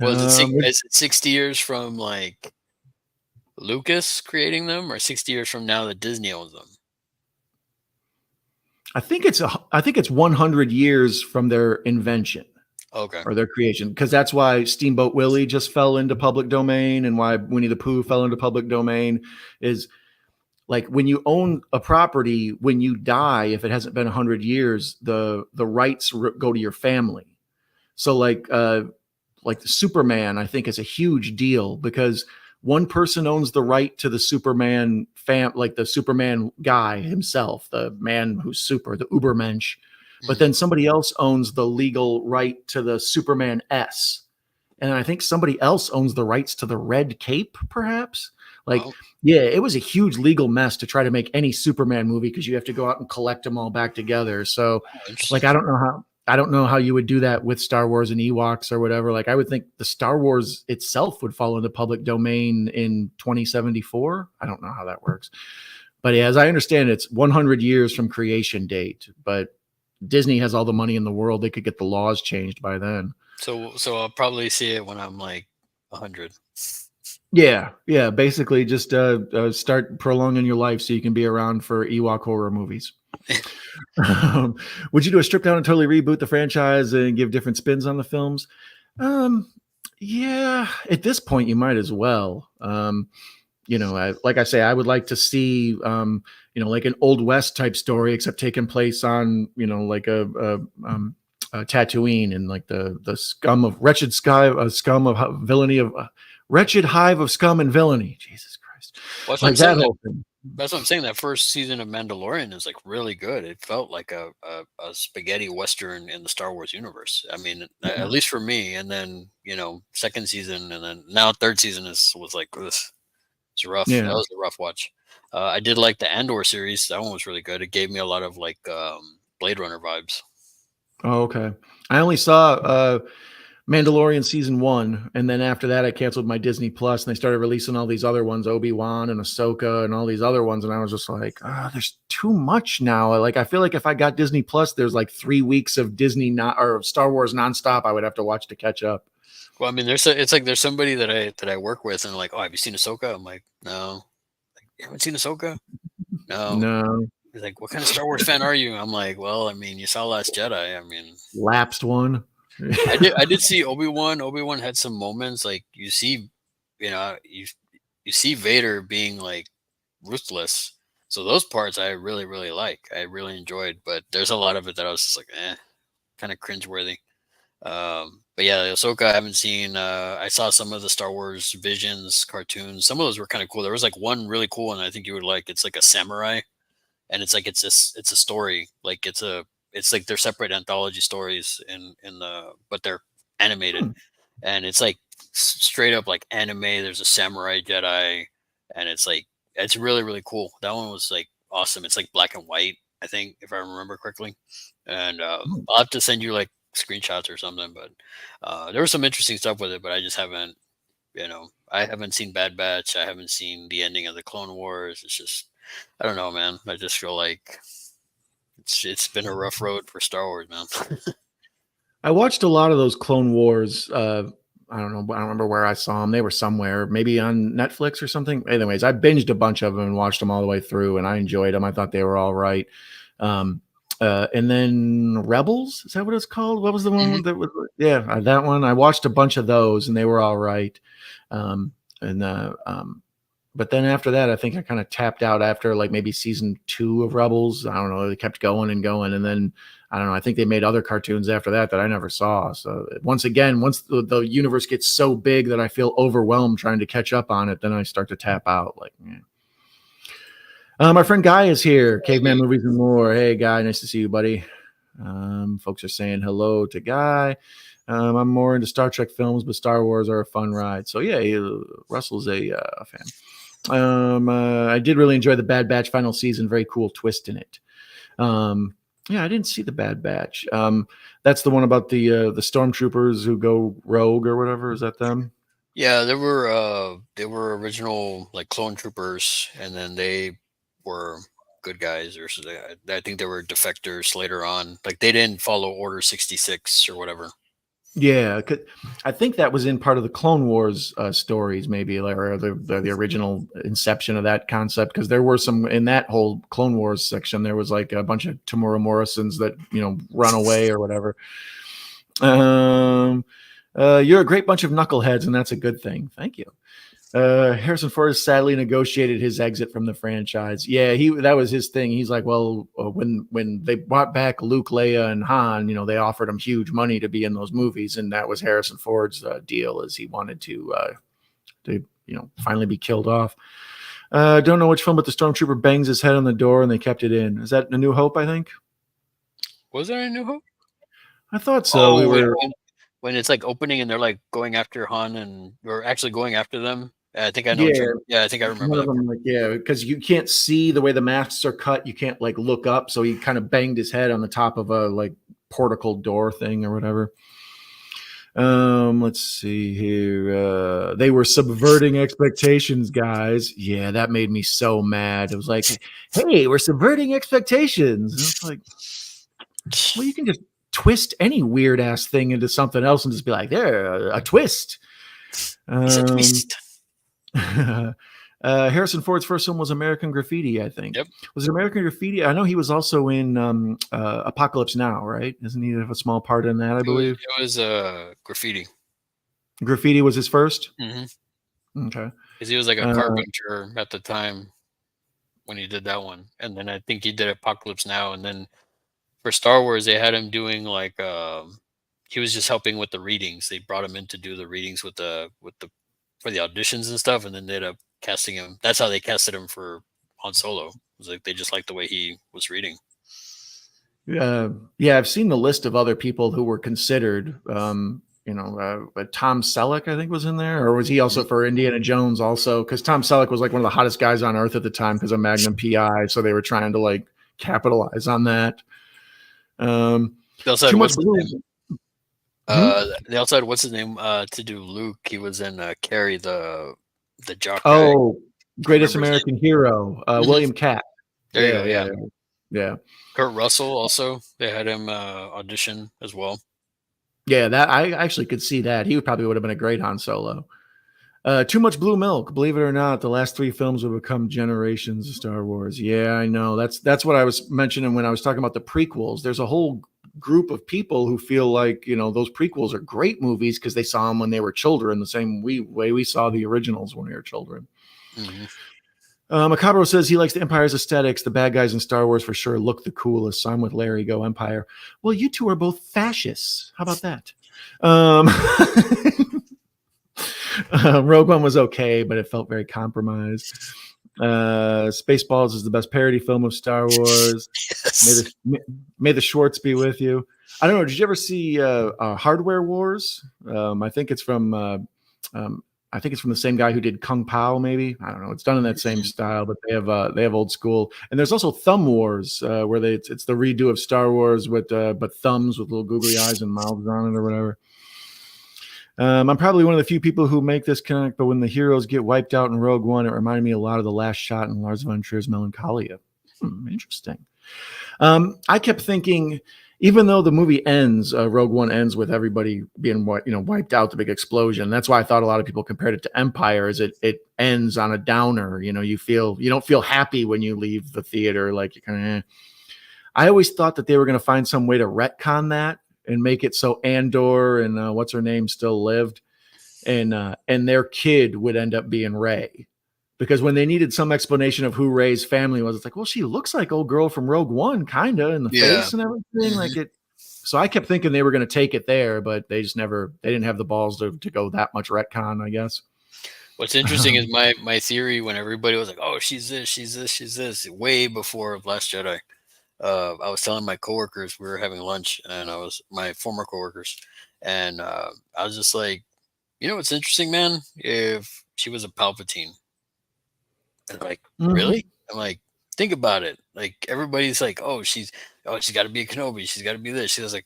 Is it 60 years from like Lucas creating them, or 60 years from now that Disney owns them? I think it's 100 years from their invention. Okay. Or their creation, because that's why Steamboat Willie just fell into public domain, and why Winnie the Pooh fell into public domain is like when you own a property, when you die, if it hasn't been 100 years, the rights go to your family. So like the Superman, I think is a huge deal because one person owns the right to the Superman like the Superman guy himself, the man who's super, the Ubermensch, but then somebody else owns the legal right to the Superman S. And I think somebody else owns the rights to the Red Cape, perhaps. Like, Wow. yeah, it was a huge legal mess to try to make any Superman movie because you have to go out and collect them all back together. So, like, I don't know how you would do that with Star Wars and Ewoks or whatever. Like, I would think the Star Wars itself would fall into public domain in 2074. I don't know how that works. But yeah, as I understand, it's 100 years from creation date. But Disney has all the money in the world. They could get the laws changed by then. So I'll probably see it when I'm like 100. Yeah. Basically, just start prolonging your life so you can be around for Ewok horror movies. Would you do a strip down and totally reboot the franchise and give different spins on the films? Yeah, at this point, you might as well. Like I say, I would like to see, like an Old West type story, except taking place on, like a Tatooine and like the scum of wretched scum of villainy of wretched hive of scum and villainy. Jesus Christ! Well, like that whole thing. That's what I'm saying. That first season of Mandalorian is like really good. It felt like a spaghetti western in the Star Wars universe. I mean, at least for me. And then second season, and then now third season was like this. It's rough. Yeah. That was a rough watch. I did like the Andor series. That one was really good. It gave me a lot of like Blade Runner vibes. Oh, okay. I only saw Mandalorian season 1, and then after that, I canceled my Disney Plus, and they started releasing all these other ones, Obi-Wan and Ahsoka, and all these other ones, and I was just like, there's too much now. Like, I feel like if I got Disney Plus, there's like 3 weeks of Disney or Star Wars nonstop I would have to watch to catch up. Well, I mean, it's like there's somebody that I work with, and like, oh, have you seen Ahsoka? I'm like, no. Like, you haven't seen Ahsoka? No. He's like, what kind of Star Wars fan are you? I'm like, well, I mean, you saw Last Jedi. I mean, lapsed one. I did see Obi-Wan. Obi-Wan had some moments like you see Vader being like ruthless. So those parts I really, really like. I really enjoyed, but there's a lot of it that I was just like, kind of cringeworthy. But yeah, Ahsoka I haven't seen. I saw some of the Star Wars Visions cartoons. Some of those were kind of cool. There was like one really cool one I think you would like. It's like a samurai, and it's like it's a story. Like it's like they're separate anthology stories but they're animated, and it's like straight up like anime. There's a samurai Jedi, and it's really, really cool. That one was like awesome. It's like black and white, I think, if I remember correctly. And I'll have to send you like screenshots or something, but there was some interesting stuff with it, but I just haven't I haven't seen Bad Batch. I haven't seen the ending of the Clone Wars. It's just, I don't know, man. I just feel like it's been a rough road for Star Wars, man. I watched a lot of those Clone Wars. I don't know. I don't remember where I saw them. They were somewhere, maybe on Netflix or something. Anyways, I binged a bunch of them and watched them all the way through, and I enjoyed them. I thought they were all right. And then Rebels, is that what it's called? What was the one that was? Yeah, that one. I watched a bunch of those, and they were all right. But then after that, I think I kind of tapped out after like maybe season 2 of Rebels. I don't know. They kept going and going, and then I don't know. I think they made other cartoons after that I never saw. So once the universe gets so big that I feel overwhelmed trying to catch up on it, then I start to tap out. Like, my friend Guy is here. Caveman Movies and More. Hey, Guy, nice to see you, buddy. Folks are saying hello to Guy. I'm more into Star Trek films, but Star Wars are a fun ride. So yeah, Russell's a fan. I did really enjoy the Bad Batch final season. Very cool twist in it. Yeah, I didn't see the Bad Batch. That's the one about the stormtroopers who go rogue or whatever. Is that them? Yeah, they were original like clone troopers, and then they were good guys, or I think they were defectors later on. Like they didn't follow Order 66 or whatever. Yeah, I think that was in part of the Clone Wars stories, maybe, or the original inception of that concept. Because there were some in that whole Clone Wars section. There was like a bunch of Tamura Morrisons that run away or whatever. You're a great bunch of knuckleheads, and that's a good thing. Thank you. Harrison Ford sadly negotiated his exit from the franchise. Yeah, that was his thing. He's like, well, when they brought back Luke, Leia, and Han, they offered him huge money to be in those movies, and that was Harrison Ford's deal, as he wanted to finally be killed off. Don't know which film, but the stormtrooper bangs his head on the door, and they kept it in. Is that A New Hope? I think. Was there A New Hope? I thought so. When it's like opening and they're like going after Han or actually going after them. I think I know. Yeah, I think I remember that. Like, because you can't see the way the masks are cut. You can't like look up, so he kind of banged his head on the top of a like portico door thing or whatever. Let's see here. They were subverting expectations, guys. Yeah, that made me so mad. It was like, hey, we're subverting expectations. And it's like, well, you can just twist any weird ass thing into something else and just be like, there, a twist. It's a twist. Harrison Ford's first film was American Graffiti, I think. Yep. Was it American Graffiti? I know he was also in Apocalypse Now, right? Isn't he have a small part in that, I believe? It was Graffiti. Graffiti was his first? Mm-hmm. Okay. Because he was like a carpenter at the time when he did that one. And then I think he did Apocalypse Now. And then for Star Wars, they had him doing like he was just helping with the readings. They brought him in to do the readings for the auditions and stuff, and then they ended up casting him. That's how they casted him for Han Solo. It was like they just liked the way he was reading. Yeah, I've seen the list of other people who were considered. Tom Selleck, I think, was in there, or was he also for Indiana Jones? Also, because Tom Selleck was like one of the hottest guys on earth at the time because of Magnum PI, so they were trying to like capitalize on that. They also had what's his name to do Luke. He was in Carrie the jock. Oh, Greatest American Hero, William Katt. There you go. Yeah. Kurt Russell also. They had him audition as well. Yeah, that I actually could see that. He probably would have been a great Han Solo. Too much blue milk. Believe it or not, the last 3 films will become generations of Star Wars. Yeah, I know. That's what I was mentioning when I was talking about the prequels. There's a whole group of people who feel like, those prequels are great movies because they saw them when they were children, the same way we saw the originals when we were children. Mm-hmm. Macabro says he likes the Empire's aesthetics. The bad guys in Star Wars for sure look the coolest. So I'm with Larry. Go Empire. Well, you two are both fascists. How about that? Rogue One was okay, but it felt very compromised. Spaceballs is the best parody film of Star Wars. Yes. May the Schwartz be with you. I don't know. Did you ever see Hardware Wars? I think it's from the same guy who did Kung Pao. Maybe, I don't know. It's done in that same style, but they have old school. And there's also Thumb Wars, where it's the redo of Star Wars with but thumbs with little googly eyes and mouths on it or whatever. I'm probably one of the few people who make this connect, but when the heroes get wiped out in Rogue One, it reminded me a lot of The Last Shot in Lars von Trier's Melancholia. Interesting. I kept thinking, even though the movie ends, Rogue One ends with everybody being wiped out, the big explosion. That's why I thought a lot of people compared it to Empire, is it ends on a downer. You don't feel happy when you leave the theater. Like you kind of. I always thought that they were going to find some way to retcon that and make it so Andor and what's her name still lived, and their kid would end up being Rey, because when they needed some explanation of who Rey's family was, it's like, well, she looks like old girl from Rogue One, kind of in the face and everything, like it. So I kept thinking they were going to take it there, but they just never. They didn't have the balls to go that much retcon, I guess. What's interesting is my theory when everybody was like, oh, she's this, way before Last Jedi. I was telling my coworkers, we were having lunch, and my former coworkers, and I was just like, what's interesting, man? If she was a Palpatine, and like, really? I'm like, think about it. Like everybody's like, she's got to be a Kenobi, she's got to be this. She was like,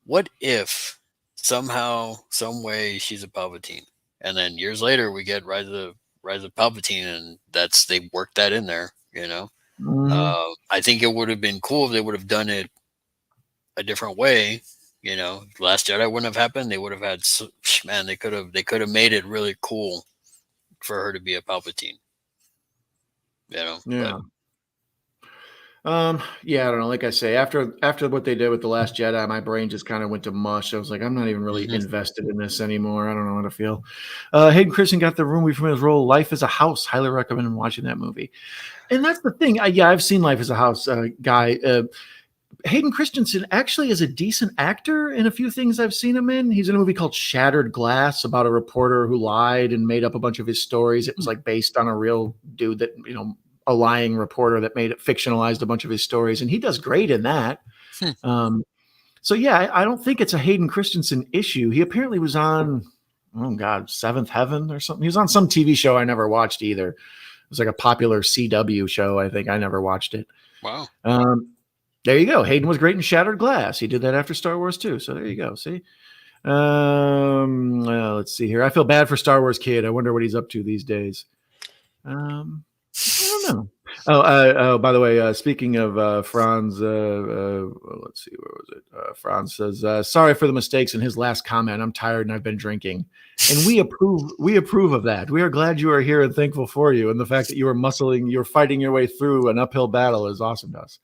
what if somehow, some way, she's a Palpatine, and then years later we get Rise of Palpatine, and they worked that in there, I think it would have been cool if they would have done it a different way. Last Jedi wouldn't have happened. They would have had, they could have made it really cool for her to be a Palpatine. Yeah. Yeah, I don't know. Like I say, after what they did with The Last Jedi, my brain just kind of went to mush. I was like, I'm not even really invested in this anymore. I don't know how to feel. Hayden Christensen got the movie from his role, Life is a House. Highly recommend watching that movie. And that's the thing. I've seen Life is a House, guy. Hayden Christensen actually is a decent actor in a few things I've seen him in. He's in a movie called Shattered Glass about a reporter who lied and made up a bunch of his stories. It was like based on a real dude that, a lying reporter that made it, fictionalized a bunch of his stories. And he does great in that. So yeah, I don't think it's a Hayden Christensen issue. He apparently was on, oh God, Seventh Heaven or something. He was on some TV show I never watched either. It was like a popular CW show. I think I never watched it. Wow. There you go. Hayden was great in Shattered Glass. He did that after Star Wars too. So there you go. See, let's see here. I feel bad for Star Wars Kid. I wonder what he's up to these days. I don't know. Oh, by the way, speaking of Franz, let's see, where was it? Franz says, "Sorry for the mistakes in his last comment. I'm tired and I've been drinking." And we approve. We approve of that. We are glad you are here and thankful for you. And the fact that you are fighting your way through an uphill battle is awesome to us.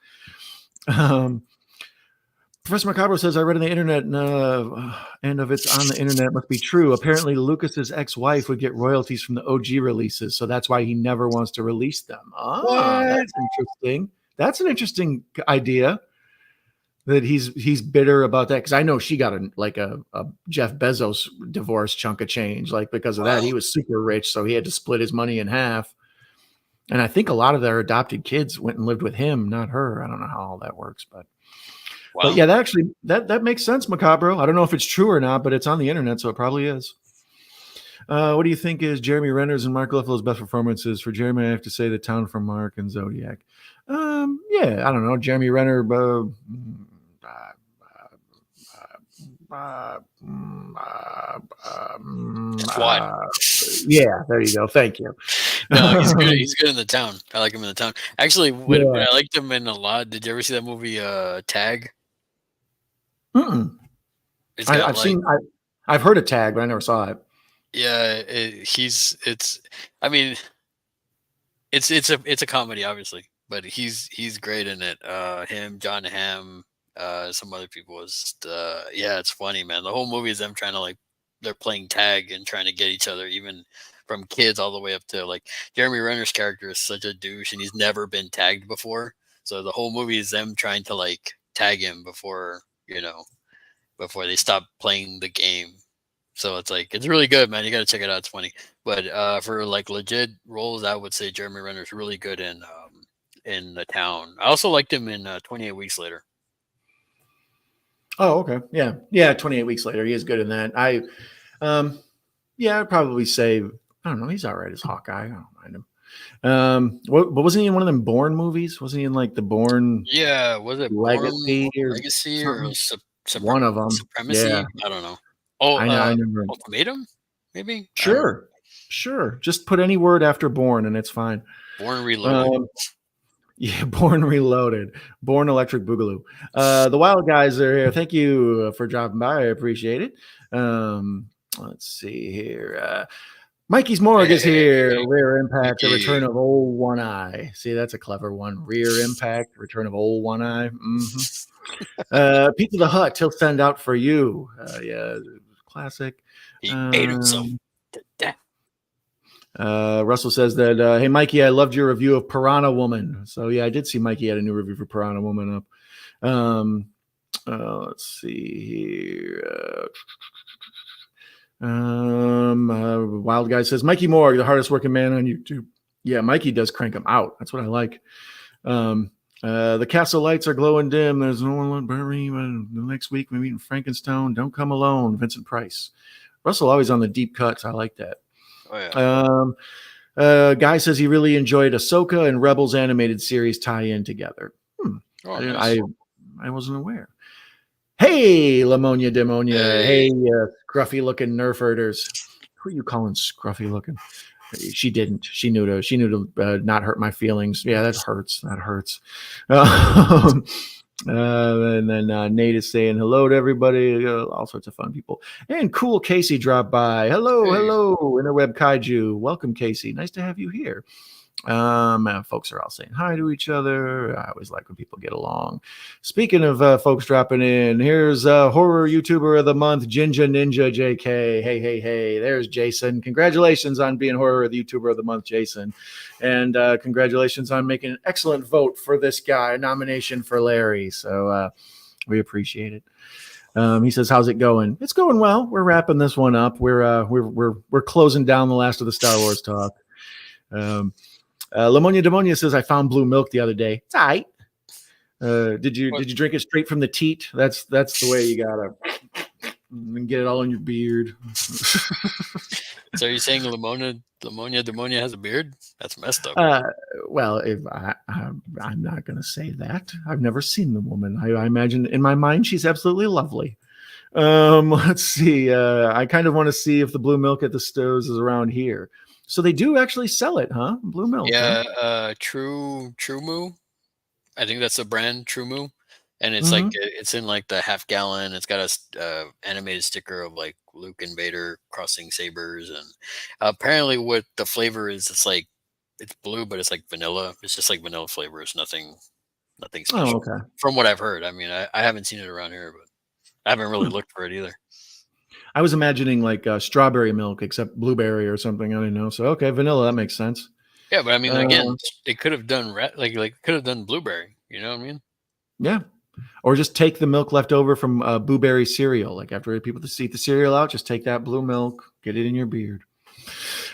Professor Macabre says, I read on the internet, and if it's on the internet, it must be true. Apparently, Lucas's ex-wife would get royalties from the OG releases, so that's why he never wants to release them. That's interesting. That's an interesting idea. That he's bitter about that, because I know she got a Jeff Bezos divorce chunk of change, like because of that. He was super rich, so he had to split his money in half. And I think a lot of their adopted kids went and lived with him, not her. I don't know how all that works, but. Wow. But yeah, that makes sense, Macabro. I don't know if it's true or not, but it's on the internet, so it probably is. What do you think is Jeremy Renner's and Mark Ruffalo's best performances? For Jeremy, I have to say The Town from Mark and Zodiac. Yeah, I don't know. Jeremy Renner. What? Yeah, there you go. Thank you. No, he's good. He's good in The Town. I like him in The Town. Actually, when I liked him in a lot, did you ever see that movie Tag? I've heard of Tag, but I never saw it. Yeah, it's a comedy, obviously, but he's great in it. Him, John Hamm, some other people. It's funny, man. The whole movie is them trying to they're playing tag and trying to get each other, even from kids all the way up to Jeremy Renner's character is such a douche and he's never been tagged before. So the whole movie is them trying to tag him before they stop playing the game. So it's really good, man. You got to check it out. It's funny. But for legit roles, I would say Jeremy Renner's really good in The Town. I also liked him in 28 Weeks Later. Oh, okay. Yeah. 28 Weeks Later. He is good in that. I'd probably say, I don't know. He's all right as Hawkeye. I don't mind him. But wasn't he in one of them Bourne movies? Wasn't he in the Bourne? Yeah. Was it Legacy or one of them? Supremacy? Yeah. I don't know. Oh, I remember. Ultimatum? Maybe? Sure. Just put any word after Bourne and it's fine. Born Reloaded. Born Reloaded. Born Electric Boogaloo. The Wild Guys are here. Thank you for dropping by. I appreciate it. Let's see here. Mikey's Morgue is here. Rear Impact, the return of Old One Eye. See, that's a clever one. Rear Impact, return of Old One Eye. Mm-hmm. Pizza the Hut, he'll send out for you. Yeah, classic. He ate himself to death. Russell says that, hey, Mikey, I loved your review of Piranha Woman. So, yeah, I did see Mikey had a new review for Piranha Woman up. Let's see here. Wild Guy says, Mikey Morgue, the hardest working man on YouTube. Yeah, Mikey does crank them out. That's what I like. The castle lights are glowing dim. There's no one to bury me. The next week we're meeting Frankenstein. Don't come alone. Vincent Price. Russell always on the deep cuts. I like that. Oh, yeah. Guy says he really enjoyed Ahsoka and Rebels animated series tie-in together. Nice. I wasn't aware. Hey, Lamonia Demonia. Hey, scruffy looking nerf herders. Who are you calling scruffy looking? She didn't. She knew to not hurt my feelings. Yeah, that hurts. And then Nate is saying hello to everybody. All sorts of fun people. And Cool Casey dropped by. Hello. Interweb Kaiju. Welcome, Casey. Nice to have you here. Folks are all saying hi to each other. I always like when people get along. Speaking of folks dropping in, here's horror YouTuber of the month, Jinja Ninja JK. Hey, there's Jason. Congratulations on being horror YouTuber of the month, Jason. And congratulations on making an excellent vote for this guy, nomination for Larry. So we appreciate it. He says, "How's it going?" It's going well. We're wrapping this one up. We're closing down the last of the Star Wars talk. Lamonia Demonia says, "I found blue milk the other day. It's all right." Did you drink it straight from the teat? That's the way you gotta and get it all in your beard. So are you saying Lamonia Demonia has a beard? That's messed up. Well, if I'm not gonna say that. I've never seen the woman. I imagine in my mind she's absolutely lovely. Let's see. I kind of want to see if the blue milk at the stores is around here. So they do actually sell it, huh? Blue milk. Yeah, huh? True Moo. I think that's the brand, True Moo, and it's like it's in like the half gallon. It's got a animated sticker of like Luke and Vader crossing sabers, and apparently what the flavor is, it's blue, but it's like vanilla. It's just like vanilla flavor. It's nothing special. Oh, okay. From what I've heard. I mean, I haven't seen it around here, but I haven't really looked for it either. I was imagining like strawberry milk, except blueberry or something. I don't know. So okay, vanilla, that makes sense. Yeah, but I mean, again, they could have done could have done blueberry. You know what I mean? Yeah, or just take the milk left over from blueberry cereal. Like after people to eat the cereal out, just take that blue milk, get it in your beard.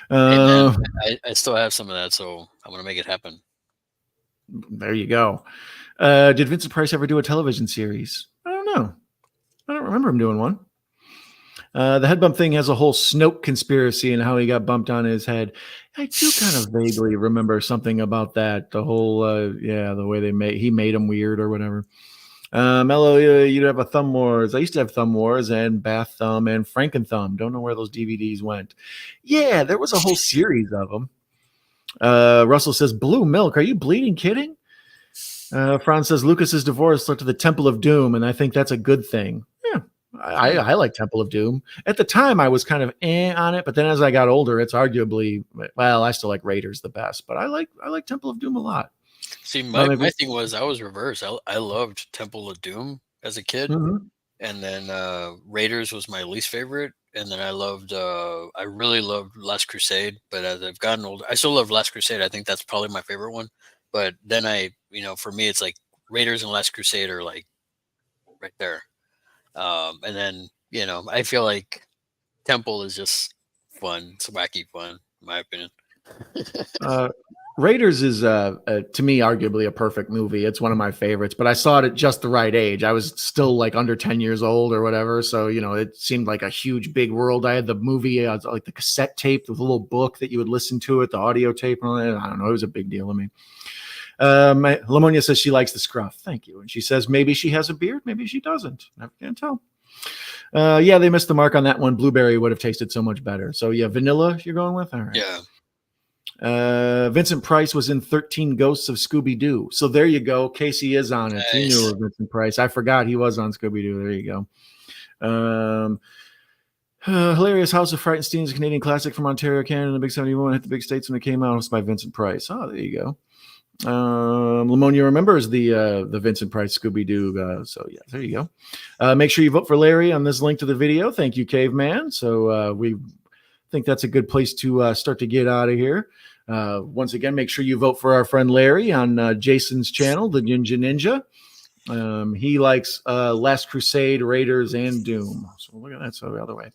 Hey man, I still have some of that, so I'm gonna make it happen. There you go. Did Vincent Price ever do a television series? I don't know. I don't remember him doing one. The head bump thing has a whole Snoke conspiracy and how he got bumped on his head. I do kind of vaguely remember something about that. The whole, the way he made him weird or whatever. Mello, you'd have a Thumb Wars. I used to have Thumb Wars and Bath Thumb and Franken Thumb. Don't know where those DVDs went. Yeah, there was a whole series of them. Russell says, "Blue milk. Are you bleeding kidding?" Franz says, "Lucas's divorce led to the Temple of Doom, and I think that's a good thing." Yeah. I like Temple of Doom. At the time, I was kind of on it, but then as I got older, it's arguably, well, I still like Raiders the best, but I like Temple of Doom a lot. See, my thing was I was reversed. I loved Temple of Doom as a kid, and then Raiders was my least favorite, and then I really loved Last Crusade. But as I've gotten older, I still love Last Crusade. I think that's probably my favorite one. But then for me, it's like Raiders and Last Crusade are like right there. And then, I feel like Temple is just fun. It's wacky fun, in my opinion. Raiders is, to me, arguably a perfect movie. It's one of my favorites, but I saw it at just the right age. I was still like under 10 years old or whatever. So, it seemed like a huge, big world. I had the movie, like the cassette tape with a little book that you would listen to it, the audio tape. And all that. I don't know. It was a big deal to me. Lamonia says she likes the scruff. Thank you. And she says maybe she has a beard, maybe she doesn't. Never can tell. Yeah, they missed the mark on that one. Blueberry would have tasted so much better. So yeah, vanilla you're going with? All right. Yeah. Vincent Price was in 13 Ghosts of Scooby-Doo. So there you go. Casey is on it. Nice. He knew of Vincent Price. I forgot he was on Scooby-Doo. There you go. Hilarious House of Frightenstein is a Canadian classic from Ontario, Canada. The Big 71 hit the big states when it came out. It's by Vincent Price. Oh, there you go. Lamonia remembers the Vincent Price Scooby-Doo. So yeah, there you go. Make sure you vote for Larry on this link to the video. Thank you, Caveman. So we think that's a good place to start to get out of here. Once again, make sure you vote for our friend Larry on Jason's channel, the Ninja Ninja. He likes Last Crusade, Raiders, and Doom. So look at that. So the other way.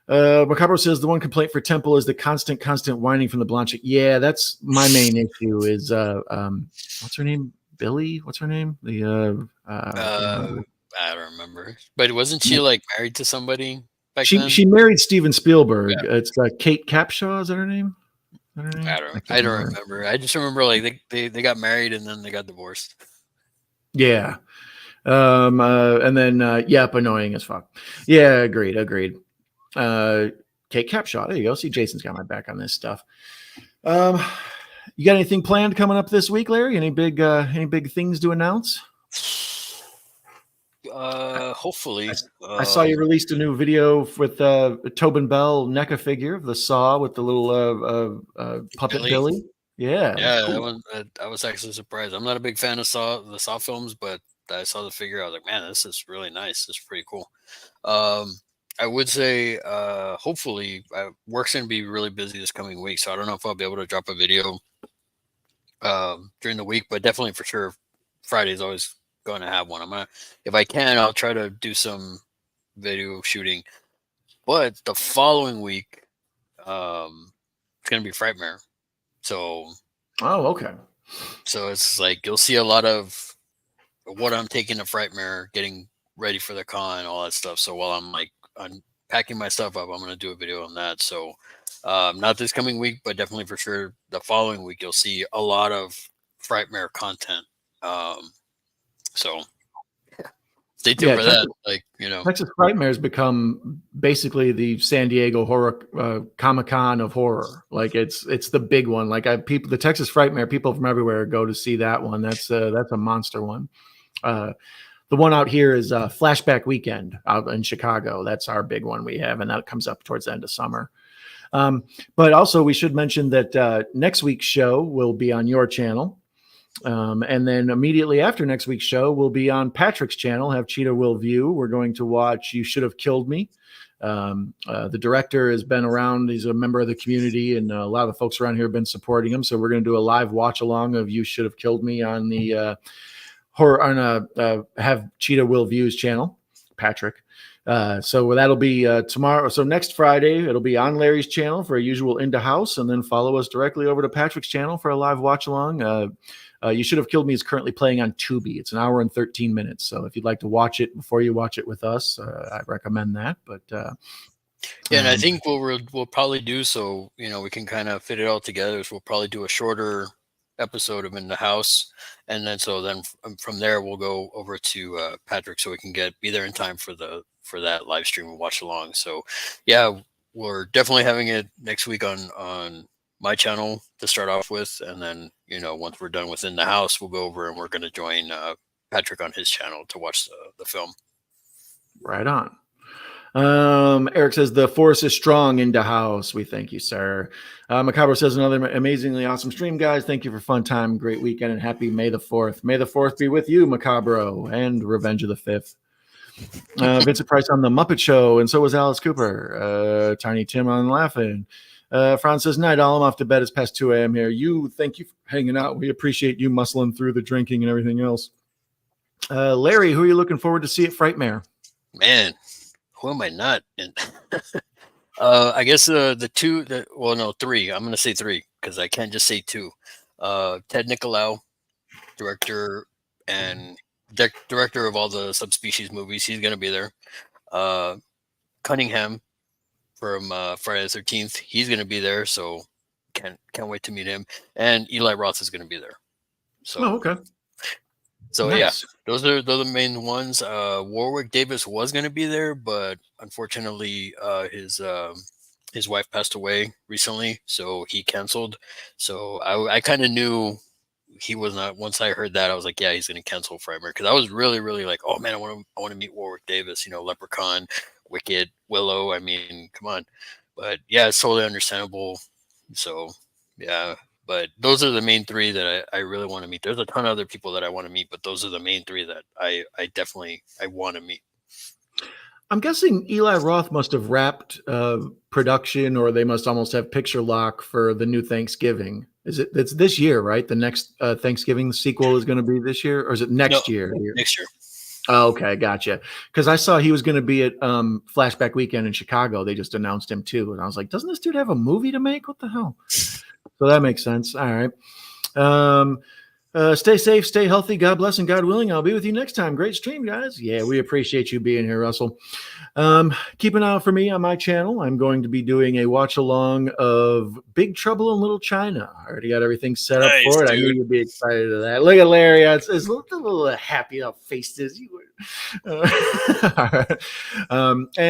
Macabro says the one complaint for Temple is the constant whining from the blonde chick. Yeah, that's my main issue is what's her name? Billy? What's her name? I don't remember. But wasn't she like married to somebody back then? She married Steven Spielberg. Yeah. It's Kate Capshaw, is that her name? I don't remember. I just remember like they got married and then they got divorced. Yeah. And then yep, annoying as fuck. Yeah, agreed. Kate Capshaw. There you go. See, Jason's got my back on this stuff. You got anything planned coming up this week, Larry? Any big things to announce? Hopefully. I saw you released a new video with Tobin Bell NECA figure of the Saw with the little puppet Billy. Yeah, Yeah, cool. that one. I was actually surprised. I'm not a big fan of the Saw films, but I saw the figure. I was like, man, this is really nice. This is pretty cool. I would say, hopefully, work's gonna be really busy this coming week, so I don't know if I'll be able to drop a video during the week, but definitely for sure, Friday is always going to have one. If I can, I'll try to do some video shooting. But the following week, it's gonna be Frightmare. So, okay. So it's like you'll see a lot of what I'm taking to Frightmare, getting ready for the con, all that stuff. So while I'm like unpacking my stuff up, I'm gonna do a video on that. So not this coming week, but definitely for sure the following week, you'll see a lot of Frightmare content. So stay tuned for that. Like, Texas Frightmare has become basically the San Diego horror Comic-Con of horror. Like it's the big one. Like the Texas Frightmare, people from everywhere go to see that one. That's a monster one. The one out here is Flashback Weekend out in Chicago. That's our big one we have, and that comes up towards the end of summer. But also we should mention that next week's show will be on your channel. And then immediately after next week's show, we'll be on Patrick's channel, Have Cheetah Will View. We're going to watch You Should Have Killed Me. The director has been around. He's a member of the community, and a lot of the folks around here have been supporting him. So we're going to do a live watch along of You Should Have Killed Me on the Have Cheetah Will View's channel, Patrick. So that'll be tomorrow. So next Friday, it'll be on Larry's channel for a usual Into House, and then follow us directly over to Patrick's channel for a live watch along. You Should Have Killed Me is currently playing on Tubi. It's an hour and 13 minutes. So if you'd like to watch it before you watch it with us, I recommend that. But yeah, and I think what we'll probably do, so we can kind of fit it all together, is we'll probably do a shorter episode of In the House, and then from there we'll go over to Patrick, so we can be there in time for that live stream and watch along. So yeah, we're definitely having it next week on my channel to start off with, and then once we're done with In the House, we'll go over and we're going to join Patrick on his channel to watch the film. Right on. Eric says the force is strong into house. We thank you, sir. Macabre says another amazingly awesome stream, guys. Thank you for fun time, great weekend, and happy May the 4th. May the 4th be with you, Macabro, and Revenge of the 5th. Vincent Price on the Muppet Show, and so was Alice Cooper. Tiny Tim on Laughing. Franz says, night, all I'm off to bed. It's past 2 a.m. here. Thank you for hanging out. We appreciate you muscling through the drinking and everything else. Larry, who are you looking forward to see at Frightmare? Man, who am I not? I guess three. I'm going to say three because I can't just say two. Ted Nicolau, director and director of all the Subspecies movies. He's going to be there. Cunningham from Friday the 13th. He's going to be there, so can't wait to meet him. And Eli Roth is going to be there. So okay. So nice. Yeah, those are the main ones. Warwick Davis was going to be there, but unfortunately, his wife passed away recently, so he canceled. So I kind of knew he was not. Once I heard that, I was like, yeah, he's going to cancel Frightmare, because I was really, really like, oh man, I want to meet Warwick Davis. Leprechaun, Wicked, Willow. I mean, come on. But yeah, it's totally understandable. So yeah. But those are the main three that I really want to meet. There's a ton of other people that I want to meet, but those are the main three that I definitely want to meet. I'm guessing Eli Roth must have wrapped production, or they must almost have picture lock for the new Thanksgiving. It's this year, right? The next Thanksgiving, the sequel is going to be this year, or is it next year? Next year. Oh, okay, gotcha. Because I saw he was going to be at Flashback Weekend in Chicago. They just announced him too, and I was like, doesn't this dude have a movie to make? What the hell? So that makes sense. All right. Stay safe, stay healthy. God bless and God willing, I'll be with you next time. Great stream, guys. Yeah, we appreciate you being here, Russell. Keep an eye out for me on my channel. I'm going to be doing a watch along of Big Trouble in Little China. I already got everything set up for it. Dude. I knew you'd be excited of that. Look at Larry. It's a little happy how faced is you. And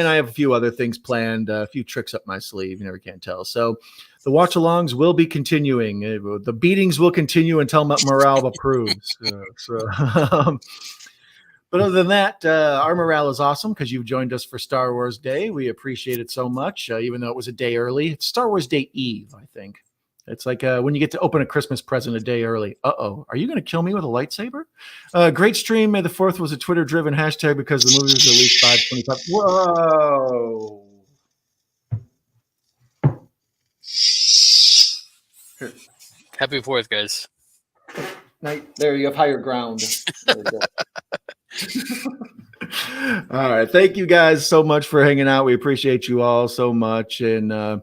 I have a few other things planned, a few tricks up my sleeve. You never can tell. So the watch-alongs will be continuing. The beatings will continue until morale approves. But other than that, our morale is awesome because you've joined us for Star Wars Day. We appreciate it so much, even though it was a day early. It's Star Wars Day Eve, I think. It's like when you get to open a Christmas present a day early. Uh-oh, are you going to kill me with a lightsaber? Great stream. May the 4th was a Twitter-driven hashtag because the movie was released 5/25. Whoa. Here. Happy 4th, guys. There you have higher ground. All right. Thank you guys so much for hanging out. We appreciate you all so much. And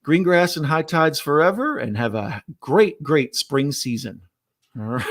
green grass and high tides forever. And have a great, great spring season. All right.